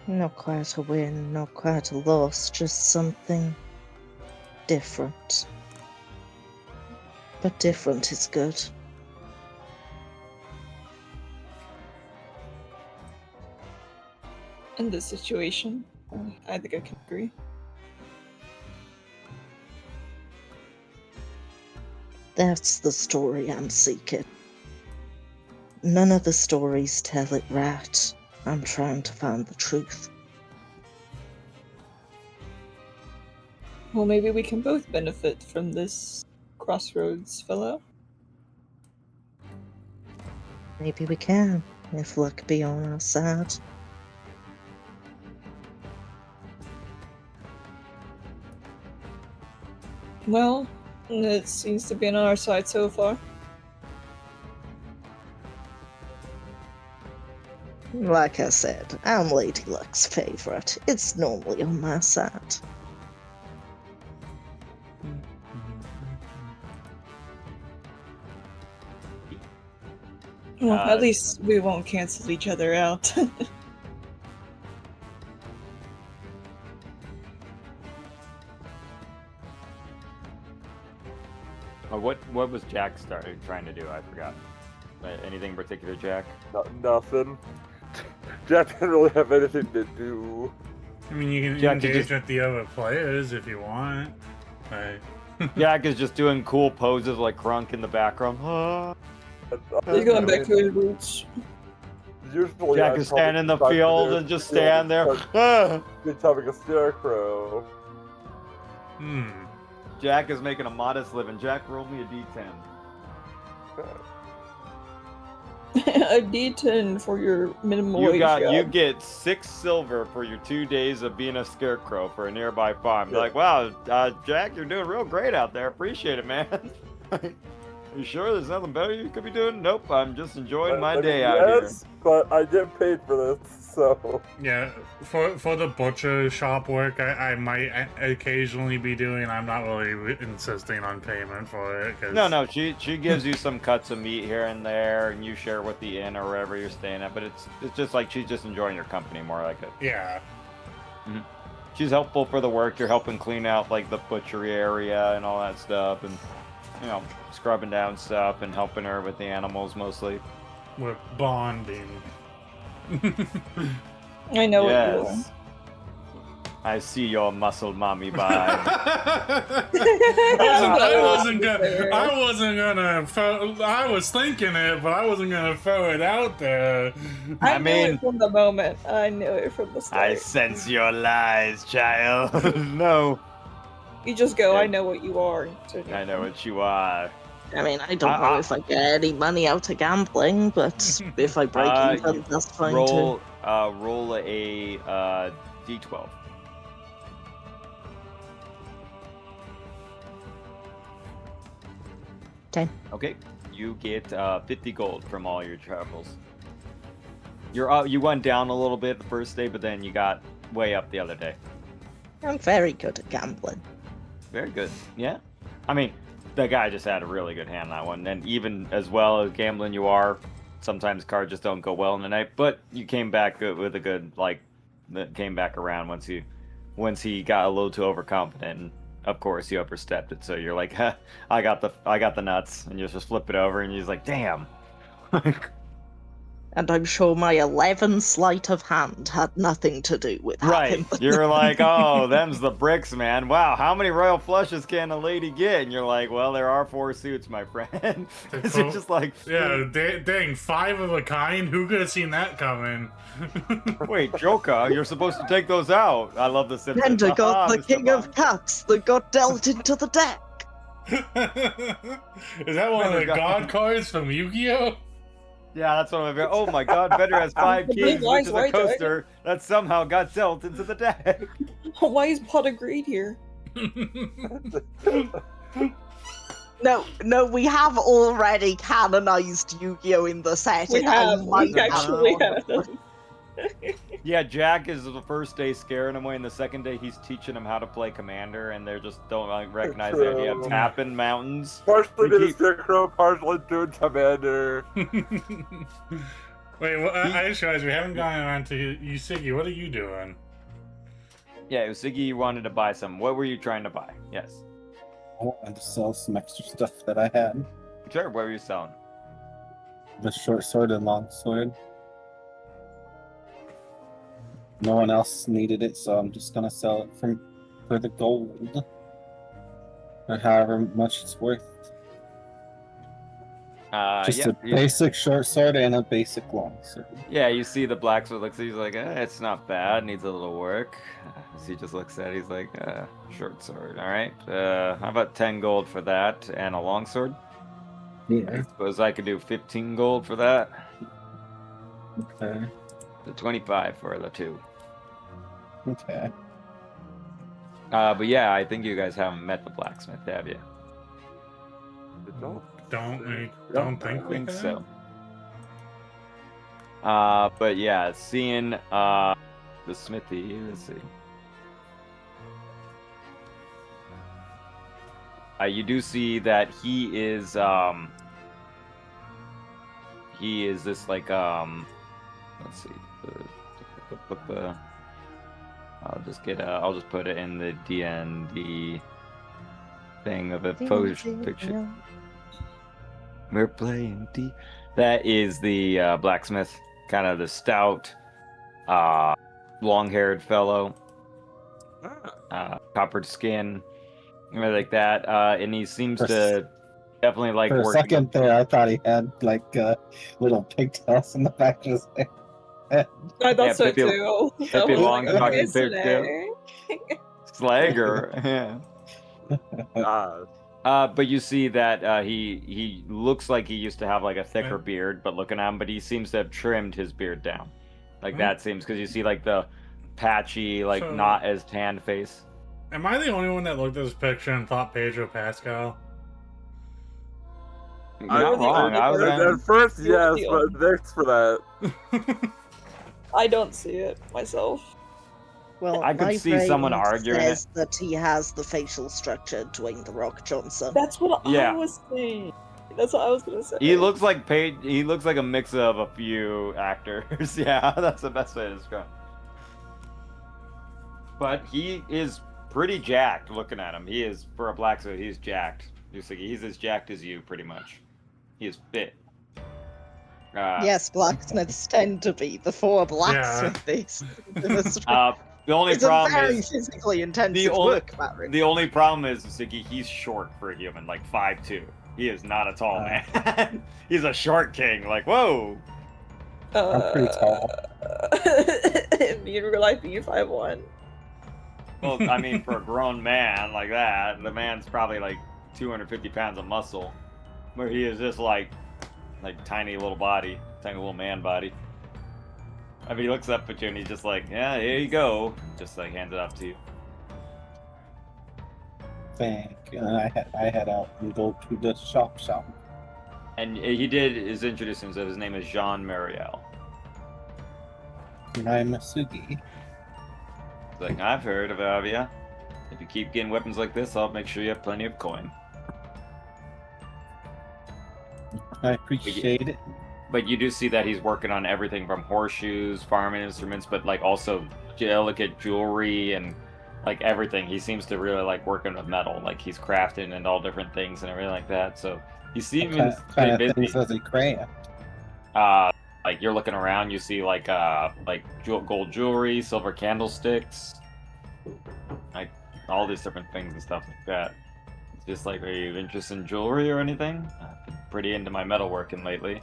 Not quite a win, not quite a loss, just something different. But different is good. In this situation, I think I can agree. That's the story I'm seeking. None of the stories tell it right. I'm trying to find the truth. Well, maybe we can both benefit from this crossroads, fellow. Maybe we can, if luck be on our side. Well, it seems to be on our side so far. Like I said, I'm Lady Luck's favorite. It's normally on my side. Well, Uh, at least we won't cancel each other out. What was Jack trying to do? I forgot. Anything in particular, Jack? Nothing. Jack didn't really have anything to do. I mean, you can Jack, you engage just- with the other players if you want. Jack is just doing cool poses like Crunk in the background. He's going back to his roots. Usually, Jack I'd is probably standing in the back to field the and just field stand there. and becoming a scarecrow. Hmm. Jack is making a modest living. Jack, roll me a d10. A D10 for your minimum You wage got job. you get 6 silver for your 2 days of being a scarecrow for a nearby farm. You're Yeah. like, wow, Jack, you're doing real great out there. Appreciate it, man. You sure there's nothing better you could be doing? Nope, I'm just enjoying my I mean, day out here. yes, but I get paid for this, so. Yeah, for the butcher shop work, I might occasionally be doing. I'm not really insisting on payment for it. Cause... No, she gives you some cuts of meat here and there, and you share with the inn or wherever you're staying at. But it's just like she's just enjoying your company more like it. Yeah. She's helpful for the work. You're helping clean out like the butchery area and all that stuff, and scrubbing down stuff and helping her with the animals mostly. We're bonding. I know what you are. Yes. I see your muscle mommy vibe. I was thinking it, but I wasn't gonna throw it out there. I I knew mean- it from the moment. I knew it from the start. I sense your lies, child. No. You just go, I know what you are. I know what you are. I mean, I don't know if I get any money out of gambling, but if I break even, that's fine too. Roll a d12. Okay. Okay. You get 50 gold from all your travels. You went down a little bit the first day, but then you got way up the other day. I'm very good at gambling. Very good. Yeah. I mean, the guy just had a really good hand that one. And even as well as gambling you are, sometimes cards just don't go well in the night. But you came back with a good, that came back around once he got a little too overconfident. And of course, you overstepped it. So you're like, I got the nuts. And you just flip it over and you're just like, damn. And I'm sure my 11 sleight of hand had nothing to do with Right. happening. You're like, oh, them's the bricks, man. Wow, how many royal flushes can a lady get? And you're like, well, there are 4 suits, my friend. It's just like, Yeah, dang, 5 of a kind. Who could have seen that coming? wait, Joker, you're supposed to take those out. I love the Simpsons. Penta got Aha, the Mr. king of Bond. cups that got dealt into the deck. Is that one of the Penta got- god cards from Yu-Gi-Oh? Yeah, that's what I'm. Oh my God, Bender has 5 The big keys, which line's is a right there. coaster that somehow got dealt into the deck. Why is Pot of Greed here? No, we have already canonized Yu-Gi-Oh in the set. We have. might We actually have. have. Yeah, Jack is the first day scaring him away, and the second day he's teaching him how to play Commander, and they just don't recognize the idea of True. tapping mountains. Partially We to the keep- scarecrow, partially to Commander. Wait, well, I just realized we haven't gone around to you, Siggy. What are you doing? Yeah, Usigi wanted to buy some. What were you trying to buy? Yes. I wanted to sell some extra stuff that I had. Sure, what were you selling? The short sword and long sword. No one else needed it, so I'm just gonna sell it for the gold. Or however much it's worth. Just Yeah, a basic short sword and a basic long sword. yeah, you see the blacksmith looks, he's like, it's not bad, needs a little work. So he just looks at it, he's like, short sword, alright. How about 10 gold for that and a long sword? Yeah. I suppose I could do 15 gold for that. Okay. The 25 for the 2. Okay. But yeah, I think you guys haven't met the blacksmith, have you? Don't think I we think have? so. But yeah, seeing the smithy, let's see. You do see that he is this like let's see. I'll just put it in the DND thing of a picture. We're playing D. That is the blacksmith. kind of the stout, long-haired fellow, coppered skin, like that, and he seems to definitely like For a working. second there, I thought he had like little pigtails in the back of his head. I thought so Pippi- too. I Pippi was like, Longstocking okay, pigtail. Sinead. Slagger. Yeah. But you see that he looks like he used to have like a thicker beard, but looking at him, but he seems to have trimmed his beard down. Like that seems, because you see like the patchy, like So- not as tanned face. Am I the only one that looked at this picture and thought Pedro Pascal? You're I not really wrong. only I was person- At first, You're yes, the but only- thanks for that. I don't see it myself. Well, I could my see someone brain arguing says that he has the facial structure of Dwayne The Rock Johnson. That's what Yeah. I was saying. That's what I was gonna say. He looks like He looks like a mix of a few actors. Yeah, that's the best way to describe. But he is pretty jacked. Looking at him, he is, for a blacksmith. He's jacked. He's as jacked as you, pretty much. He is fit. Yes, blacksmiths tend to be before blacksmiths. The only It's a problem very is physically intensive only- work, Barry. the only problem is Ziggy. He's short for a human, like 5'2". He is not a tall man. He's a short king. Like, whoa. I'm pretty tall. Me in real life being 5'1". Well, I mean, for a grown man like that, the man's probably like 250 pounds of muscle, where he is just like tiny little body, tiny little man body. I mean, he looks up at you and he's just like, yeah, here you go. Just like hands it off to you. Thank you. And I head out and go to the shop. And he is introduce himself. His name is Jean Mariel. And I'm Masugi. He's like, I've heard of you. If you keep getting weapons like this, I'll make sure you have plenty of coin. I appreciate it. But you do see that he's working on everything from horseshoes, farming instruments, but like also delicate jewelry and like everything. He seems to really like working with metal. Like he's crafting and all different things and everything like that. So you see him What kind of things does he craft? Like you're looking around, you see like gold jewelry, silver candlesticks, like all these different things and stuff like that. It's just like, are you interested in jewelry or anything? I've been pretty into my metalworking lately.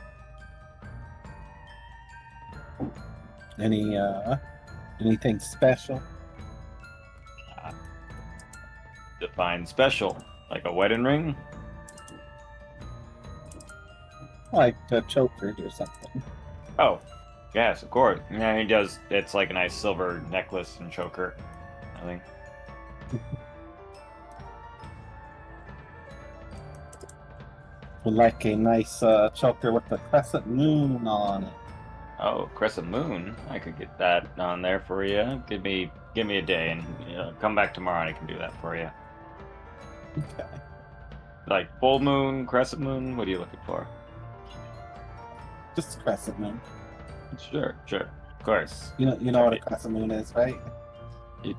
Anything special? Define special, like a wedding ring. Like the chokers or something. Oh, yes, of course. Yeah, he does. It's like a nice silver necklace and choker, I think. Would like a nice choker with a crescent moon on it. Oh, crescent moon. I could get that on there for you. Give me a day and come back tomorrow and I can do that for you. Okay. Like full moon, crescent moon. What are you looking for? Just crescent moon. Sure, of course. You know what a crescent moon is, right?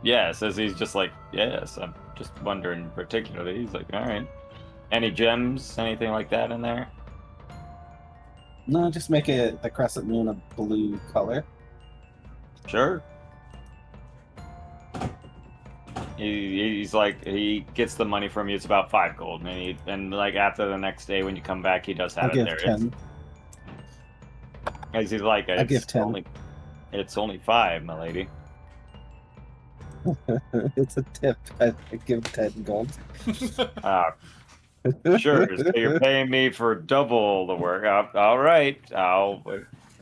Yeah, says he's just like, yes. I'm just wondering particularly. He's like, all right. Any gems, anything like that in there? No, just make it the crescent moon a blue color. Sure. He's like, he gets the money from you. It's about 5 gold, and like after the next day when you come back, he does have I'll it give there. 10. He's like, I'll give 10. It's only 5, my lady. It's a tip. I give 10 gold. Sure. So you're paying me for double the work. All right.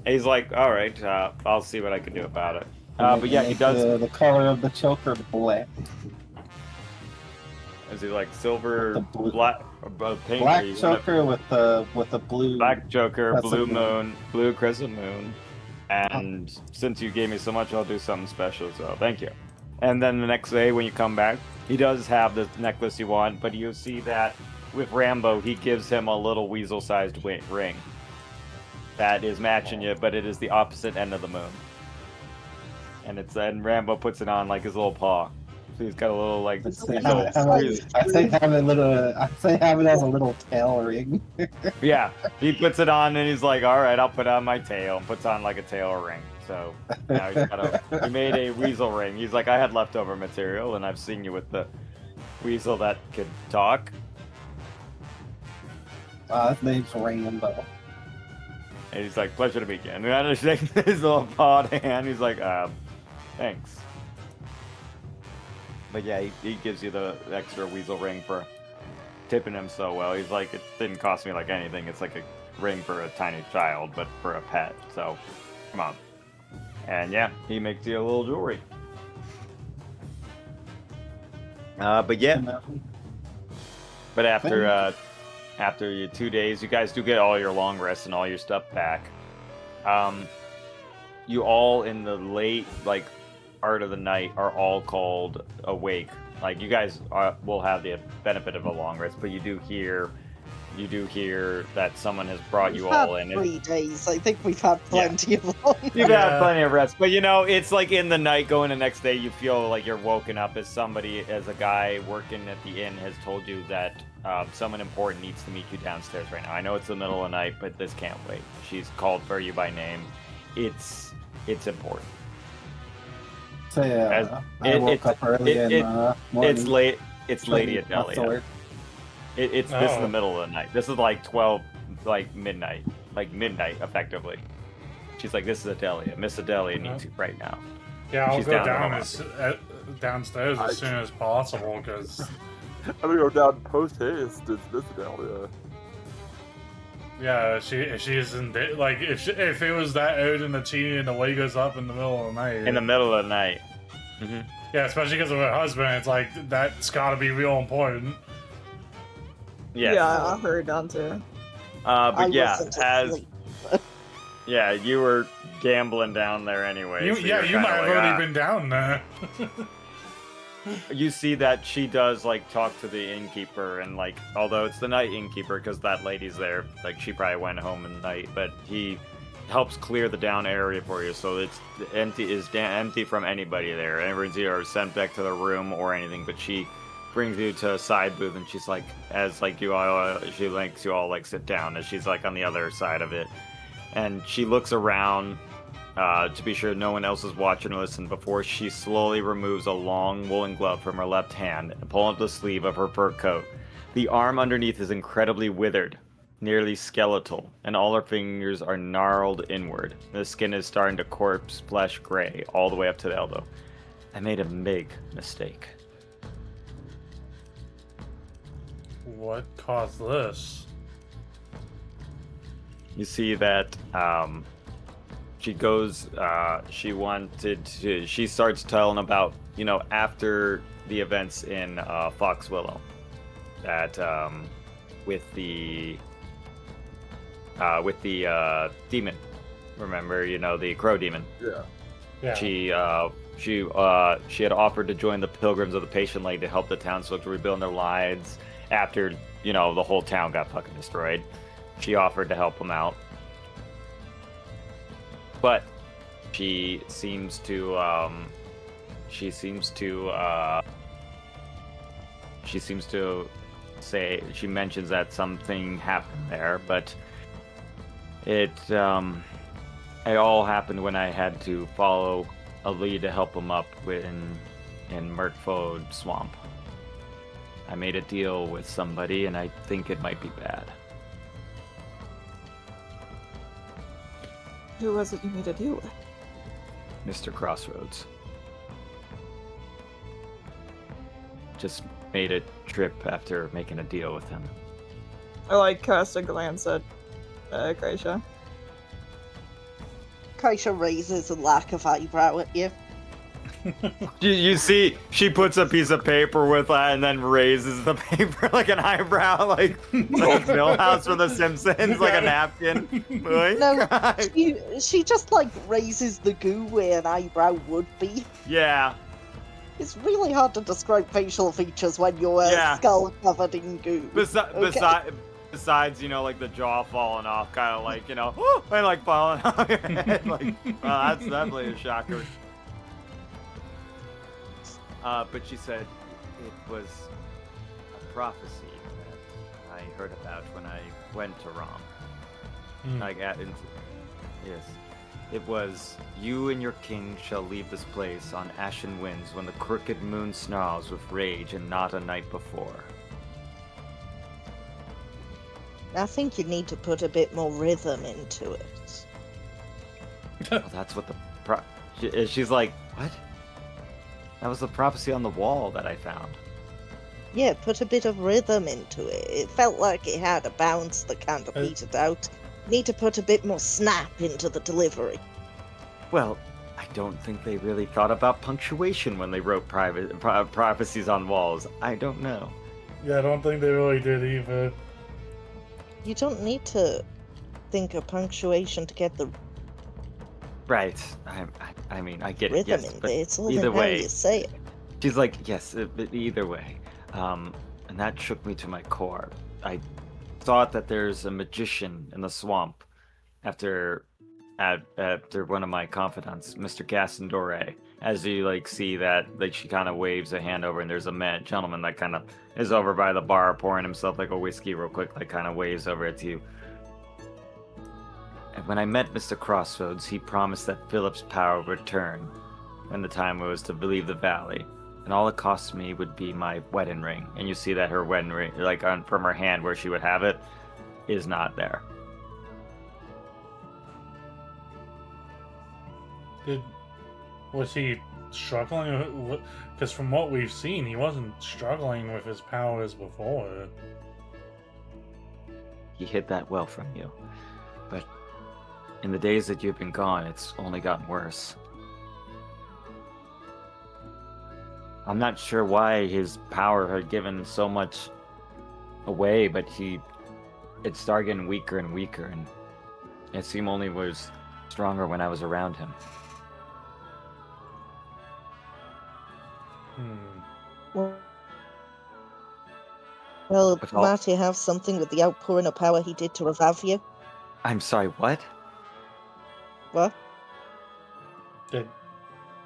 He's like, all right. I'll see what I can do about it. But yeah, he does. The color of the choker black. Is he like silver, The blue- black, pink? Black or you wanna- choker with the blue. Black Joker, Crescent blue moon. moon, blue crescent moon. And since you gave me so much, I'll do something special. So thank you. And then the next day when you come back, he does have the necklace you want, but you see that with Rambo, he gives him a little weasel-sized ring that is matching you, but it is the opposite end of the moon. And Rambo puts it on like his little paw. He's got a little like. I say weasel- have it as a little tail ring. Yeah, he puts it on and he's like, "All right, I'll put on my tail," and puts on like a tail ring. So now he made a weasel ring. He's like, "I had leftover material, and I've seen you with the weasel that could talk." His name's Rainbow. And he's like, "Pleasure to meet you." And then shake his little pawed hand. He's like, "Thanks." But yeah, he gives you the extra weasel ring for tipping him so well. He's like, "It didn't cost me like anything. It's like a ring for a tiny child, but for a pet. So, come on." And yeah, he makes you a little jewelry. But yeah, but after your 2 days, you guys do get all your long rests and all your stuff back. You all in the late part of the night are all called awake. Like you guys will have the benefit of a long rest, but you do hear that someone has brought you all in. 3 days. I think we've had plenty of long. You've had plenty of rest, but it's like in the night going the next day, you feel like you're woken up as a guy working at the inn has told you that someone important needs to meet you downstairs right now. I know it's the middle of the night, but this can't wait. She's called for you by name. It's important. So yeah, I woke up early and it's late. It's Lady Adelia. It's this is the middle of the night. This is like 12, midnight, effectively. She's like, "This is Adelia. Miss Adelia needs you right now." Yeah, I'll She's go down downstairs as soon as possible because I'm gonna go down post haste. It's this Adelia. yeah, she isn't like if it was that urgent that she and the way goes up in the middle of the night. In the middle of the night. Mm-hmm. Yeah, especially because of her husband. It's like that's got to be real important. Yes. Yeah, I heard on too. But yeah, Sleep. yeah, you were gambling down there anyway. You so might have already been down there. You see that she does talk to the innkeeper, and although it's the night innkeeper because that lady's there, she probably went home in the night, but he helps clear the down area for you, so it's empty from anybody there. Everyone's either sent back to the room or anything, but she brings you to a side booth, and she's she makes you all sit down as she's on the other side of it, and she looks around to be sure no one else is watching or listening before she slowly removes a long woolen glove from her left hand and pulls up the sleeve of her fur coat. The arm underneath is incredibly withered, nearly skeletal, and all her fingers are gnarled inward. The skin is starting to corpse flesh gray all the way up to the elbow. I made a big mistake. What caused this? You see that she starts telling about, after the events in Fox Willow, that with the demon, remember, the crow demon. Yeah. She had offered to join the Pilgrims of the Patient Lake to help the townsfolk to rebuild their lives after, the whole town got fucking destroyed. She offered to help them out. But she seems to say, she mentions that something happened there, but it all happened when I had to follow a lead to help them up in Merkfode Swamp. I made a deal with somebody, and I think it might be bad. Who was it you made a deal with? Mr. Crossroads. Just made a trip after making a deal with him. I cast a glance at Kreisha. Kreisha raises a lack of eyebrow at you. You see, she puts a piece of paper with that and then raises the paper like an eyebrow, like old Millhouse from The Simpsons, like a napkin. No, she just raises the goo where an eyebrow would be. Yeah. It's really hard to describe facial features when you're skull covered in goo. Besides, the jaw falling off, kind of and falling off your head. Well, that's definitely a shocker. But she said it was a prophecy that I heard about when I went to Rom. Yes. It was, you and your king shall leave this place on ashen winds when the crooked moon snarls with rage and not a night before. I think you need to put a bit more rhythm into it. Well, that's what she's like, what? That was the prophecy on the wall that I found. Yeah, put a bit of rhythm into it. It felt like it had a bounce that kind of petered out. Need to put a bit more snap into the delivery. Well, I don't think they really thought about punctuation when they wrote prophecies on walls. I don't know. Yeah, I don't think they really did either. You don't need to think of punctuation to get the Right. I mean, I get it. rhythm Yes, in but there. It's all either in how way, you say it. she's like, yes, but either way. And that shook me to my core. I thought that there's a magician in the swamp after one of my confidants, Mr. Gaston Doré. As you see that, she kind of waves a hand over, and there's a gentleman that kind of is over by the bar pouring himself a whiskey real quick, kind of waves over it to you. And when I met Mr. Crossroads, he promised that Philip's power would return when the time was to leave the valley. And all it cost me would be my wedding ring. And you see that her wedding ring, from her hand where she would have it, is not there. Was he struggling? Because from what we've seen, he wasn't struggling with his powers before. He hid that well from you. But in the days that you've been gone, it's only gotten worse. I'm not sure why his power had given so much away, but it started getting weaker and weaker, and it seemed only was stronger when I was around him. Well, But might he have something with the outpouring of power he did to revive you? I'm sorry, what? What?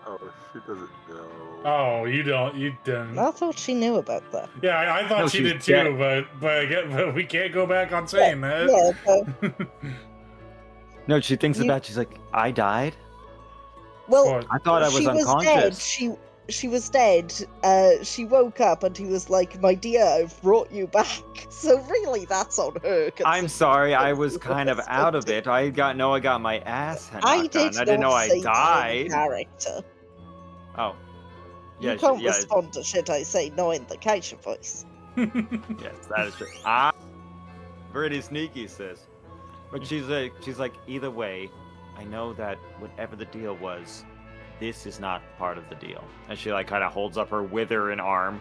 Oh, she doesn't know. Oh, you didn't. I thought she knew about that. Yeah, I thought No, she she's did too, but we can't go back on saying that. Yeah, but, No, she thinks she's like, I died? well, I thought I was she unconscious. dead. She was dead. She woke up and he was like, "My dear, I've brought you back." So really, that's on her. I'm sorry, I was kind of out of it. I got my ass knocked I on. did I didn't know I say that died. in character. Oh. Yeah, You can't respond to shit I say knowing the Keisha voice. Yes, that is true. Pretty sneaky, sis. But she's like, either way, I know that whatever the deal was, this is not part of the deal. And she kind of holds up her withering arm.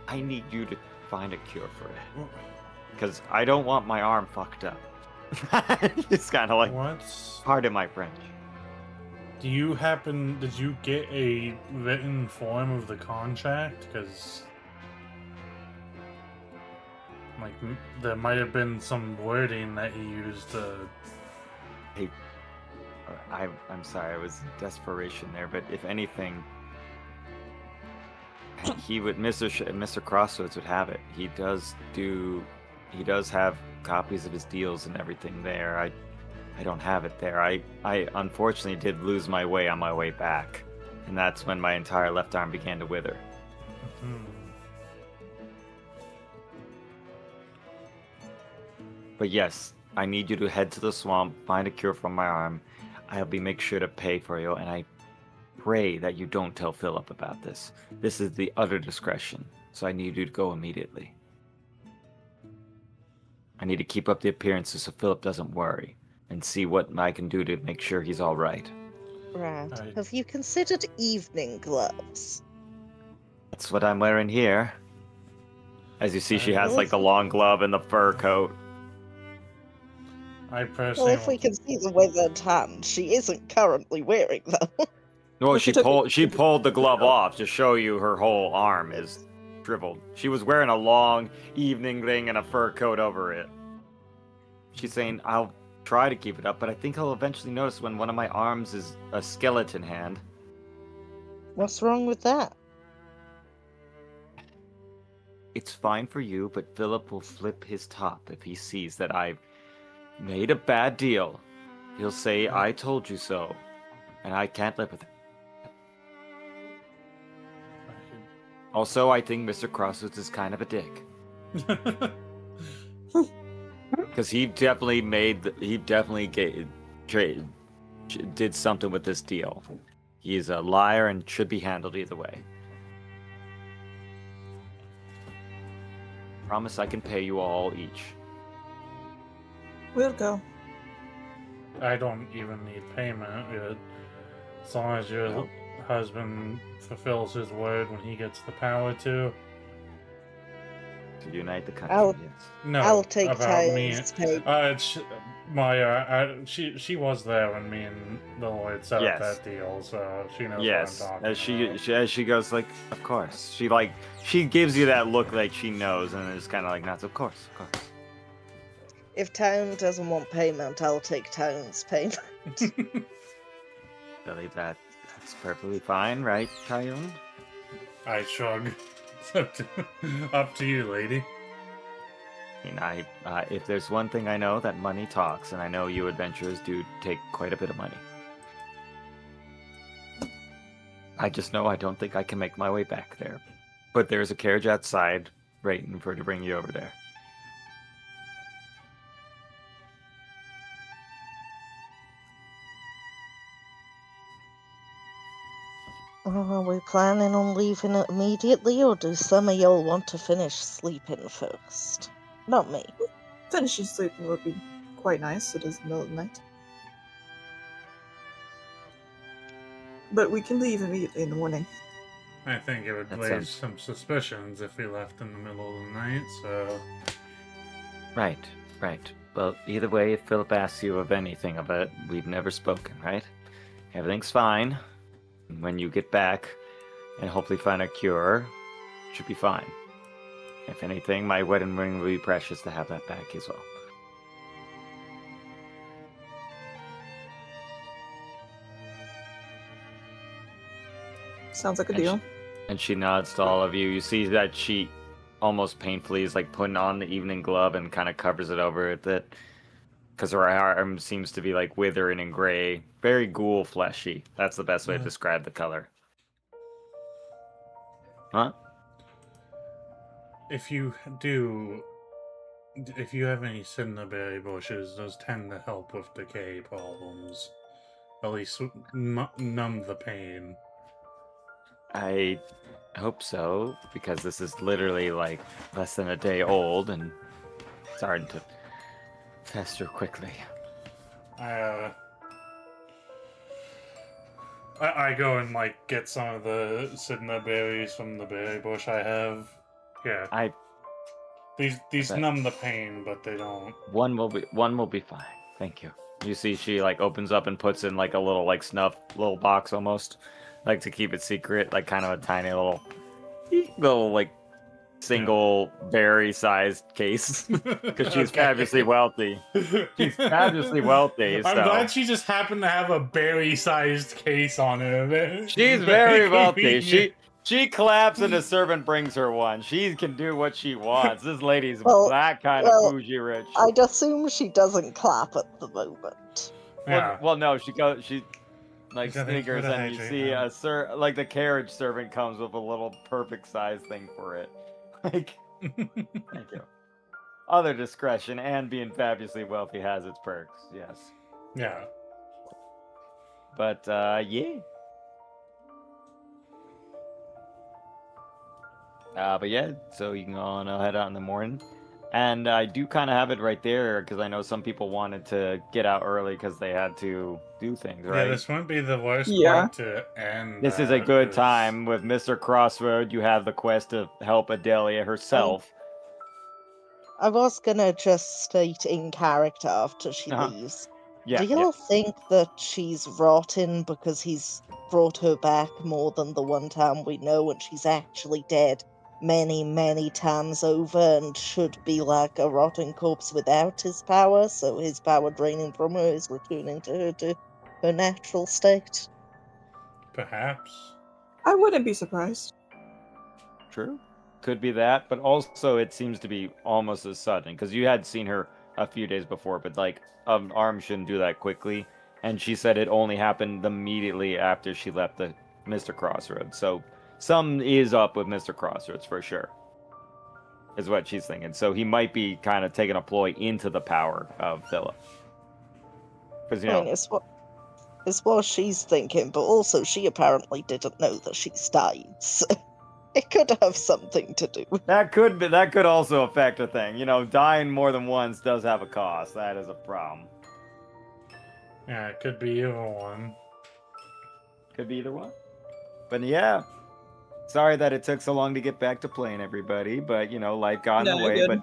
I need you to find a cure for it. Because I don't want my arm fucked up. It's kind of like, What? pardon my French. Did you get a written form of the contract? Because, there might have been some wording that he used to... Hey, I'm sorry, I was in desperation there, but if anything, Mr. Crossroads would have it. He does have copies of his deals and everything there. I don't have it there. I unfortunately did lose my way on my way back, and that's when my entire left arm began to wither. But yes, I need you to head to the swamp, find a cure for my arm. I'll make sure to pay for you, and I pray that you don't tell Philip about this. This is the utter discretion, so I need you to go immediately. I need to keep up the appearances so Philip doesn't worry, and see what I can do to make sure he's all right. Right. Have you considered evening gloves? That's what I'm wearing here. As you see, she has the long glove and the fur coat. I Well, personally... if we can see the withered hand, she isn't currently wearing them. No, she pulled the glove off to show you her whole arm is shriveled. She was wearing a long evening thing and a fur coat over it. She's saying, I'll try to keep it up, but I think I'll eventually notice when one of my arms is a skeleton hand. What's wrong with that? it's fine for you, but Philip will flip his top if he sees that I've made a bad deal. He'll say, I told you so, and I can't live with it. Also, I think Mr. Crosswoods is kind of a dick. Because he definitely did something with this deal. He's a liar and should be handled either way. Promise I can pay you all each. We'll go. I don't even need payment. As long as your No. husband fulfills his word when he gets the power to. To unite the country, I'll- yes. No, I'll take about me. Tyler's pay. She was there when me and the Lloyd set Yes. up that deal, so she knows Yes, what I'm talking as she goes like, of course. She gives you that look like she knows, and it's kind of like, not of course, of course. If Town doesn't want payment, I'll take Town's payment. Billy, that's perfectly fine, right, Tyone? I shrug. Up to you, lady. I mean, if there's one thing I know, that money talks, and I know you adventurers do take quite a bit of money. I just know I don't think I can make my way back there. But there's a carriage outside waiting for to bring you over there. Are we planning on leaving it immediately, or do some of y'all want to finish sleeping first? Not me. Finishing sleeping would be quite nice. It is the middle of the night. But we can leave immediately in the morning. I think it would That raise sounds- some suspicions if we left in the middle of the night, so... Right. Well, either way, if Philip asks you of anything of it, we've never spoken, right? Everything's fine. When you get back and hopefully find a cure, it should be fine. If anything, my wedding ring will be precious to have that back as well. Sounds like a And deal. And she nods to all of you. You see that she almost painfully is like putting on the evening glove and kind of covers it over with it. Because her arm seems to be like withering and gray. Very ghoul fleshy. That's the best way to Yeah. describe the color. Huh? If you have any cinderberry bushes, those tend to help with decay problems. At least numb the pain. I hope so, because this is literally like less than a day old and it's starting to fester quickly. I go and like get some of the cinnamon berries from the berry bush I have. Yeah. These Okay. numb the pain, but they don't. One will be fine. Thank you. You see she like opens up and puts in like a little like snuff little box almost. Like to keep it secret, like kind of a tiny little like single berry sized case. Because she's Okay. fabulously wealthy. She's fabulously wealthy. I'm So glad she just happened to have a berry-sized case on her. she's very wealthy. convenient. She claps and a servant brings her one. She can do what she wants. This lady's Well- that kind well, of bougie rich. I'd assume she doesn't clap at the moment. Yeah. Well, no, she like Gotta sniggers, gotta and you hydrate see now. like the carriage servant comes with a little perfect size thing for it. Like, thank you. Other discretion and being fabulously wealthy has its perks, yes. Yeah. But yeah. But yeah, so you can go on head out in the morning. And I do kind of have it right there because I know some people wanted to get out early because they had to do things, right? Yeah, this wouldn't be the worst Yeah. part to end. This is a at, good 'cause- time with Mr. Crossroad. You have the quest to help Adelia herself. I was gonna just state in character after she Uh-huh. leaves. Yeah, Do y'all think that she's rotten because he's brought her back more than the one time we know, and she's actually dead many, many times over and should be like a rotten corpse without his power, so his power draining from her is returning to her natural state? Perhaps. I wouldn't be surprised. True. could be that, but also it seems to be almost as sudden because you had seen her a few days before, but like an arm shouldn't do that quickly. And she said it only happened immediately after she left the Mr. Crossroads. So some is up with Mr. Crossroads for sure, is what she's thinking. So he might be kind of taking a ploy into the power of Philip. Because, you I mean, know, it's what she's thinking, but also she apparently didn't know that she's died, so it could have something to do with that could also affect a thing. You know, dying more than once does have a cost. That is a problem. Yeah, it could be either one. Could be either one. But yeah, sorry that it took so long to get back to playing, everybody. But you know, life got in No, the you're way. good.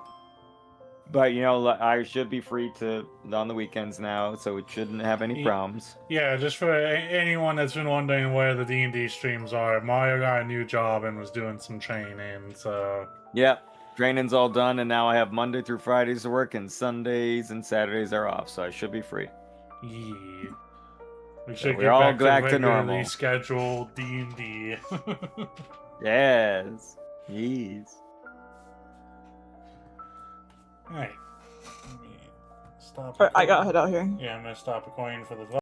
But you know, I should be free to on the weekends now, so it shouldn't have any Ye- problems. Yeah, just for anyone that's been wondering where the D&D streams are, Mario got a new job and was doing some training, so... Yep, training's all done, and now I have Monday through Fridays to work, and Sundays and Saturdays are off, so I should be free. Yeah. We should we're get all back back to to regularly normal. scheduled D&D. Yes. Yes. Alright. Stop. Alright, I gotta recording. head out here. Yeah, I'm gonna stop recording for the